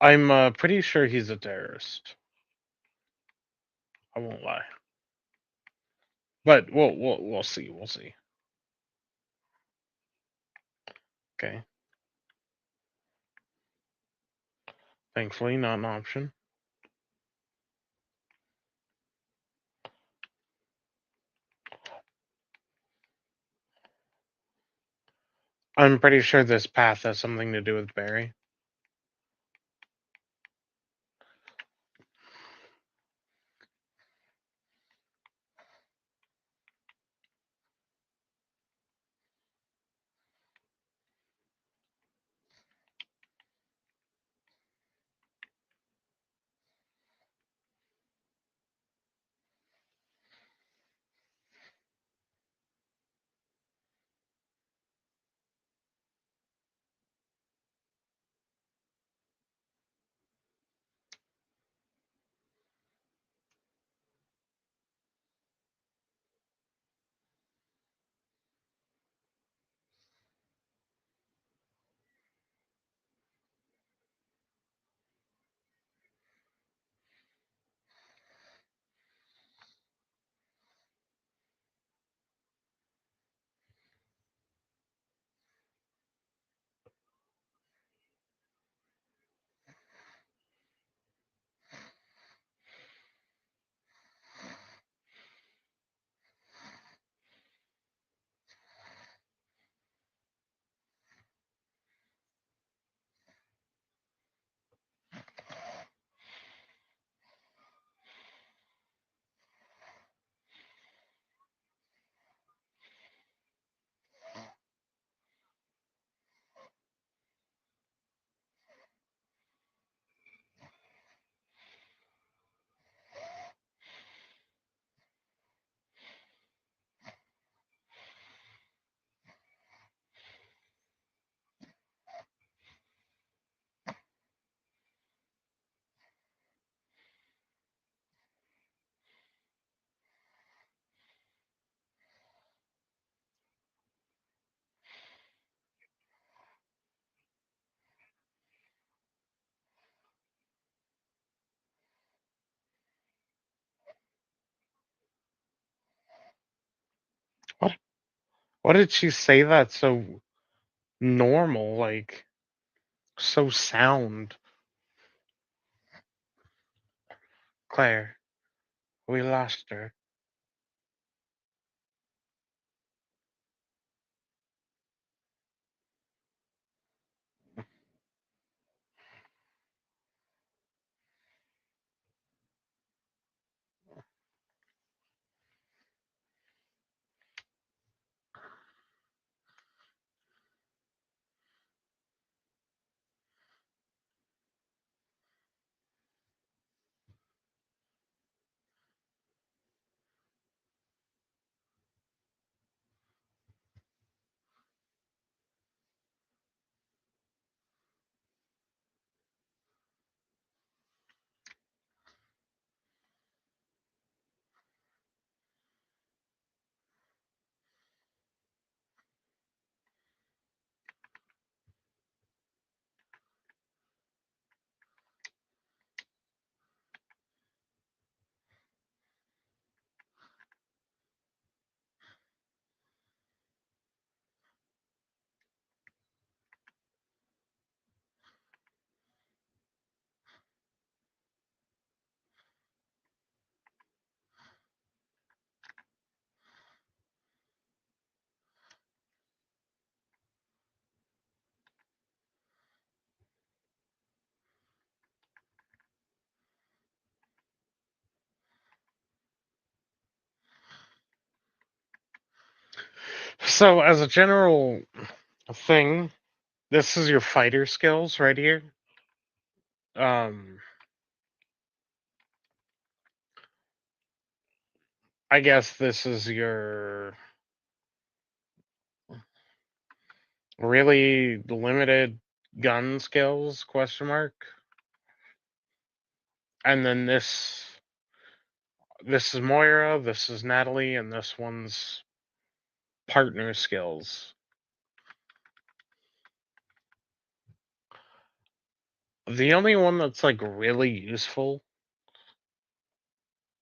I'm pretty sure he's a terrorist. I won't lie, but we'll see. We'll see. Okay. Thankfully, not an option. I'm pretty sure this path has something to do with Barry. What? What did she say that's so normal? Like so sound. Claire, we lost her. So, as a general thing, this is your fighter skills right here. Um, I guess this is your really limited gun skills, question mark. And then this is Moira, this is Natalie, and this one's partner skills. The only one that's like really useful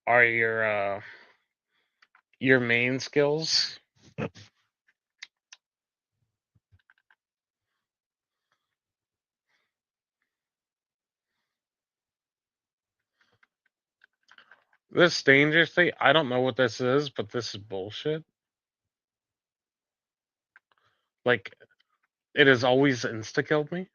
are your main skills. This dangerously, I don't know what this is, but this is bullshit. Like, it has always insta killed me.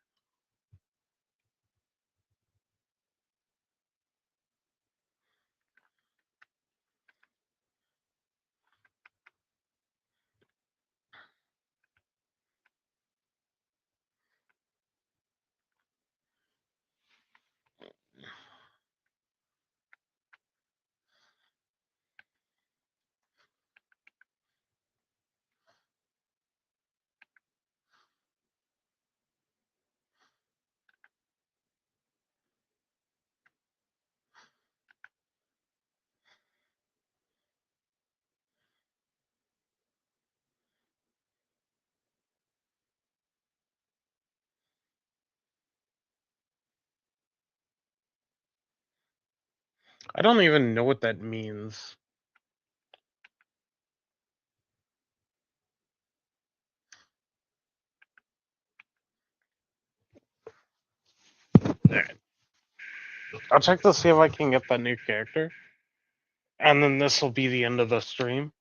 I don't even know what that means. Alright. I'll check to see if I can get that new character. And then this will be the end of the stream.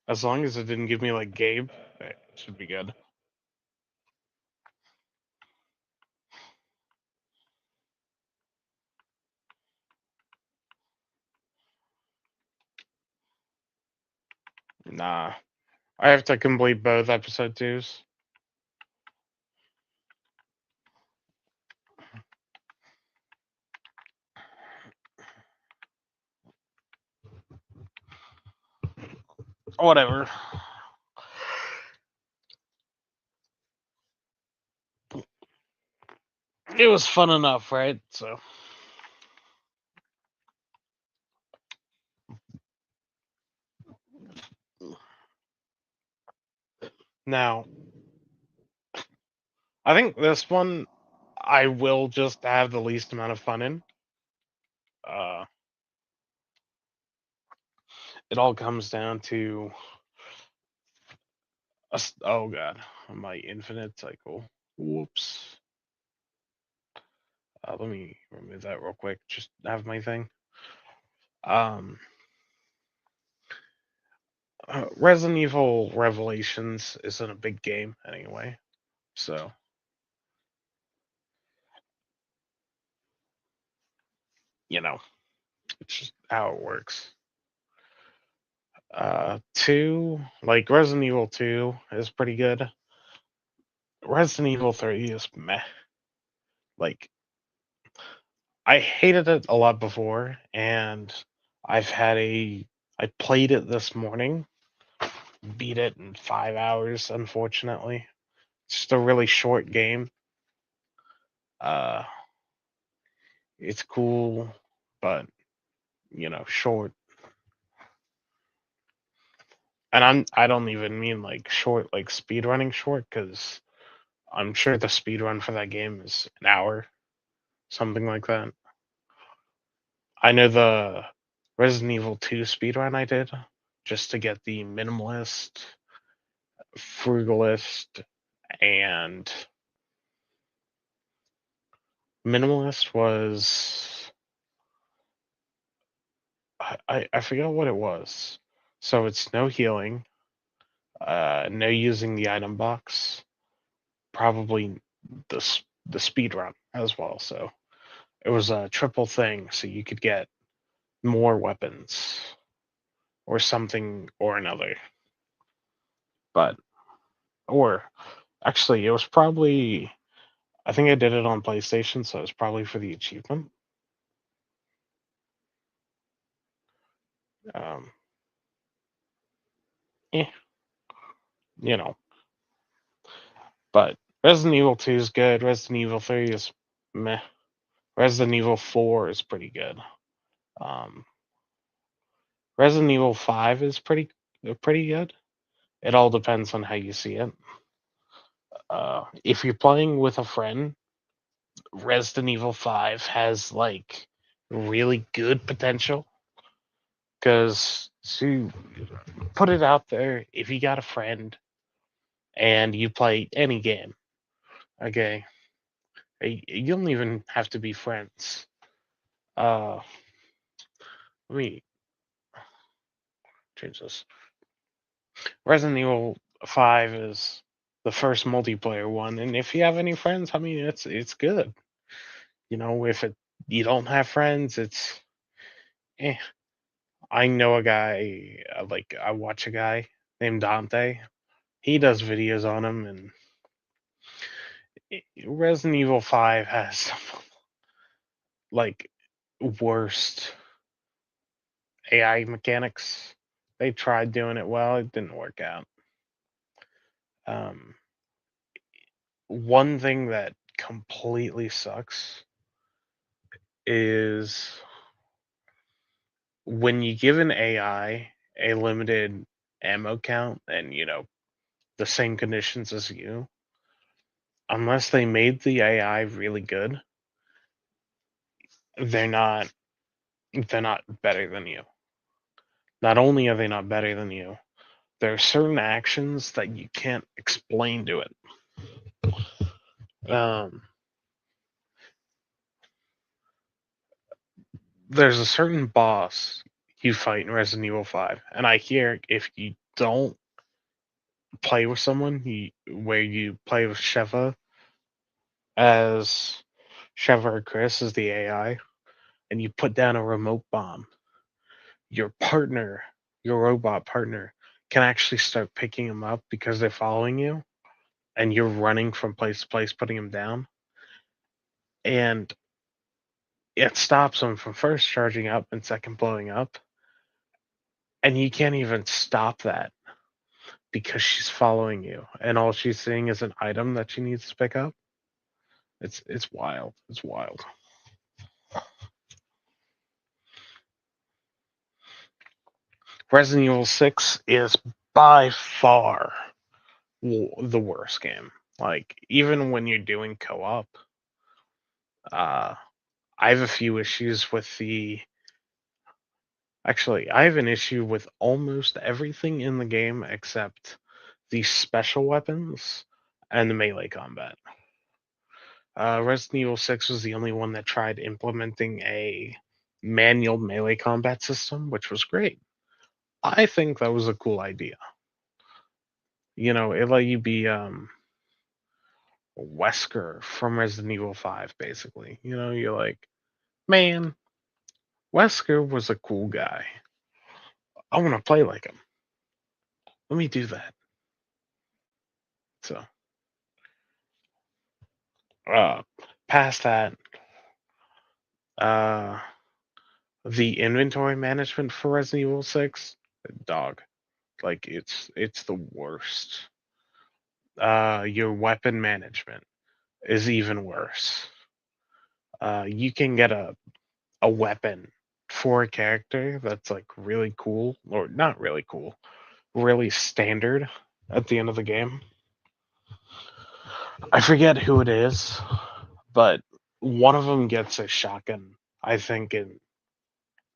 As long as it didn't give me like Gabe, it should be good. Nah. I have to complete both episode 2s. Whatever. It was fun enough, right? So. Now, I think this one I will just have the least amount of fun in. It all comes down to oh god, my infinite cycle. Whoops. Let me remove that real quick. Just have my thing. Resident Evil Revelations isn't a big game anyway, so you know, it's just how it works. 2, like Resident Evil 2 is pretty good. Resident Evil 3 is meh. Like, I hated it a lot before, and I've had I played it this morning, beat it in 5 hours, unfortunately. It's just a really short game. Uh, it's cool, but short. And I don't even mean like short, like speedrunning short, because I'm sure the speedrun for that game is an hour, something like that. I know the Resident Evil 2 speedrun I did just to get the minimalist, frugalist, and minimalist was I forget what it was. So it's no healing, no using the item box, probably the speed run as well. So it was a triple thing, so you could get more weapons or something or another. But or actually, it was probably I think I did it on PlayStation, so it was probably for the achievement. Um, eh, you know, but Resident Evil 2 is good. Resident Evil 3 is meh. Resident Evil 4 is pretty good. Um, Resident Evil 5 is pretty good. It all depends on how you see it. If you're playing with a friend, Resident Evil 5 has like really good potential because to put it out there, if you got a friend and you play any game, okay, you don't even have to be friends. Uh, let me change this. Resident Evil 5 is the first multiplayer one, and if you have any friends, I mean, it's good. If you don't have friends, it's eh. I know a guy, like I watch a guy named Dante. He does videos on him, and Resident Evil 5 has some like worst AI mechanics. They tried doing it well, it didn't work out. Um, One thing that completely sucks is when you give an AI a limited ammo count and the same conditions as you, unless they made the AI really good, they're not they're not better than you. Not only are they not better than you, there are certain actions that you can't explain to it. There's a certain boss you fight in Resident Evil 5, and I hear if you don't play with someone, where you play with as Sheva or Chris as the AI, and you put down a remote bomb, your partner, your robot partner, can actually start picking them up because they're following you, and you're running from place to place, putting them down, and it stops them from first charging up and second blowing up, and you can't even stop that because she's following you, and all she's seeing is an item that she needs to pick up. It's wild. It's wild. Resident Evil 6 is by far the worst game. Like even when you're doing co-op, uh, I have a few issues with the. Actually, I have an issue with almost everything in the game except the special weapons and the melee combat. Resident Evil 6 was the only one that tried implementing a manual melee combat system, which was great. I think that was a cool idea. It let you be Wesker from Resident Evil 5, basically. You're like, man, Wesker was a cool guy. I want to play like him. Let me do that. So, uh, past that, uh, the inventory management for Resident Evil 6, dog. Like it's the worst. Your weapon management is even worse. You can get a weapon for a character that's like really cool, or not really cool, really standard at the end of the game. I forget who it is, but one of them gets a shotgun, I think, in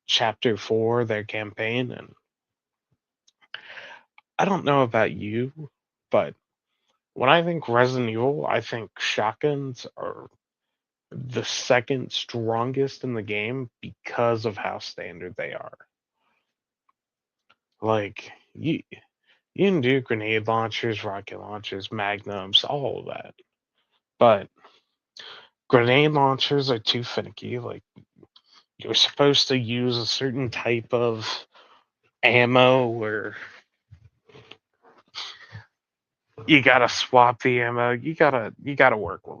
chapter 4, their campaign. And I don't know about you, but when I think Resident Evil, I think shotguns are the second strongest in the game because of how standard they are. Like, you can do grenade launchers, rocket launchers, magnums, all of that. But Grenade launchers are too finicky. Like, you're supposed to use a certain type of ammo where you gotta swap the ammo. You gotta work with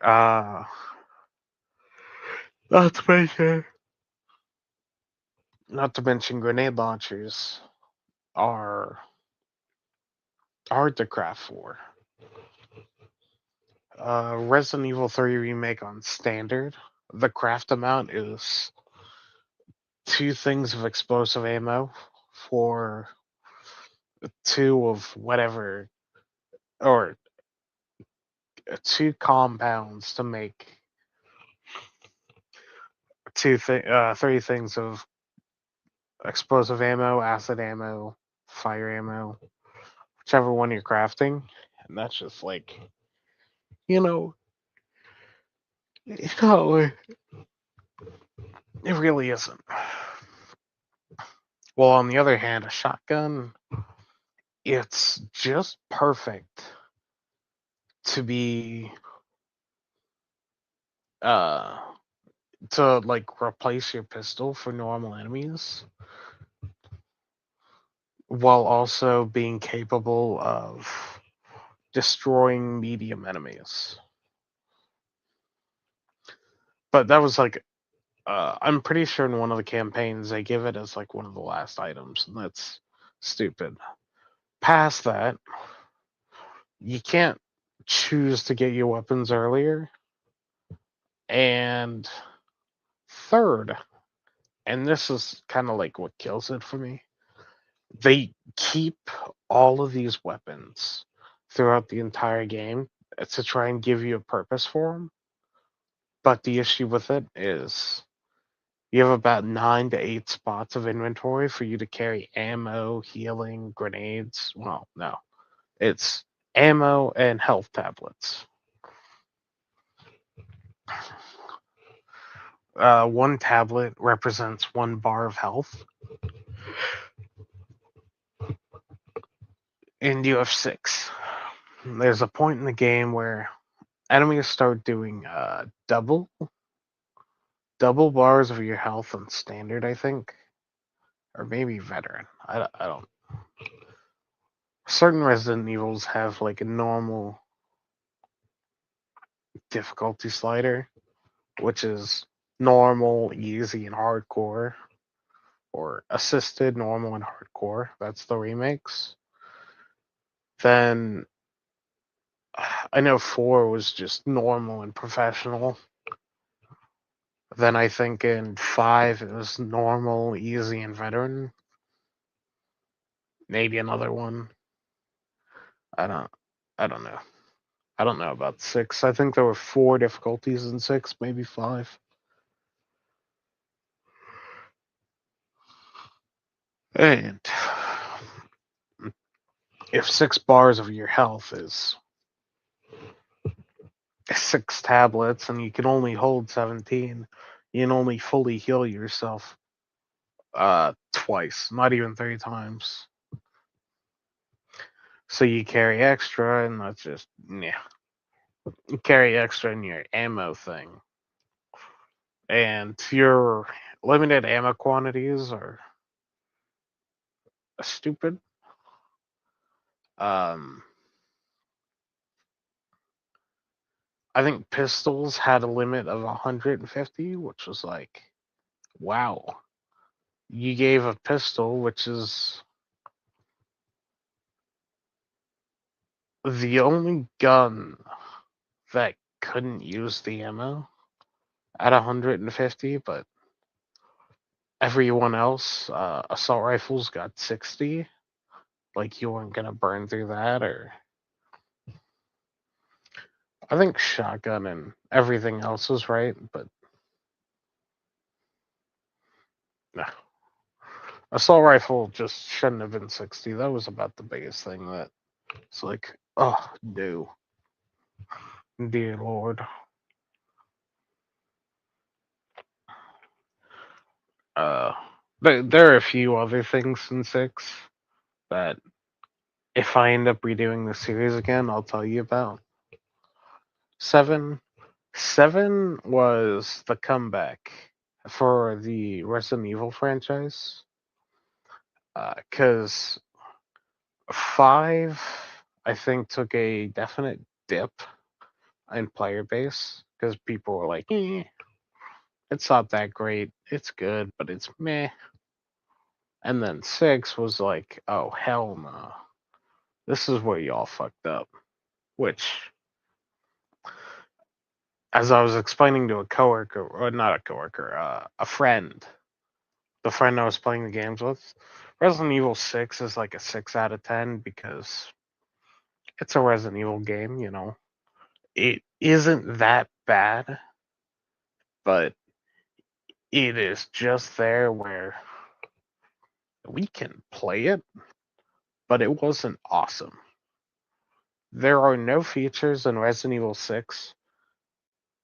them. Not to mention, not to mention, grenade launchers are hard to craft for. Resident Evil 3 remake on standard, the craft amount is two things of explosive ammo for two of whatever, or two compounds to make three things of explosive ammo, acid ammo, fire ammo, whichever one you're crafting, and that's just like, you know, no, it really isn't. Well, on the other hand, a shotgun, it's just perfect to be uh to like replace your pistol for normal enemies while also being capable of destroying medium enemies. But that was like, I'm pretty sure in one of the campaigns they give it as like one of the last items, and that's stupid. Past that, you can't choose to get your weapons earlier. And third, and this is kind of like what kills it for me, they keep all of these weapons throughout the entire game to try and give you a purpose for them. But the issue with it is you have about 9 to 8 spots of inventory for you to carry ammo, healing, grenades. Well, no, it's ammo and health tablets. One tablet represents 1 bar of health, and you have 6. There's a point in the game where enemies start doing double bars of your health on standard, I think, or maybe veteran. I don't. Certain Resident Evils have like a normal difficulty slider, which is normal, easy, and hardcore, or assisted, normal, and hardcore. That's the remakes. Then I know 4 was just normal and professional. Then I think in 5 it was normal, easy, and veteran. Maybe another one. I don't. I don't know. I don't know about 6. I think there were 4 difficulties in 6, maybe 5. And if 6 bars of your health is 6 tablets and you can only hold 17, you can only fully heal yourself twice, not even 3 times. So you carry extra, and that's just, yeah. You carry extra in your ammo thing. And your limited ammo quantities are stupid. Um, I think pistols had a limit of 150, which was like, wow. You gave a pistol, which is the only gun that couldn't use the ammo at 150, but everyone else, assault rifles got 60. Like, you weren't gonna burn through that, or I think shotgun and everything else was right, but no. Assault rifle just shouldn't have been 60. That was about the biggest thing that it's like, oh, no. Dear Lord. Uh, there are a few other things in 6 that if I end up redoing the series again, I'll tell you about. 7 was the comeback for the Resident Evil franchise. Because 5, I think, took a definite dip in player base because people were like, it's not that great. It's good, but it's meh. And then 6 was like, oh, hell no. This is where y'all fucked up. Which, as I was explaining to a coworker, or not a coworker, a friend, the friend I was playing the games with, Resident Evil 6 is like a 6 out of 10 because it's a Resident Evil game, you know. It isn't that bad, but it is just there where we can play it, but it wasn't awesome. There are no features in Resident Evil 6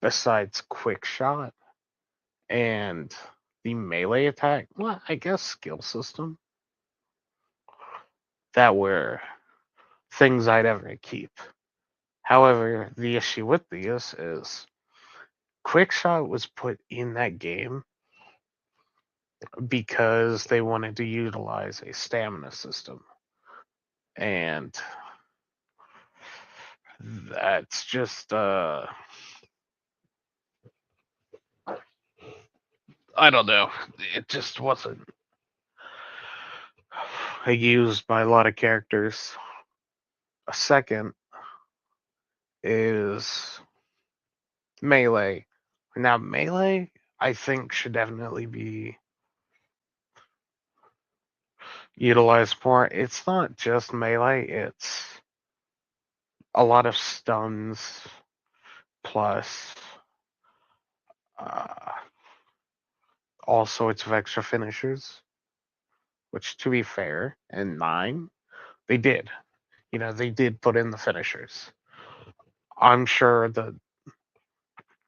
besides quick shot and the melee attack, well, I guess skill system, that were things I'd ever keep. However, the issue with these is quick shot was put in that game because they wanted to utilize a stamina system. And that's just I don't know. It just wasn't used by a lot of characters. A second is melee. Now melee I think should definitely be utilized more. It's not just melee, it's a lot of stuns plus uh, all sorts of extra finishers, which to be fair, in 9, they did. You know, they did put in the finishers. I'm sure that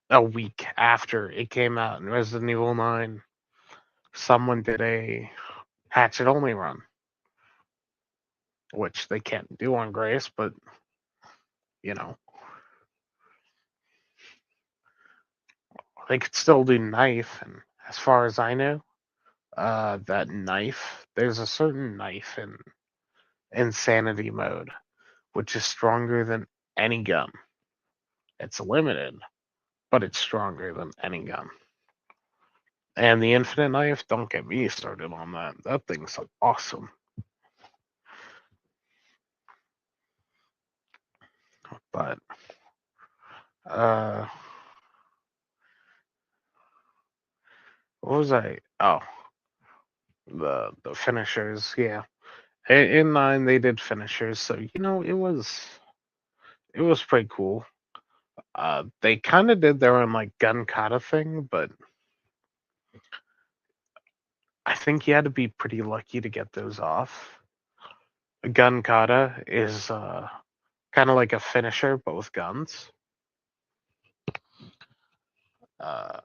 a week after it came out in Resident Evil 9, someone did a hatchet only run, which they can't do on Grace, but you know, they could still do knife. And as far as I know, that knife, there's a certain knife in Insanity mode, which is stronger than any gun. It's limited, but it's stronger than any gun. And the infinite knife, don't get me started on that. That thing's awesome. But uh what was I? Oh, the finishers, yeah. In 9 they did finishers, so you know it was pretty cool. They kind of did their own like gun kata thing, but I think you had to be pretty lucky to get those off. A gun kata is kind of like a finisher, but with guns. Uh,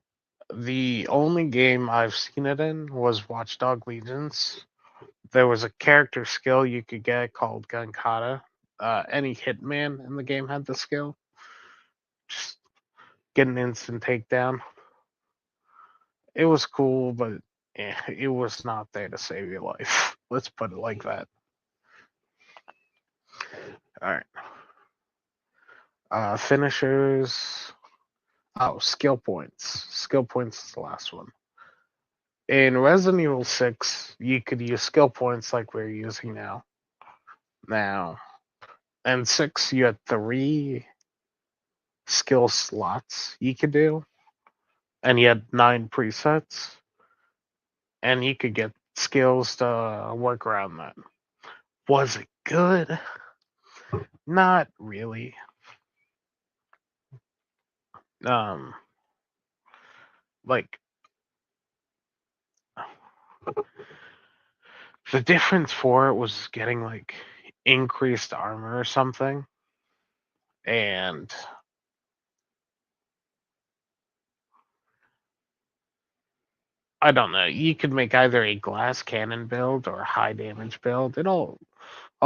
the only game I've seen it in was Watchdog Legions. There was a character skill you could get called gun kata. Any hitman in the game had the skill. Just get an instant takedown. It was cool, but it was not there to save your life. Let's put it like that. All right. Finishers. Oh, skill points. Skill points is the last one. In Resident Evil 6, you could use skill points like we're using now. Now, in 6, you had 3 skill slots you could do, and you had 9 presets, and you could get skills to work around that. Was it good? Not really. Um, like the difference for it was getting like increased armor or something, and I don't know. You could make either a glass cannon build or a high damage build. It all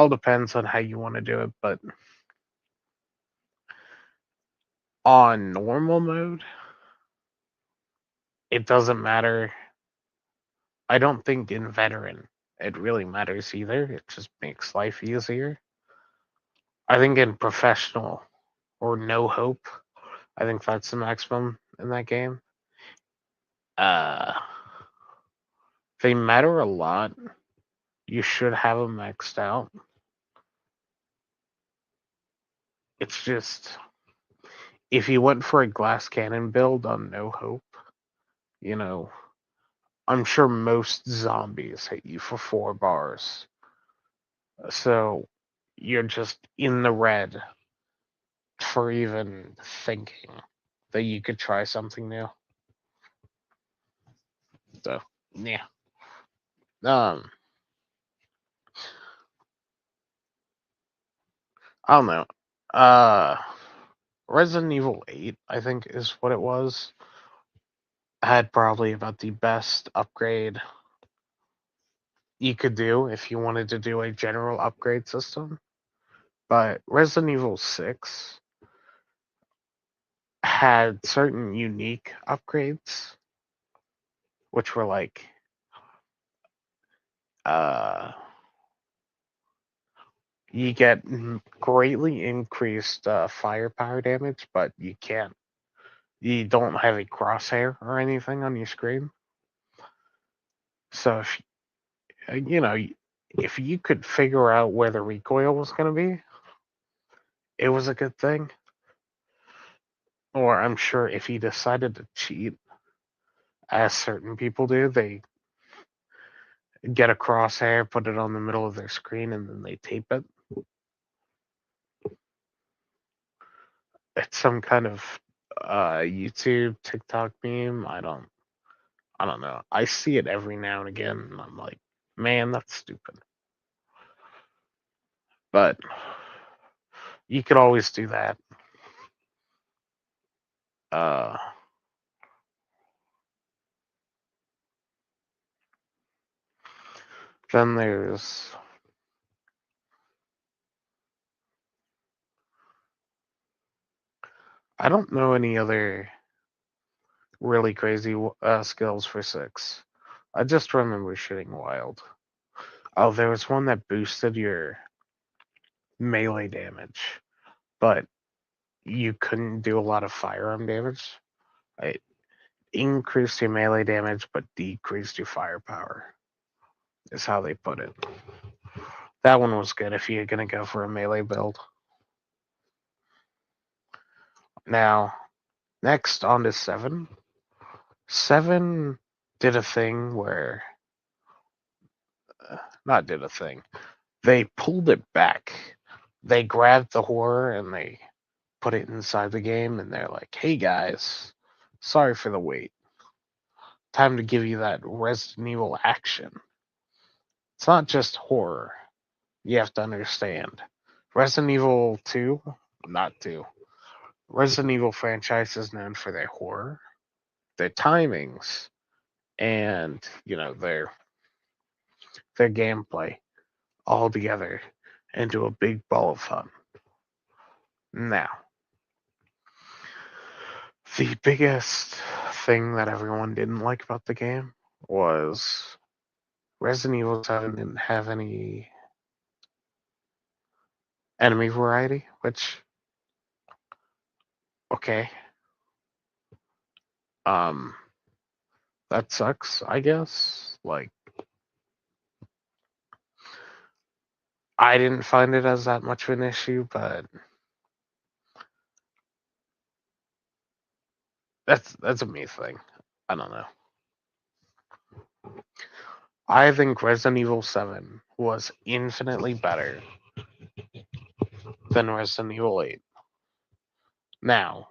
depends on how you want to do it, but On normal mode, it doesn't matter. I don't think in veteran it really matters either. It just makes life easier. I think in professional or no hope, I think that's the maximum in that game. Uh, they matter a lot. You should have them maxed out. It's just if you went for a glass cannon build on no hope, you know, I'm sure most zombies hit you for 4 bars. So you're just in the red for even thinking that you could try something new. So yeah. Um I don't know. Uh Resident Evil 8, I think is what it was. Had probably about the best upgrade you could do if you wanted to do a general upgrade system. But Resident Evil 6 had certain unique upgrades, which were like uh, you get greatly increased firepower damage, but you don't have a crosshair or anything on your screen. So if if you could figure out where the recoil was going to be, it was a good thing. Or I'm sure if you decided to cheat, as certain people do, they get a crosshair, put it on the middle of their screen, and then they tape it. It's some kind of YouTube, TikTok meme. I don't know. I see it every now and again, and I'm like, man, that's stupid. But you could always do that. Uh, then there's I don't know any other really crazy skills for 6. I just remember shooting wild. Oh, there was one that boosted your melee damage, but you couldn't do a lot of firearm damage. It increased your melee damage, but decreased your firepower, is how they put it. That one was good if you're going to go for a melee build. Now, next on to 7. 7 did a thing where, not did a thing, they pulled it back. They grabbed the horror and they put it inside the game, and they're like, hey guys, sorry for the wait. Time to give you that Resident Evil action. It's not just horror. You have to understand. Resident Evil 2, not 2. Resident Evil franchise is known for their horror, their timings, and their gameplay all together into a big ball of fun. Now, the biggest thing that everyone didn't like about the game was Resident Evil 7 didn't have any enemy variety, which, okay, um, that sucks, I guess. Like, I didn't find it as that much of an issue, but that's a me thing. I don't know. I think Resident Evil 7 was infinitely better than Resident Evil 8. Now,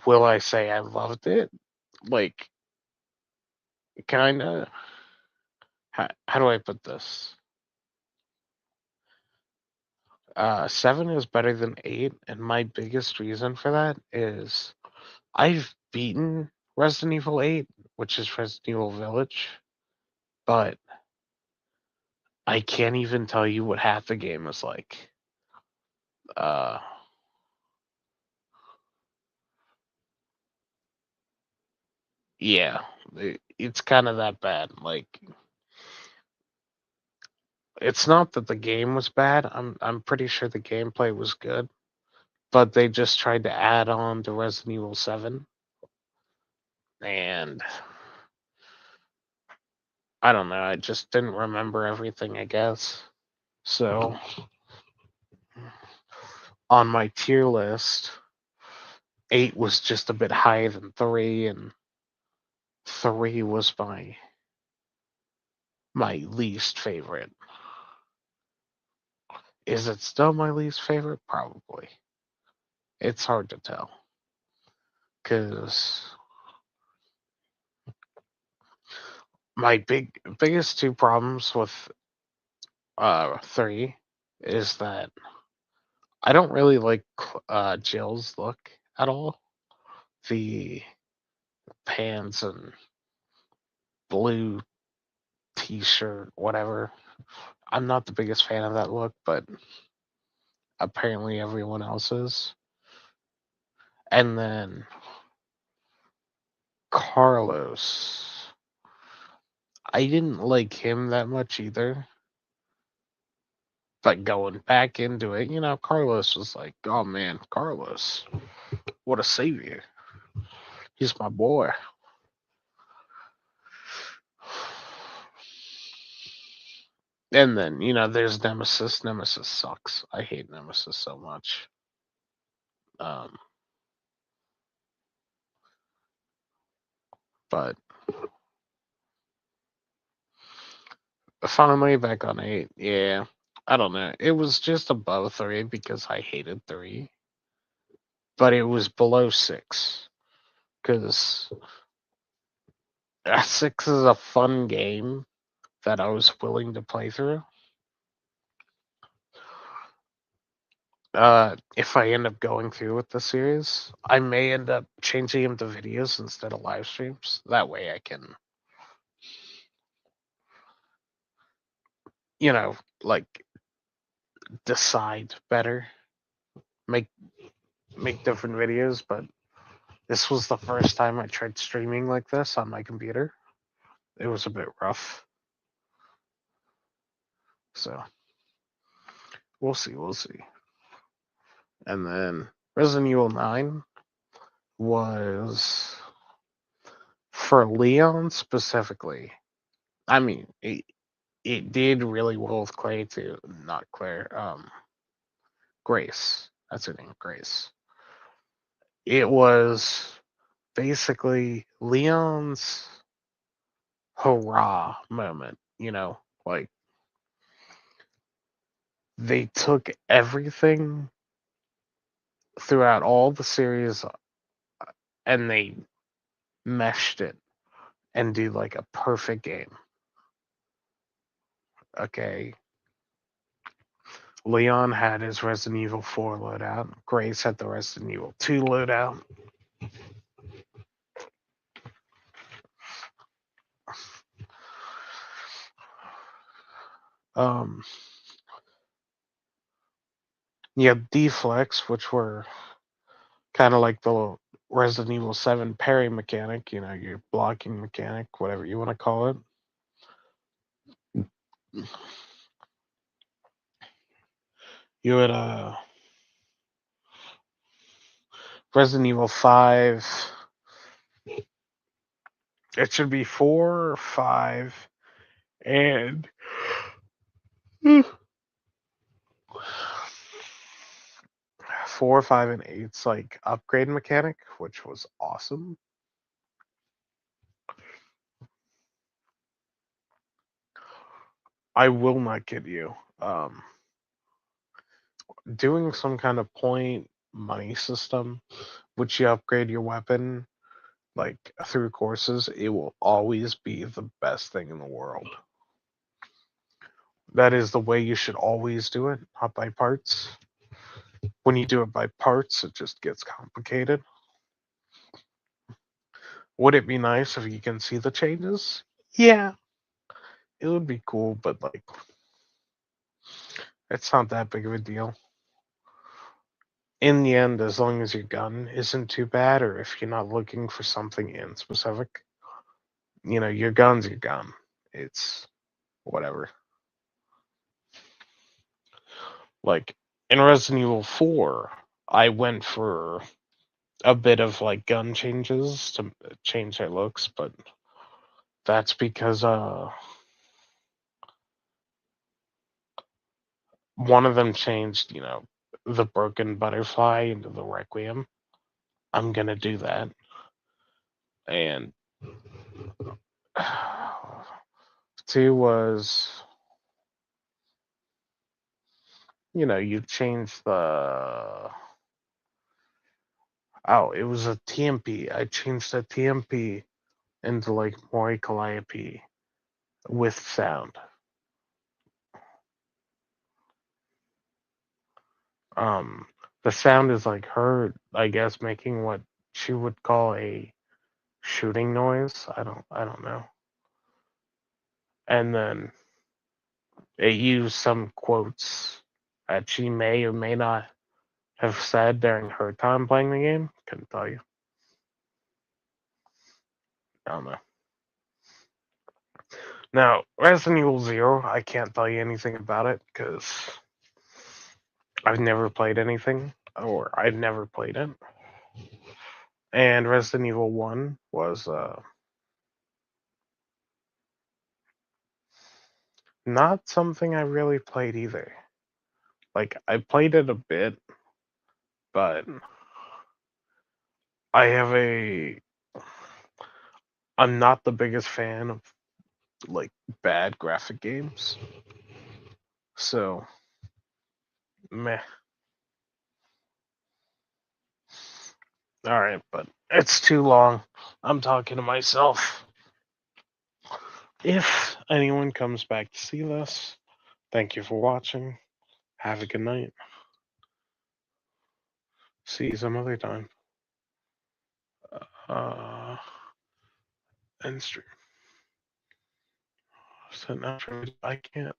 will I say I loved it? Like, kinda. How do I put this? 7 is better than 8, and my biggest reason for that is I've beaten Resident Evil 8, which is Resident Evil Village, but I can't even tell you what half the game is like. Uh, Yeah, it's kind of that bad. Like, it's not that the game was bad. I'm pretty sure the gameplay was good, but they just tried to add on to Resident Evil 7, and I don't know. I just didn't remember everything, I guess. So on my tier list, 8 was just a bit higher than 3, and 3 was my least favorite. Is it still my least favorite? Probably. It's hard to tell because my biggest two problems with 3 is that I don't really like Jill's look at all. The pants and blue t-shirt, whatever. I'm not the biggest fan of that look, but apparently everyone else is. And then Carlos. I didn't like him that much either. But going back into it, Carlos was like, oh man, Carlos, what a savior. He's my boy. And then, there's Nemesis. Nemesis sucks. I hate Nemesis so much. Um, but finally back on 8. Yeah. I don't know. It was just above 3 because I hated 3, but it was below 6 because 6 is a fun game that I was willing to play through. If I end up going through with the series, I may end up changing them to videos instead of live streams. That way I can, like decide better, make make different videos. But this was the first time I tried streaming like this on my computer. It was a bit rough. So we'll see. And then Resident Evil 9 was for Leon specifically. I mean, it did really well with Clay too. Not Claire. Grace. That's her name, Grace. It was basically Leon's hurrah moment. Like they took everything throughout all the series and they meshed it and do like a perfect game. Okay. Leon had his Resident Evil 4 loadout. Grace had the Resident Evil 2 loadout. Um, you have D-Flex, which were kind of like the Resident Evil 7 parry mechanic, your blocking mechanic, whatever you want to call it. You had Resident Evil 5. It should be 4 or 5 and 4, 5, and 8's like upgrade mechanic, which was awesome. I will not kid you. Doing some kind of point money system, which you upgrade your weapon like through courses, it will always be the best thing in the world. That is the way you should always do it, not by parts. When you do it by parts, it just gets complicated. Would it be nice if you can see the changes? Yeah, it would be cool, but like, it's not that big of a deal. In the end, as long as your gun isn't too bad, or if you're not looking for something in specific, your gun's your gun. It's whatever. Like in Resident Evil 4, I went for a bit of like gun changes to change their looks, but that's because one of them changed, the broken butterfly into the Requiem. I'm gonna do that. And two was, you change the. Oh, it was a TMP. I changed the TMP into like Mori Calliope with sound. Um, the sound is like her, I guess, making what she would call a shooting noise. I don't know. And then it used some quotes that she may or may not have said during her time playing the game. Couldn't tell you. I don't know. Now, Resident Evil Zero, I can't tell you anything about it because I've never played anything, or I've never played it. And Resident Evil 1 was not something I really played either. Like, I played it a bit, but I have a. I'm not the biggest fan of, like, bad graphic games. So, meh. Alright, but it's too long. I'm talking to myself. If anyone comes back to see this, thank you for watching. Have a good night. See you some other time. End stream. Send out. I can't.